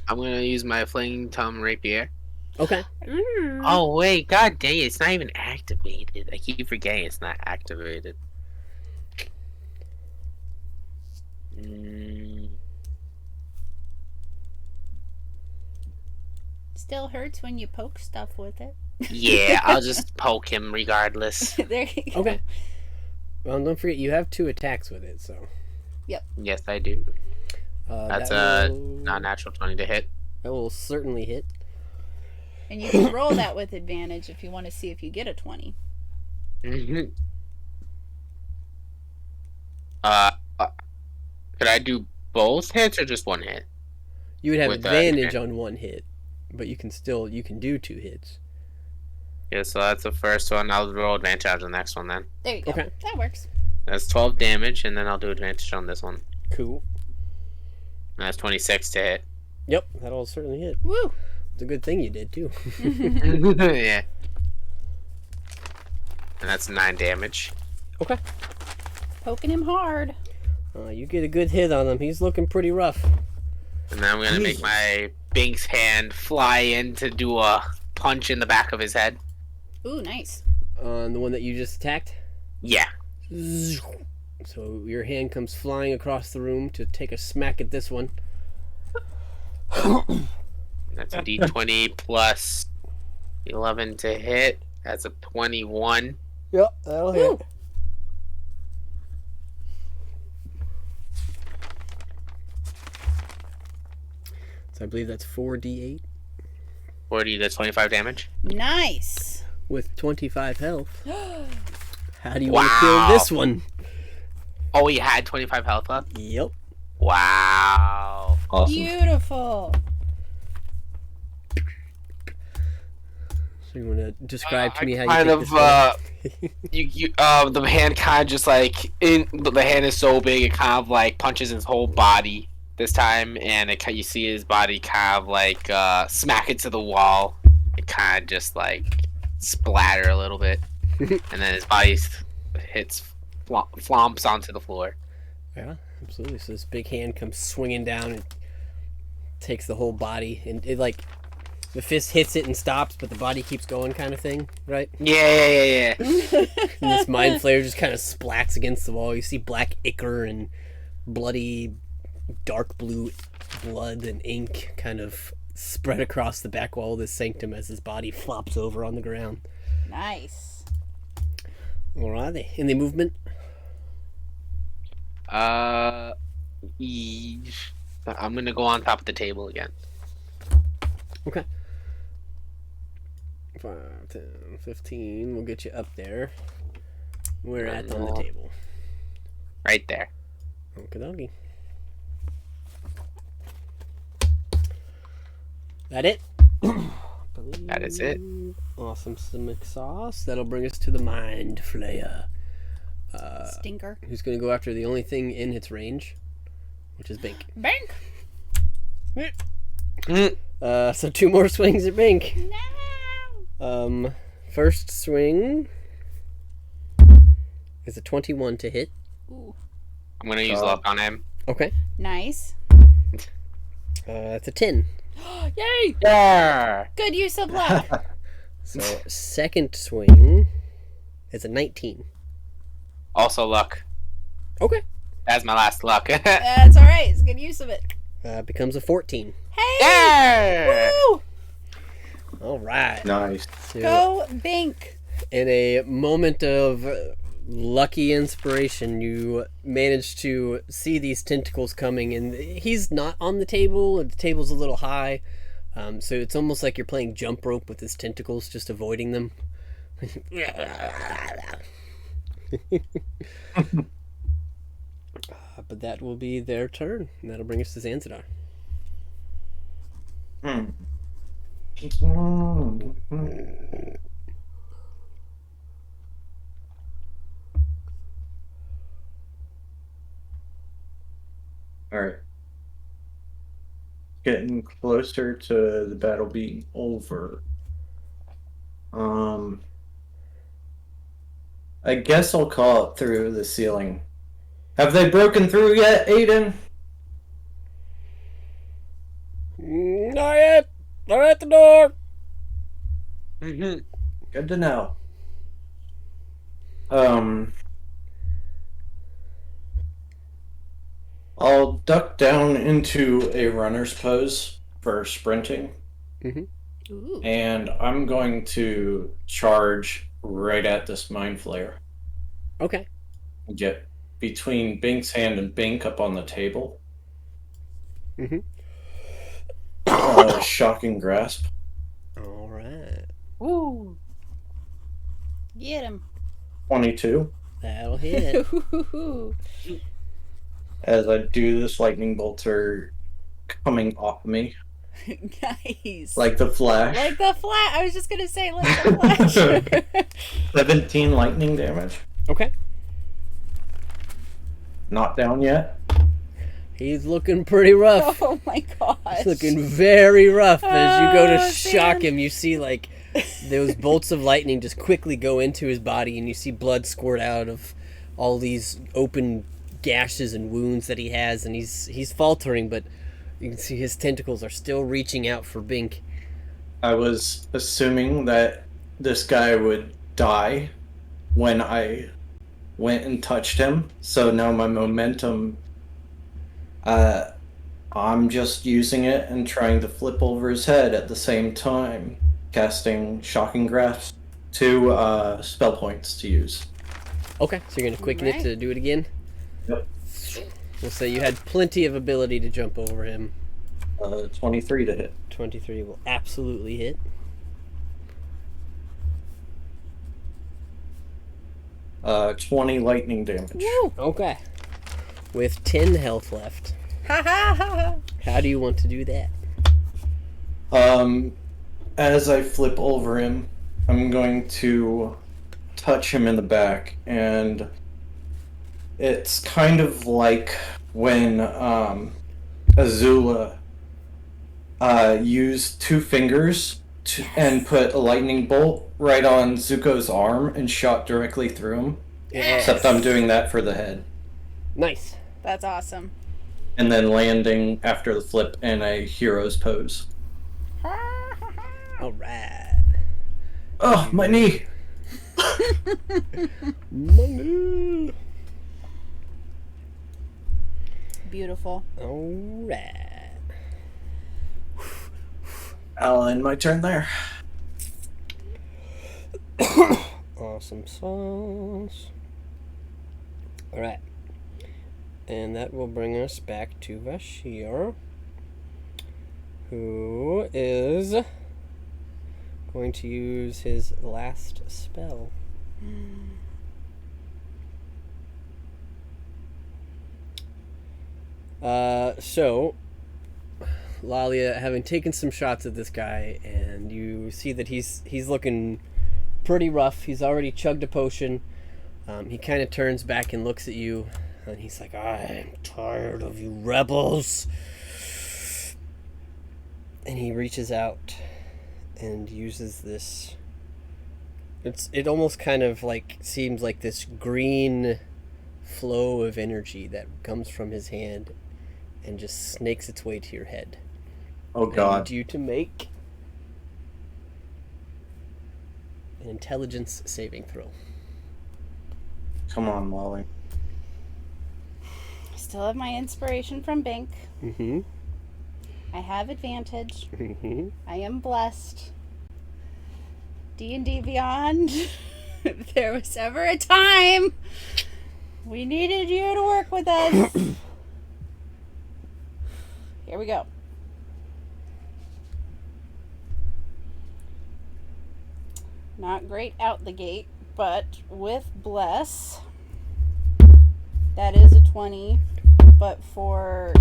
I'm gonna use my Flaming Tongue Rapier. Okay. Oh wait, god dang it, it's not even activated. I keep forgetting it's not activated. Still hurts when you poke stuff with it. Yeah, I'll just poke him regardless. There you go. Okay. Well, don't forget, you have 2 attacks with it, so. Yes, I do. That's that a will- not natural 20 to hit. That will certainly hit. And you can roll that with advantage if you want to see if you get a 20. Could I do both hits or just one hit? You would have With advantage on 1 hit, but you can do 2 hits. Yeah, so that's the first one. I'll roll advantage on the next one then. There you go. Okay. That works. That's 12 damage, and then I'll do advantage on this one. Cool. And that's 26 to hit. Yep, that'll certainly hit. Woo! It's a good thing you did, too. Yeah. And that's 9 damage. Okay. Poking him hard. You get a good hit on him. He's looking pretty rough. And then I'm gonna make my Bink's hand fly in to do a punch in the back of his head. Ooh, nice. On the one that you just attacked. Yeah. So your hand comes flying across the room to take a smack at this one. That's a d20 plus 11 to hit. That's a 21. Yep, that'll Woo. So I believe that's 4d8 40 to 25 damage. Nice. with 25 health. How do you want to kill Wow. this one? Oh, he had 25 health left? Yep. Wow. Awesome. Beautiful. So you want to describe to me how you kind take of, this one? the hand kind of just like the hand is so big it kind of like punches his whole body this time, and you see his body kind of like smack into the wall. It kind of just like splatter a little bit, and then his body flomps onto the floor. Yeah, absolutely. So this big hand comes swinging down and takes the whole body, and it like the fist hits it and stops, but the body keeps going, kind of thing, right? Yeah. And this mind flare just kind of splats against the wall. You see black ichor and bloody dark blue blood and ink kind of spread across the back wall of this sanctum as his body flops over on the ground. Nice. Alrighty. In the movement? I'm gonna go on top of the table again. Okay. 5, 10, 15. We'll get you up there. We're at on the table. Right there. Okie dokie. That it? That is it. Awesome stomach sauce. That'll bring us to the Mind Flayer. Stinker. Who's going to go after the only thing in its range, which is Bink. Bank. So 2 more swings at Bink. No. First swing is a 21 to hit. Ooh. I'm gonna use luck on him. Okay. Nice. That's a 10. Yay! Yeah. Good use of luck. So second swing is a 19. Also luck. Okay. That's my last luck. That's all right. It's good use of it. Becomes a 14. Hey! Yeah. Woo! All right. Nice. So, Go Bink. in a moment of lucky inspiration, you manage to see these tentacles coming, and he's not on the table, and the table's a little high. So it's almost like you're playing jump rope with his tentacles, just avoiding them. But that will be their turn, and that'll bring us to Zanzibar. Alright. Getting closer to the battle being over. I guess I'll call it through the ceiling. Have they broken through yet, Aiden? Not yet. They're at the door. Good to know. I'll duck down into a runner's pose for sprinting, Ooh. and I'm going to charge right at this mind flayer. Okay. Get between Bink's hand and Bink up on the table. Shocking grasp. All right. Woo. Get him. 22. That'll hit. As I do this, lightning bolts are coming off me Nice. like the Flash. Like the flash. I was just gonna say like the flash. 17 lightning damage. Okay. Not down yet. He's looking pretty rough. Oh my gosh. He's looking very rough. But as you go to Oh, shock damn. him, you see like those bolts of lightning just quickly go into his body, and you see blood squirt out of all these open gashes and wounds that he has, and he's faltering, but you can see his tentacles are still reaching out for Bink. I was assuming that this guy would die when I went and touched him, so now my momentum, I'm just using it and trying to flip over his head at the same time, casting Shocking Grasp, 2 spell points to use. Okay, so you're gonna quicken it Alright. to do it again. Yep. We'll say you had plenty of ability to jump over him. 23 to hit. 23 will absolutely hit. 20 lightning damage. Woo. Okay. With 10 health left. Ha ha ha ha. How do you want to do that? As I flip over him, I'm going to touch him in the back, and it's kind of like when Azula used 2 fingers and put a lightning bolt right on Zuko's arm and shot directly through him. Except I'm doing that for the head. Nice. That's awesome. And then landing after the flip in a hero's pose. All right. Oh, my knee! Money. Beautiful. All right. I'll end my turn there. Awesome sauce. All right. And that will bring us back to Vashir, who is going to use his last spell. So, Lalia, having taken some shots at this guy, and you see that he's looking pretty rough. He's already chugged a potion. He kind of turns back and looks at you, and he's like, I'm tired of you rebels. And he reaches out and uses this. It almost kind of like seems like this green flow of energy that comes from his hand and just snakes its way to your head. Oh I god. need you to make an intelligence saving throw. Come on, Lolly. I still have my inspiration from Bink. Mm-hmm. I have advantage. Mm-hmm. I am blessed. D&D Beyond. If there was ever a time we needed you to work with us. Here we go. Not great out the gate, but with bless, that is a 20. But for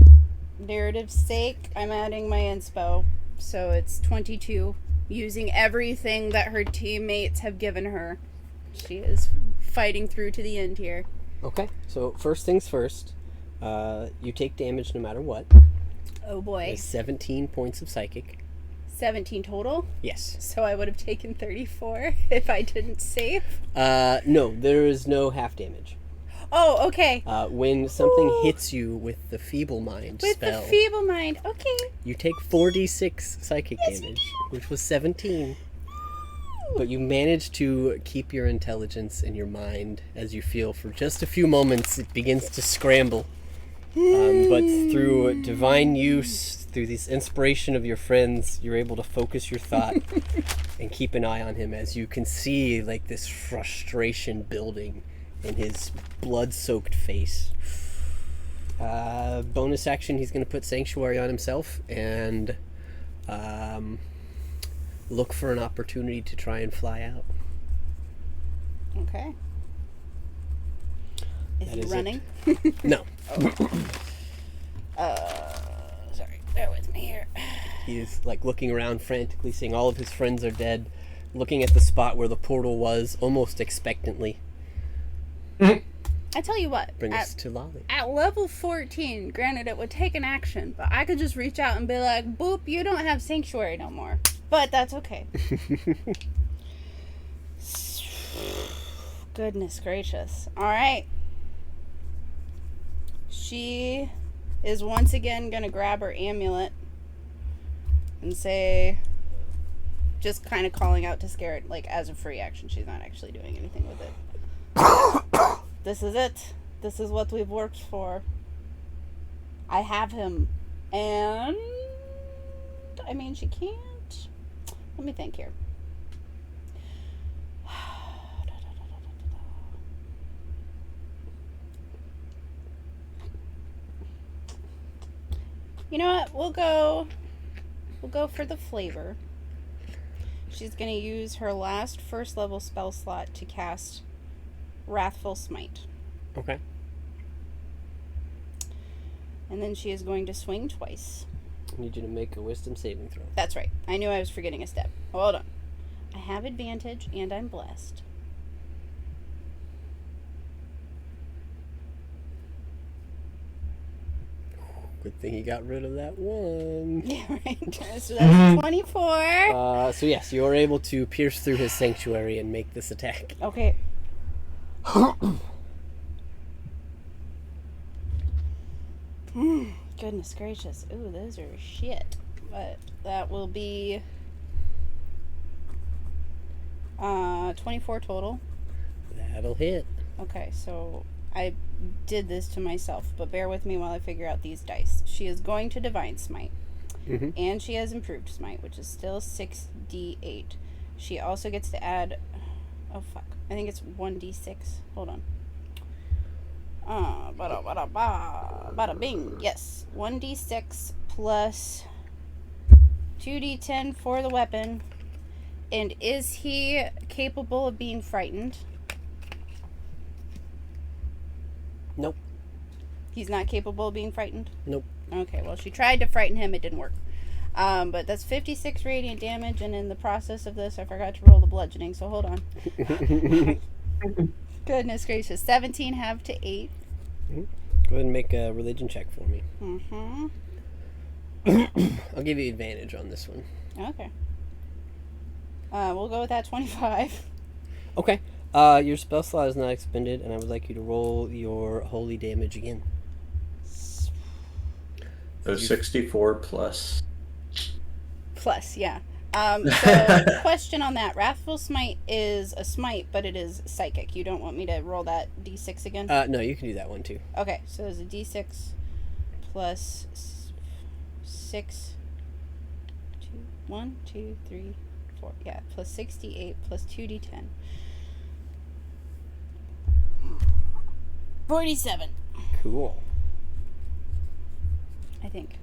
narrative's sake, I'm adding my inspo, so it's 22. Using everything that her teammates have given her. She is fighting through to the end here. Okay, so first things first, you take damage no matter what. Oh boy. 17 points of psychic. 17 total? Yes. So I would have taken 34 if I didn't save? No, there is no half damage. Oh, okay. When something Ooh. hits you with the Feeble Mind With spell, the feeble mind. Okay. you take 4d6 psychic Yes, you damage, which was 17. But you manage to keep your intelligence in your mind as you feel for just a few moments it begins to scramble. But through divine use, through this inspiration of your friends, you're able to focus your thought and keep an eye on him as you can see like this frustration building in his blood-soaked face. Bonus action, he's going to put Sanctuary on himself and look for an opportunity to try and fly out. Okay. Is That he is it. running? No, Sorry. Bear with me here. he's like looking around frantically, seeing all of his friends are dead, looking at the spot where the portal was almost expectantly. I tell you what. Bring us to Lolly. At level 14, granted it would take an action, but I could just reach out and be like, boop, you don't have Sanctuary no more. But that's okay. Goodness gracious. Alright. She is once again going to grab her amulet and say, just kind of calling out to scare it, like as a free action. She's not actually doing anything with it. This is it. This is what we've worked for. I have him. And I mean, she can't. Let me think here. You know what? We'll go for the flavor. She's going to use her last first level spell slot to cast Wrathful Smite. Okay. And then she is going to swing twice. I need you to make a wisdom saving throw. That's right. I knew I was forgetting a step. Hold on. I have advantage and I'm blessed. Good thing you got rid of that one. Yeah, right. So that's 24. So yes, you are able to pierce through his sanctuary and make this attack. Okay. Goodness gracious. Ooh, those are shit. But that will be 24 total. That'll hit. Okay, so I did this to myself, but bear with me while I figure out these dice. She is going to Divine Smite. Mm-hmm. And she has Improved Smite, which is still 6d8. She also gets to add... Oh, fuck. I think it's 1d6. Hold on. Bada bing. Yes. 1d6 plus 2d10 for the weapon. And is he capable of being frightened? Nope. He's not capable of being frightened? Nope. Okay, well, she tried to frighten him. It didn't work. But that's 56 radiant damage, and in the process of this, I forgot to roll the bludgeoning, so hold on. Goodness gracious. 17 half to 8. Go ahead and make a religion check for me. Mm-hmm. I'll give you advantage on this one. Okay. We'll go with that 25. Okay. Your spell slot is not expended, and I would like you to roll your holy damage again. So 64 plus. Plus, yeah. So, question on that. Wrathful Smite is a smite, but it is psychic. You don't want me to roll that d6 again? No, you can do that one too. Okay, so it's a d6 plus 6. 1, 2, 3, 4. Yeah, plus 68 plus 2d10. 47. Cool. I think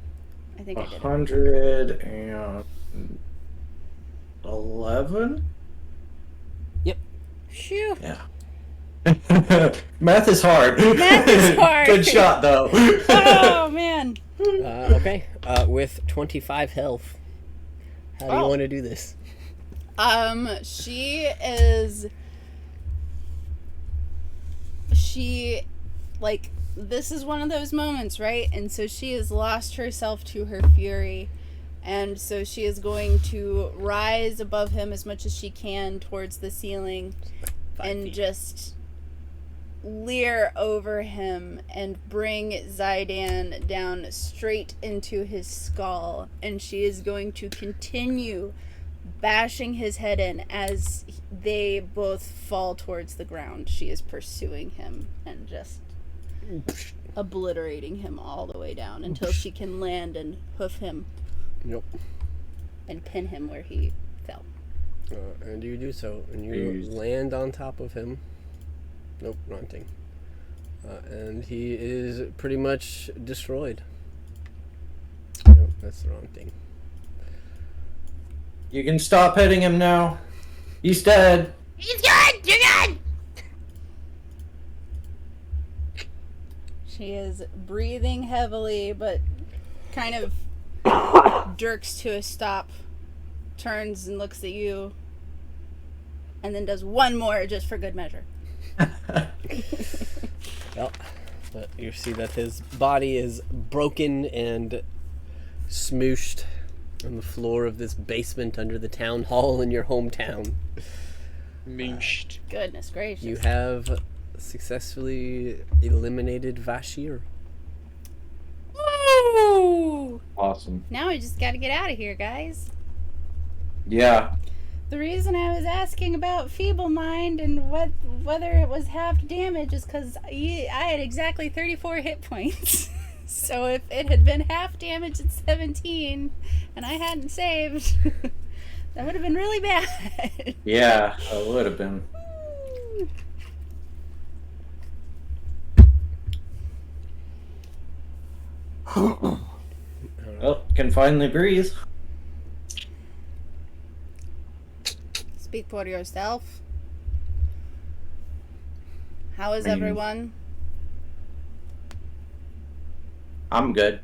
I did it. 111? Phew. Yeah. Math is hard. Math is hard. Good shot, though. Oh, man. Okay. With 25 health, how do you Oh. want to do this? This is one of those moments, right? And so she has lost herself to her fury. And so she is going to rise above him as much as she can towards the ceiling 5 and feet. just leer over him and bring Zydan down straight into his skull. And she is going to continue bashing his head in as they both fall towards the ground. She is pursuing him and just obliterating him all the way down until she can land and hoof him Nope. and pin him where he fell. And you do so, and you Jeez. land on top of him. Nope, wrong thing. And he is pretty much destroyed. Nope, that's the wrong thing. You can stop hitting him now. He's dead. He's good. You're good. She is breathing heavily, but kind of jerks to a stop, turns and looks at you, and then does one more just for good measure. Well, but you see that his body is broken and smooshed on the floor of this basement under the town hall in your hometown. Mooshed. Goodness gracious. You have successfully eliminated Vashir. Woo! Awesome. Now we just gotta get out of here, guys. Yeah. The reason I was asking about Feeble Mind and whether it was half damage is because I had exactly 34 hit points. So if it had been half damage at 17 and I hadn't saved, that would have been really bad. Yeah, it would have been. Oh, can finally breathe. Speak for yourself. How is I mean- everyone? I'm good.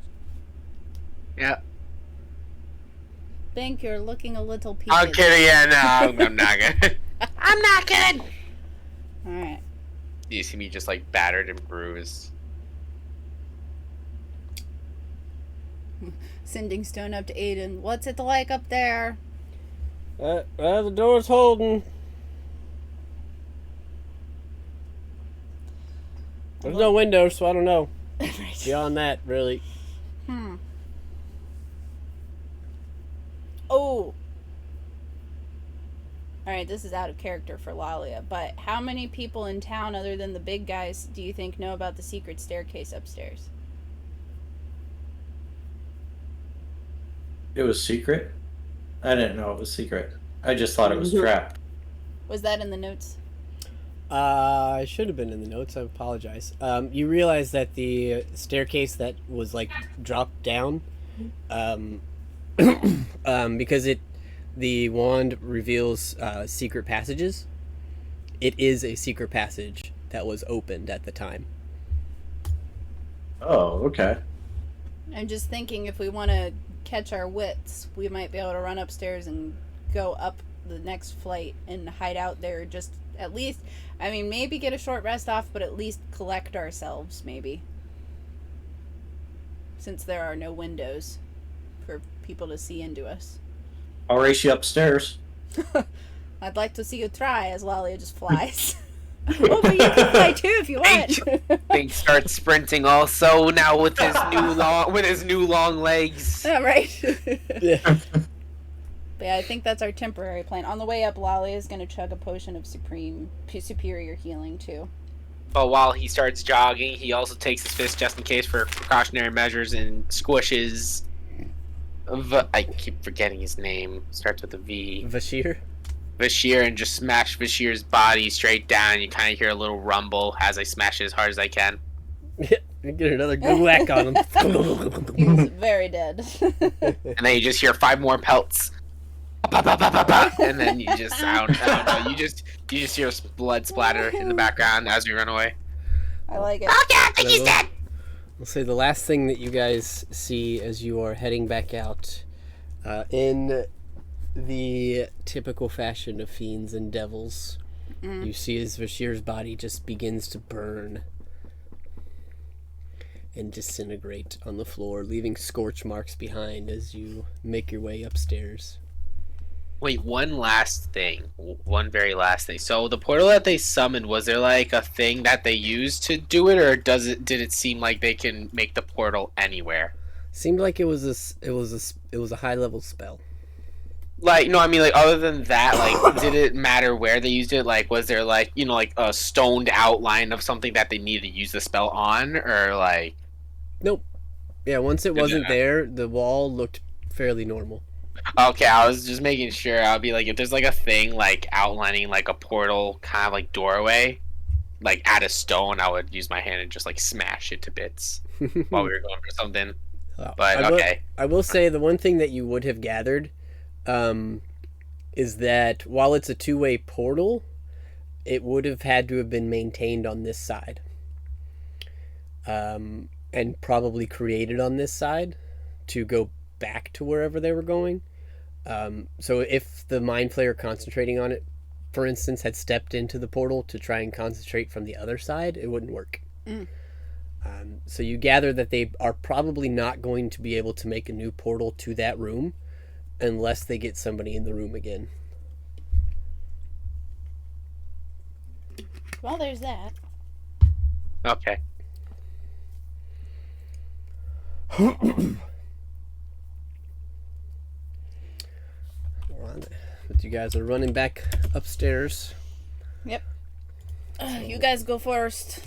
Yeah. Think you're looking a little peaked. I'm kidding. Yeah, no, I'm not good. I'm not good. Alright. You see me just like battered and bruised. Sending Stone up to Aiden. What's it like up there? The door's holding. There's no windows, so I don't know. Right. Beyond that, really. Oh. Alright, this is out of character for Lalia, but how many people in town other than the big guys do you think know about the secret staircase upstairs? It was secret? I didn't know it was secret. I just thought it was trapped. Was that in the notes? I should have been in the notes. I apologize. You realize that the staircase that was like dropped down, because the wand reveals secret passages. It is a secret passage that was opened at the time. Oh, okay. I'm just thinking if we want to catch our wits, we might be able to run upstairs and go up the next flight and hide out there. Just at least, I mean, maybe get a short rest off, but at least collect ourselves, maybe. Since there are no windows for people to see into us. I'll race you upstairs. I'd like to see you try as Lalia just flies. Oh, but you can fly too if you want. Bink starts sprinting also now with his new long legs. Yeah, right. Yeah. But yeah, I think that's our temporary plan. On the way up, Lalia is going to chug a potion of superior healing too. But while he starts jogging, he also takes his fist just in case for precautionary measures and squishes. I keep forgetting his name. Starts with a V. Vashir. Vashir, and just smash Vashir's body straight down. You kind of hear a little rumble as I smash it as hard as I can. Get another good whack on him. He's very dead. And then you just hear 5 more pelts. And then you just I don't know. You just hear blood splatter in the background as we run away. I like it. I think he's dead. I'll say the last thing that you guys see as you are heading back out, in the typical fashion of fiends and devils, you see as Vashir's body just begins to burn and disintegrate on the floor, leaving scorch marks behind as you make your way upstairs. Wait, one very last thing. So the portal that they summoned, was there like a thing that they used to do it, or did it seem like they can make the portal anywhere? Seemed like it was a high level spell. Like, no, I mean, like, other than that, like, did it matter where they used it? Like, was there, like, you know, like, a stoned outline of something that they needed to use the spell on? Or, like... Nope. Yeah, once it wasn't there, the wall looked fairly normal. Okay, I was just making sure. I'll be like, if there's, like, a thing, like, outlining, like, a portal kind of, like, doorway, like, at a stone, I would use my hand and just, like, smash it to bits while we were going for something. But, okay. I will say the one thing that you would have gathered is that while it's a two-way portal, it would have had to have been maintained on this side, and probably created on this side to go back to wherever they were going. So if the Mind Flayer concentrating on it, for instance, had stepped into the portal to try and concentrate from the other side, it wouldn't work. So you gather that they are probably not going to be able to make a new portal to that room unless they get somebody in the room again. Well, there's that. Okay. But you guys are running back upstairs. Yep. You guys go first.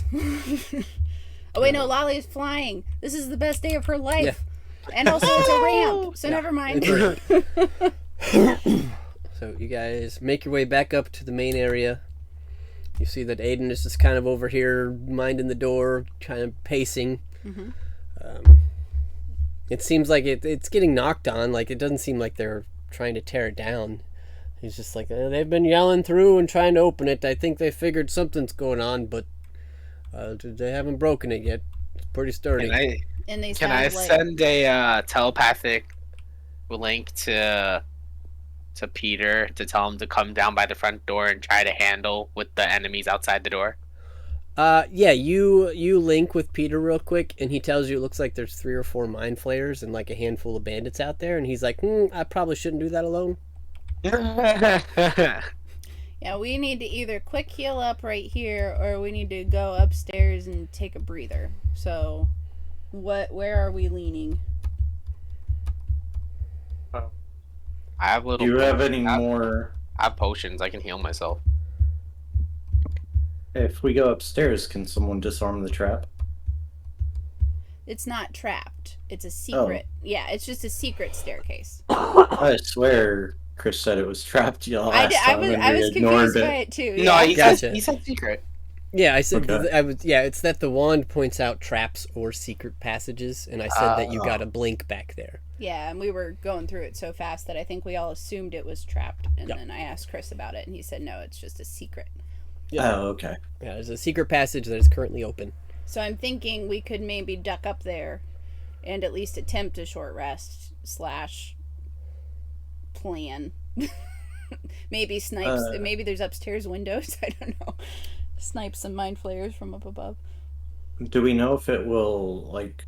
Oh, wait, no, Lolly's flying. This is the best day of her life. Yeah. And also, it's a ramp, so never mind. So you guys make your way back up to the main area. You see that Aiden is just kind of over here minding the door, kind of pacing. It seems like it's getting knocked on. Like, it doesn't seem like they're trying to tear it down. He's just like, they've been yelling through and trying to open it. I think they figured something's going on, but they haven't broken it yet. It's pretty sturdy. Can I send a telepathic link to Peter to tell him to come down by the front door and try to handle with the enemies outside the door? Yeah, you link with Peter real quick, and he tells you it looks like there's 3 or 4 Mind Flayers and like a handful of bandits out there, and he's like, I probably shouldn't do that alone. Yeah, we need to either quick heal up right here, or we need to go upstairs and take a breather. So, where are we leaning? I have little. Do you have any more? I have potions. I can heal myself. If we go upstairs, can someone disarm the trap? It's not trapped. It's a secret. Yeah, it's just a secret staircase. I swear, Chris said it was trapped last I time, and I we was ignored confused by it too. No, Yeah. Gotcha. he said secret. Yeah, I said Okay. yeah. It's that the wand points out traps or secret passages, and I said that you got a blink back there. Yeah, and we were going through it so fast that I think we all assumed it was trapped. And Yep. then I asked Chris about it, and he said, no, it's just a secret. Oh, okay. Yeah, there's a secret passage that is currently open. So I'm thinking we could maybe duck up there and at least attempt a short rest / plan. Maybe snipes. Maybe there's upstairs windows. I don't know. Snipe some mind flayers from up above. Do we know if it will like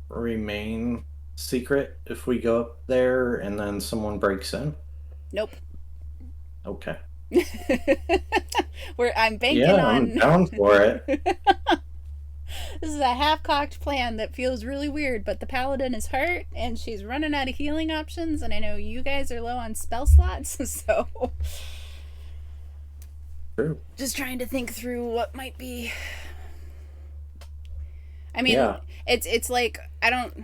remain secret if we go up there and then someone breaks in? Nope. Okay. I'm banking Yeah, on. I'm down for it. This is a half-cocked plan that feels really weird, but the paladin is hurt and she's running out of healing options, and I know you guys are low on spell slots, so True. just trying to think through what might be. I mean, Yeah. it's like I don't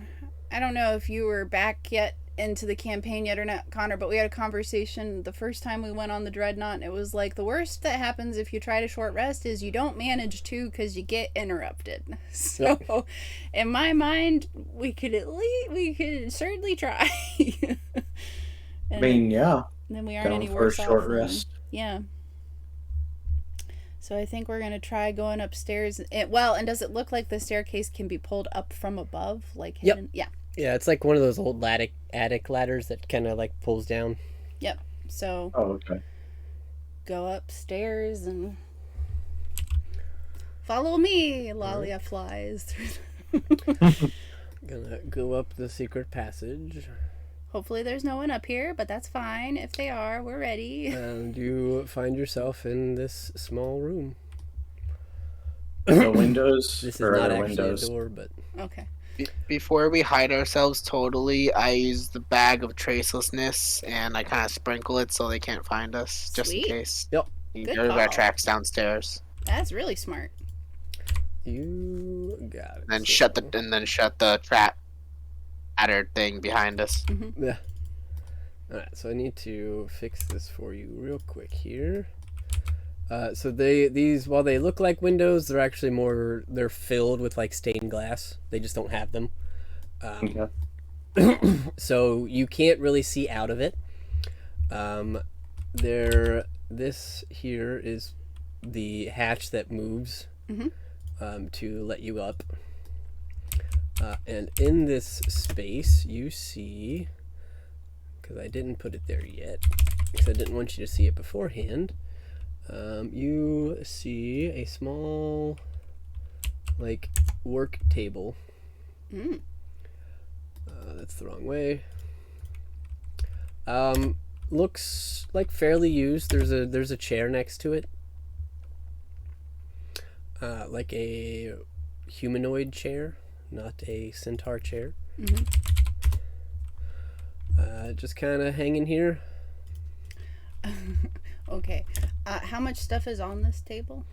know if you were back yet into the campaign yet or not, Connor, but we had a conversation the first time we went on the Dreadnought, and it was like the worst that happens if you try to short rest is you don't manage to because you get interrupted. So in my mind, we could certainly try. I mean, yeah. then we aren't Down any for a worse short off. rest. Yeah. So I think we're gonna try going upstairs. And does it look like the staircase can be pulled up from above, like Yep. hidden? Yeah. Yeah, it's like one of those old attic ladders that kind of like pulls down. Yep. So Oh, okay. go upstairs and follow me. Lalia flies through. Gonna go up the secret passage, Hopefully there's no one up here, but that's fine. If they are, we're ready. and you find yourself in this small room. The windows This is or not the actually windows. a door, but Okay. Before we hide ourselves totally, I use the bag of tracelessness and I kind of sprinkle it so they can't find us, just Sweet. in case. Yep. Good There's call. our tracks downstairs. That's really smart. you got it. And then So- shut the trap adder thing behind us. Yeah. Alright, so I need to fix this for you real quick here. So these while they look like windows, they're filled with like stained glass. They just don't have them. Okay. So you can't really see out of it. This here is the hatch that moves to let you up. And in this space, you see, because I didn't put it there yet, because I didn't want you to see it beforehand, you see a small, like, work table. That's the wrong way. Looks like fairly used. There's a chair next to it, like a humanoid chair, not a centaur chair. Just kind of hanging here. Okay. How much stuff is on this table?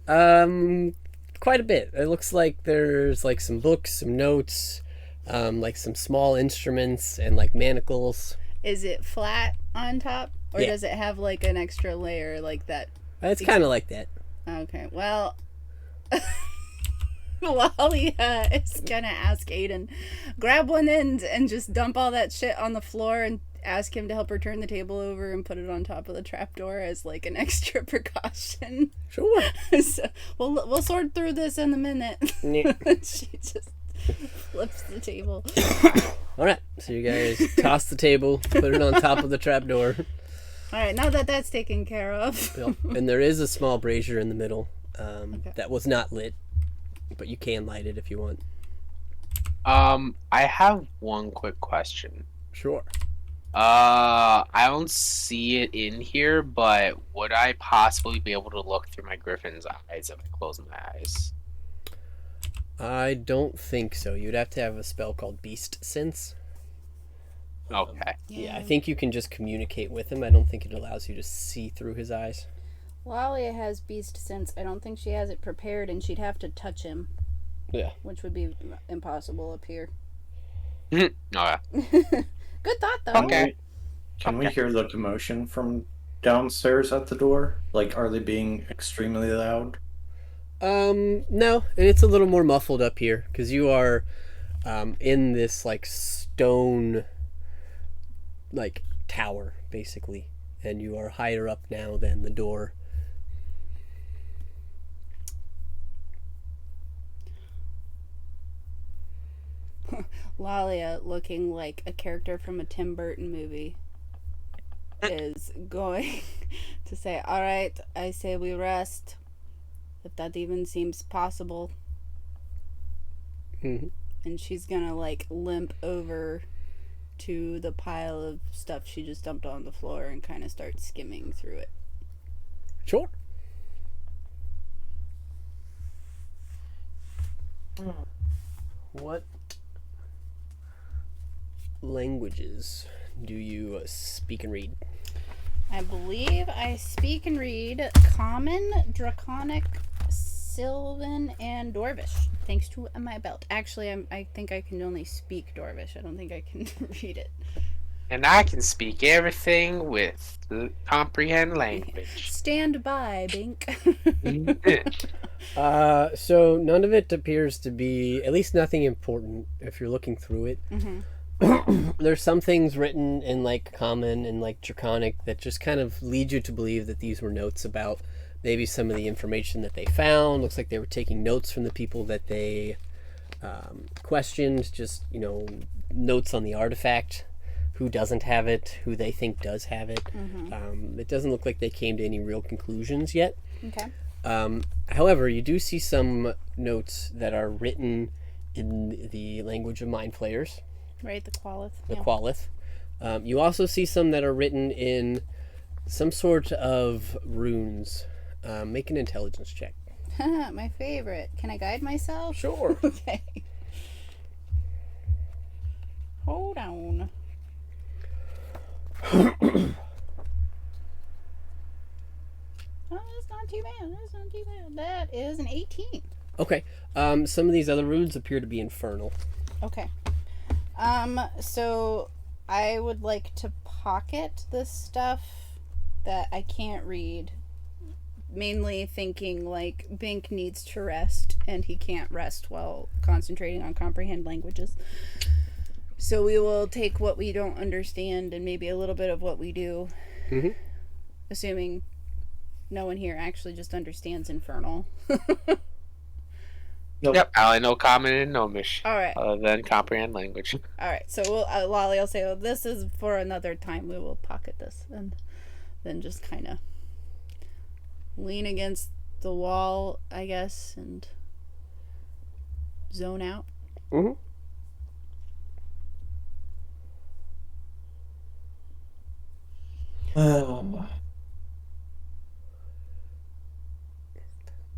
Quite a bit. It looks like there's like some books, some notes, like some small instruments and like manacles. Is it flat on top, or Yeah. does it have like an extra layer like that? It's kind of like that. Okay. Well, Lolly is gonna ask Aiden, grab one end and just dump all that shit on the floor and ask him to help her turn the table over and put it on top of the trapdoor as like an extra precaution. Sure. So we'll sort through this in a minute. Yeah. She just flips the table. All right. So you guys toss the table, put it on top of the trapdoor. All right, now that that's taken care of. Yep. And there is a small brazier in the middle that was not lit, but you can light it if you want. I have one quick question. Sure. I don't see it in here, but would I possibly be able to look through my griffin's eyes if I close my eyes? I don't think so. You'd have to have a spell called Beast Sense. Okay. Yeah, I think you can just communicate with him. I don't think it allows you to see through his eyes. Lolly has beast sense. I don't think she has it prepared, and she'd have to touch him, Yeah. which would be impossible up here. Okay. Good thought, though. Okay. Can we Okay. hear the commotion from downstairs at the door? Like, are they being extremely loud? No, and it's a little more muffled up here because you are in this like stone like tower basically, and you are higher up now than the door. Lalia, looking like a character from a Tim Burton movie, is going to say, "All right, I say we rest, if that even seems possible." Mm-hmm. And she's gonna like limp over to the pile of stuff she just dumped on the floor and kind of start skimming through it. Sure. What languages do you speak and read? I believe I speak and read Common, Draconic, Sylvan, and Dwarvish, thanks to my belt. Actually, I think I can only speak Dwarvish. I don't think I can read it. And I can speak everything with comprehend language. Stand by, Bink. So none of it appears to be, at least nothing important if you're looking through it. Mm-hmm. There's some things written in like Common and like Draconic that just kind of lead you to believe that these were notes about maybe some of the information that they found. Looks like they were taking notes from the people that they questioned, just, you know, notes on the artifact, who doesn't have it, who they think does have it. Mm-hmm. It doesn't look like they came to any real conclusions yet. Okay. However, you do see some notes that are written in the language of Mind Flayers, Right, the Qualith. the Yeah. Qualith. You also see some that are written in some sort of runes. Make an intelligence check. My favorite. Can I guide myself? Sure. Okay. Hold on. Oh, that's not too bad. That's not too bad. That is an 18. Okay. Some of these other runes appear to be infernal. Okay. So I would like to pocket this stuff that I can't read. Mainly thinking like Bink needs to rest and he can't rest while concentrating on comprehend languages. So we will take what we don't understand and maybe a little bit of what we do. Mhm. Assuming no one here actually just understands infernal. Yep, I only know Common and Gnomish, All right. other than comprehend language. All right, so we'll Lolly will say, "Oh, this is for another time. We will pocket this," and then just kind of lean against the wall, I guess, and zone out. Mm-hmm.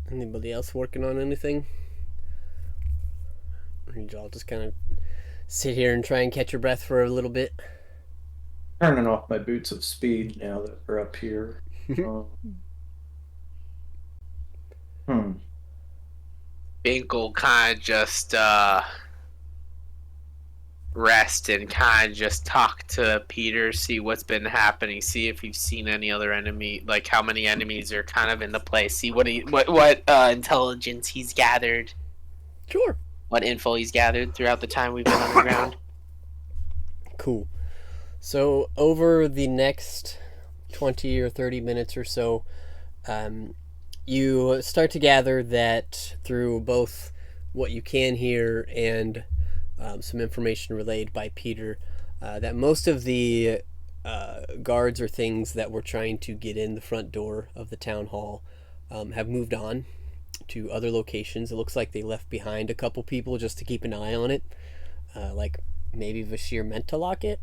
Anybody else working on anything? Or did y'all just kind of sit here and try and catch your breath for a little bit? Turning off my boots of speed now that we're up here. Bink will kind of just rest and kind of just talk to Peter, see what's been happening, see if he's seen any other enemy, like how many enemies are kind of in the place, see what intelligence he's gathered, Sure. what info he's gathered throughout the time we've been underground. Cool. So over the next 20 or 30 minutes or so, you start to gather that through both what you can hear and some information relayed by Peter, that most of the guards or things that were trying to get in the front door of the town hall have moved on to other locations. It looks like they left behind a couple people just to keep an eye on it, like maybe Vashir meant to lock it.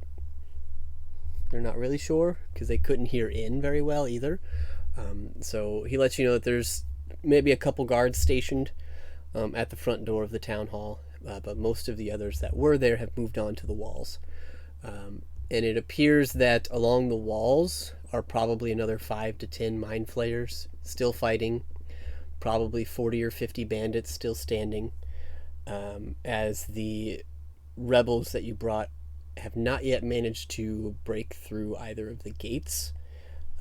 They're not really sure because they couldn't hear in very well either. So he lets you know that there's maybe a couple guards stationed at the front door of the town hall, but most of the others that were there have moved on to the walls. And it appears that along the walls are probably another 5 to 10 mind flayers still fighting, probably 40 or 50 bandits still standing, as the rebels that you brought have not yet managed to break through either of the gates,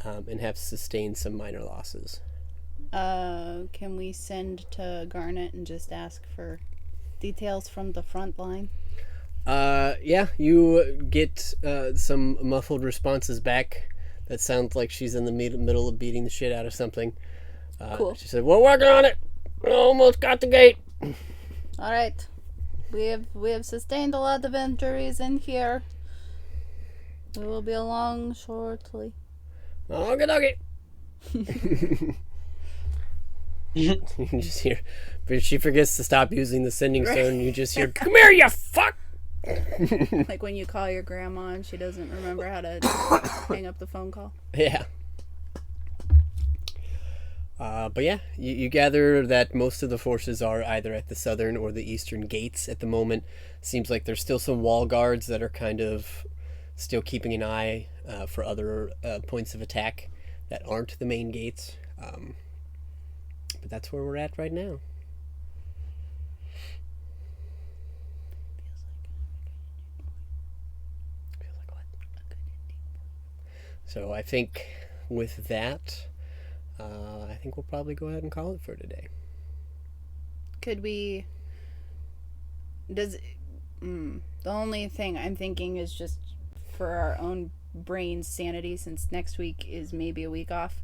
and have sustained some minor losses. Can we send to Garnet and just ask for details from the front line? Yeah, you get some muffled responses back. That sounds like she's in the middle of beating the shit out of something. Cool. She said, "We're working on it. We almost got the gate." All right. We have sustained a lot of injuries in here. We will be along shortly. Okay. You just hear, but she forgets to stop using the sending stone. You just hear, "Come here, you fuck!" Like when you call your grandma and she doesn't remember how to hang up the phone call. Yeah. But yeah, you gather that most of the forces are either at the southern or the eastern gates at the moment. Seems like there's still some wall guards that are kind of still keeping an eye for other points of attack that aren't the main gates. But that's where we're at right now. So I think with that, I think we'll probably go ahead and call it for today. Could we... The only thing I'm thinking is just for our own brain's sanity, since next week is maybe a week off.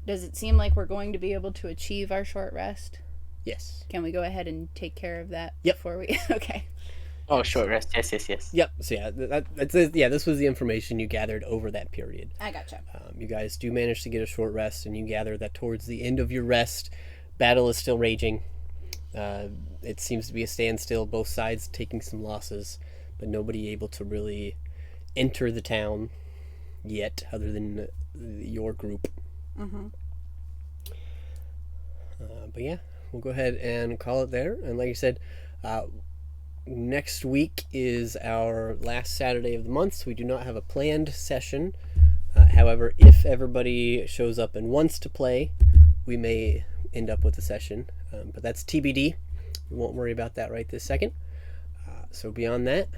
Does it seem like we're going to be able to achieve our short rest? Yes. Can we go ahead and take care of that before we... Okay. Oh, short rest. Yes. Yep. So yeah, this was the information you gathered over that period. I gotcha. You guys do manage to get a short rest, and you gather that towards the end of your rest, battle is still raging. It seems to be a standstill, both sides taking some losses, but nobody able to really enter the town yet, other than your group. Mm-hmm. But yeah, we'll go ahead and call it there. And like I said, next week is our last Saturday of the month, so we do not have a planned session. However, if everybody shows up and wants to play, we may end up with a session. But that's TBD. We won't worry about that right this second. So beyond that,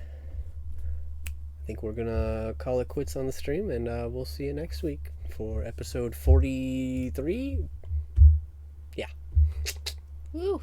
I think we're going to call it quits on the stream, and we'll see you next week for episode 43. Yeah. Woo.